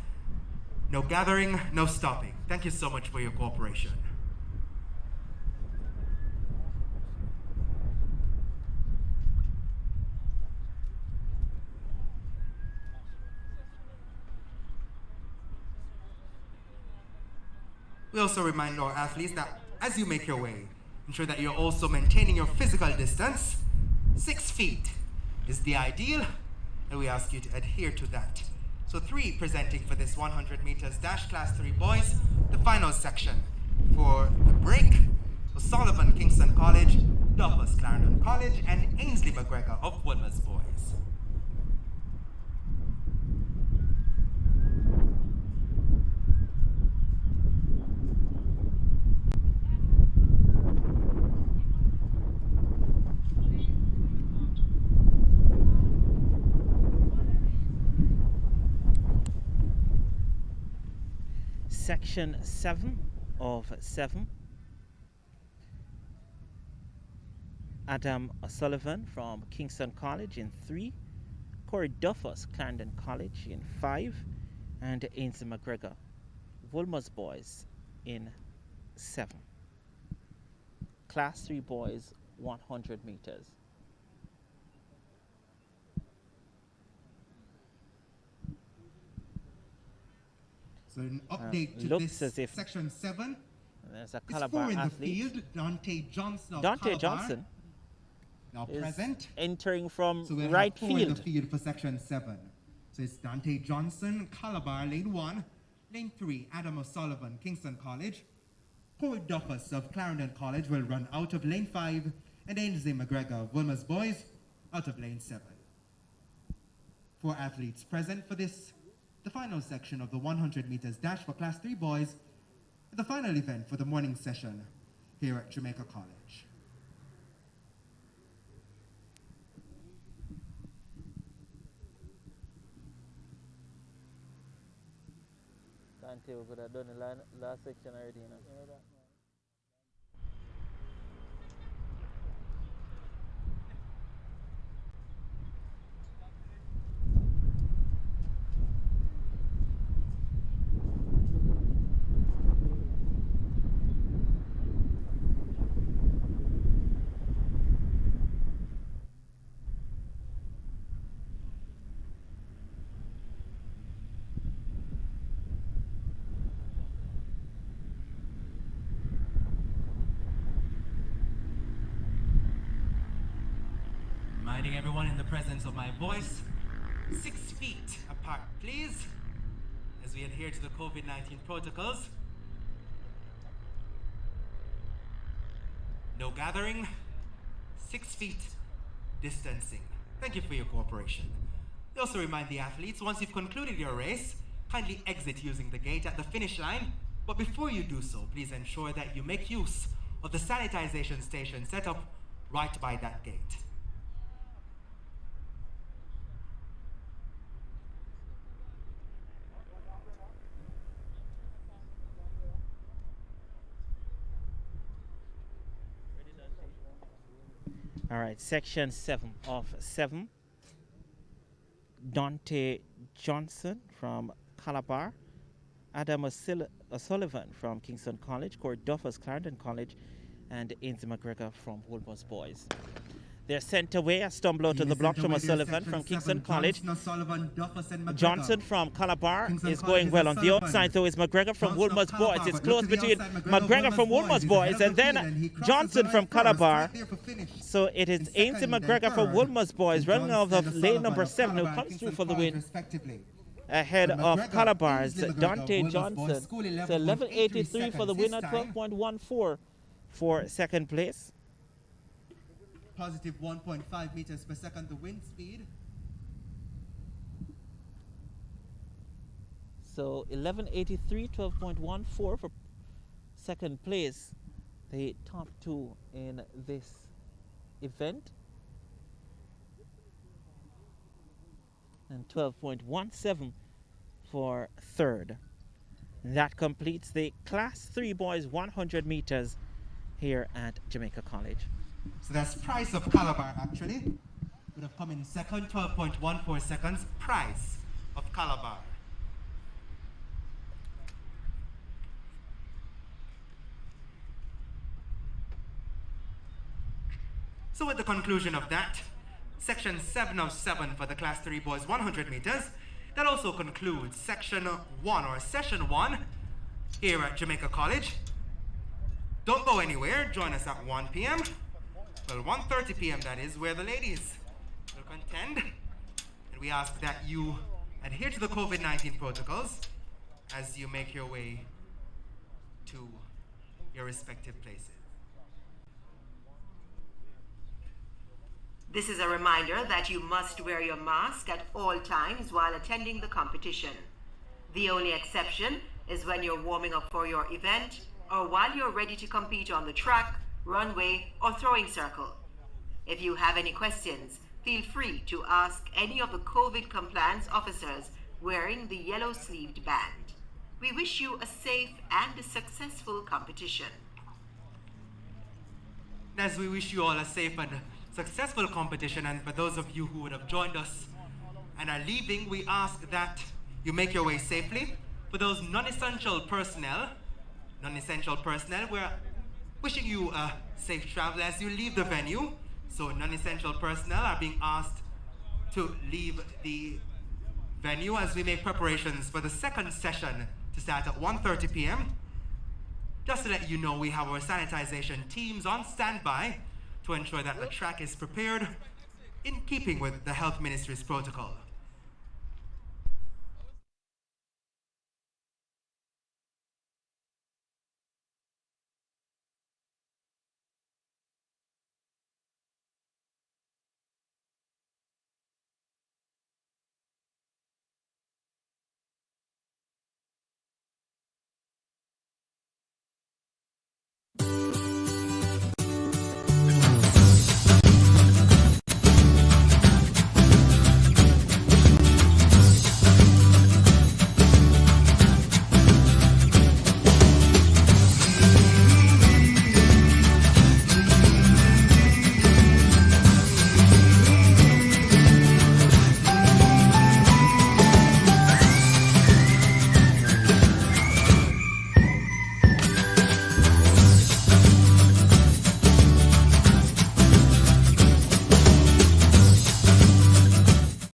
No gathering, no stopping. Thank you so much for your cooperation. We also remind our athletes that as you make your way, ensure that you're also maintaining your physical distance. 6 feet is the ideal, and we ask you to adhere to that. So 3 presenting for this 100 meters dash, class 3 boys, the final section for the break. O'Sullivan, Kingston College, Duffus, Clarendon College, and Ainsley McGregor of Woodman's Boys. Section 7 of 7. Adam O'Sullivan from Kingston College in 3. Corey Duffus, Clarendon College in 5. And Ainsley McGregor, Woolmer's Boys in 7. Class 3 boys, 100 meters. So an update to looks this as if section 7. There's a It's Calabar 4 in athlete. the field. Dante Johnson of Dante Calabar Johnson now is present. entering from So we'll right have 4 in the field. field for section 7. So it's Dante Johnson, Calabar, lane 1. Lane 3, Adam O'Sullivan, Kingston College. Corey Duffus of Clarendon College will run out of lane 5. And Ainsley McGregor of Wilmer's Boys out of lane 7. 4 athletes present for this, the final section of the 100 meters dash for class 3 boys, and the final event for the morning session here at Jamaica College. Dante, we could have done the last section already, you know. Reminding everyone in the presence of my voice, 6 feet apart, please, as we adhere to the COVID-19 protocols. No gathering, 6 feet distancing. Thank you for your cooperation. We also remind the athletes, once you've concluded your race, kindly exit using the gate at the finish line. But before you do so, please ensure that you make use of the sanitization station set up right by that gate. All right, section 7 of 7. Dante Johnson from Calabar, Adam O'Sullivan from Kingston College, Corey Duffus, Clarendon College, and Ainsley McGregor from Woolworths Boys. They're sent away. A stumble out of the block from O'Sullivan from Kingston College. Johnson from Calabar is going well. On the outside, though, is McGregor from Woolmer's Boys. It's close between McGregor from Woolmer's Boys and then Johnson from Calabar. So it is Ainsley McGregor from Woolmer's Boys running out of lane number 7 who comes through for the win. Ahead of Calabar's Dante Johnson. So 11.83 for the win at 12.14 for second place. Positive 1.5 meters per second, the wind speed. So 11.83, 12.14 for second place. The top two in this event. And 12.17 for third. That completes the Class 3 boys 100 meters here at Jamaica College. So that's Price of Calabar actually. Would have come in second, 12.14 seconds. Price of Calabar. So with the conclusion of that, section 7 of 7 for the Class 3 boys 100 meters, that also concludes section 1 or session 1 here at Jamaica College. Don't go anywhere, join us at 1 p.m. Well, 1:30 p.m. that is, where the ladies will contend. And we ask that you adhere to the COVID-19 protocols as you make your way to your respective places. This is a reminder that you must wear your mask at all times while attending the competition. The only exception is when you're warming up for your event or while you're ready to compete on the track, runway, or throwing circle. If you have any questions, feel free to ask any of the COVID compliance officers wearing the yellow-sleeved band. We wish you a safe and a successful competition. As we wish you all a safe and successful competition, and for those of you who would have joined us and are leaving, we ask that you make your way safely. For those non-essential personnel, we're wishing you a safe travel as you leave the venue. So non-essential personnel are being asked to leave the venue as we make preparations for the second session to start at 1:30 p.m. Just to let you know, we have our sanitization teams on standby to ensure that the track is prepared in keeping with the Health Ministry's protocol.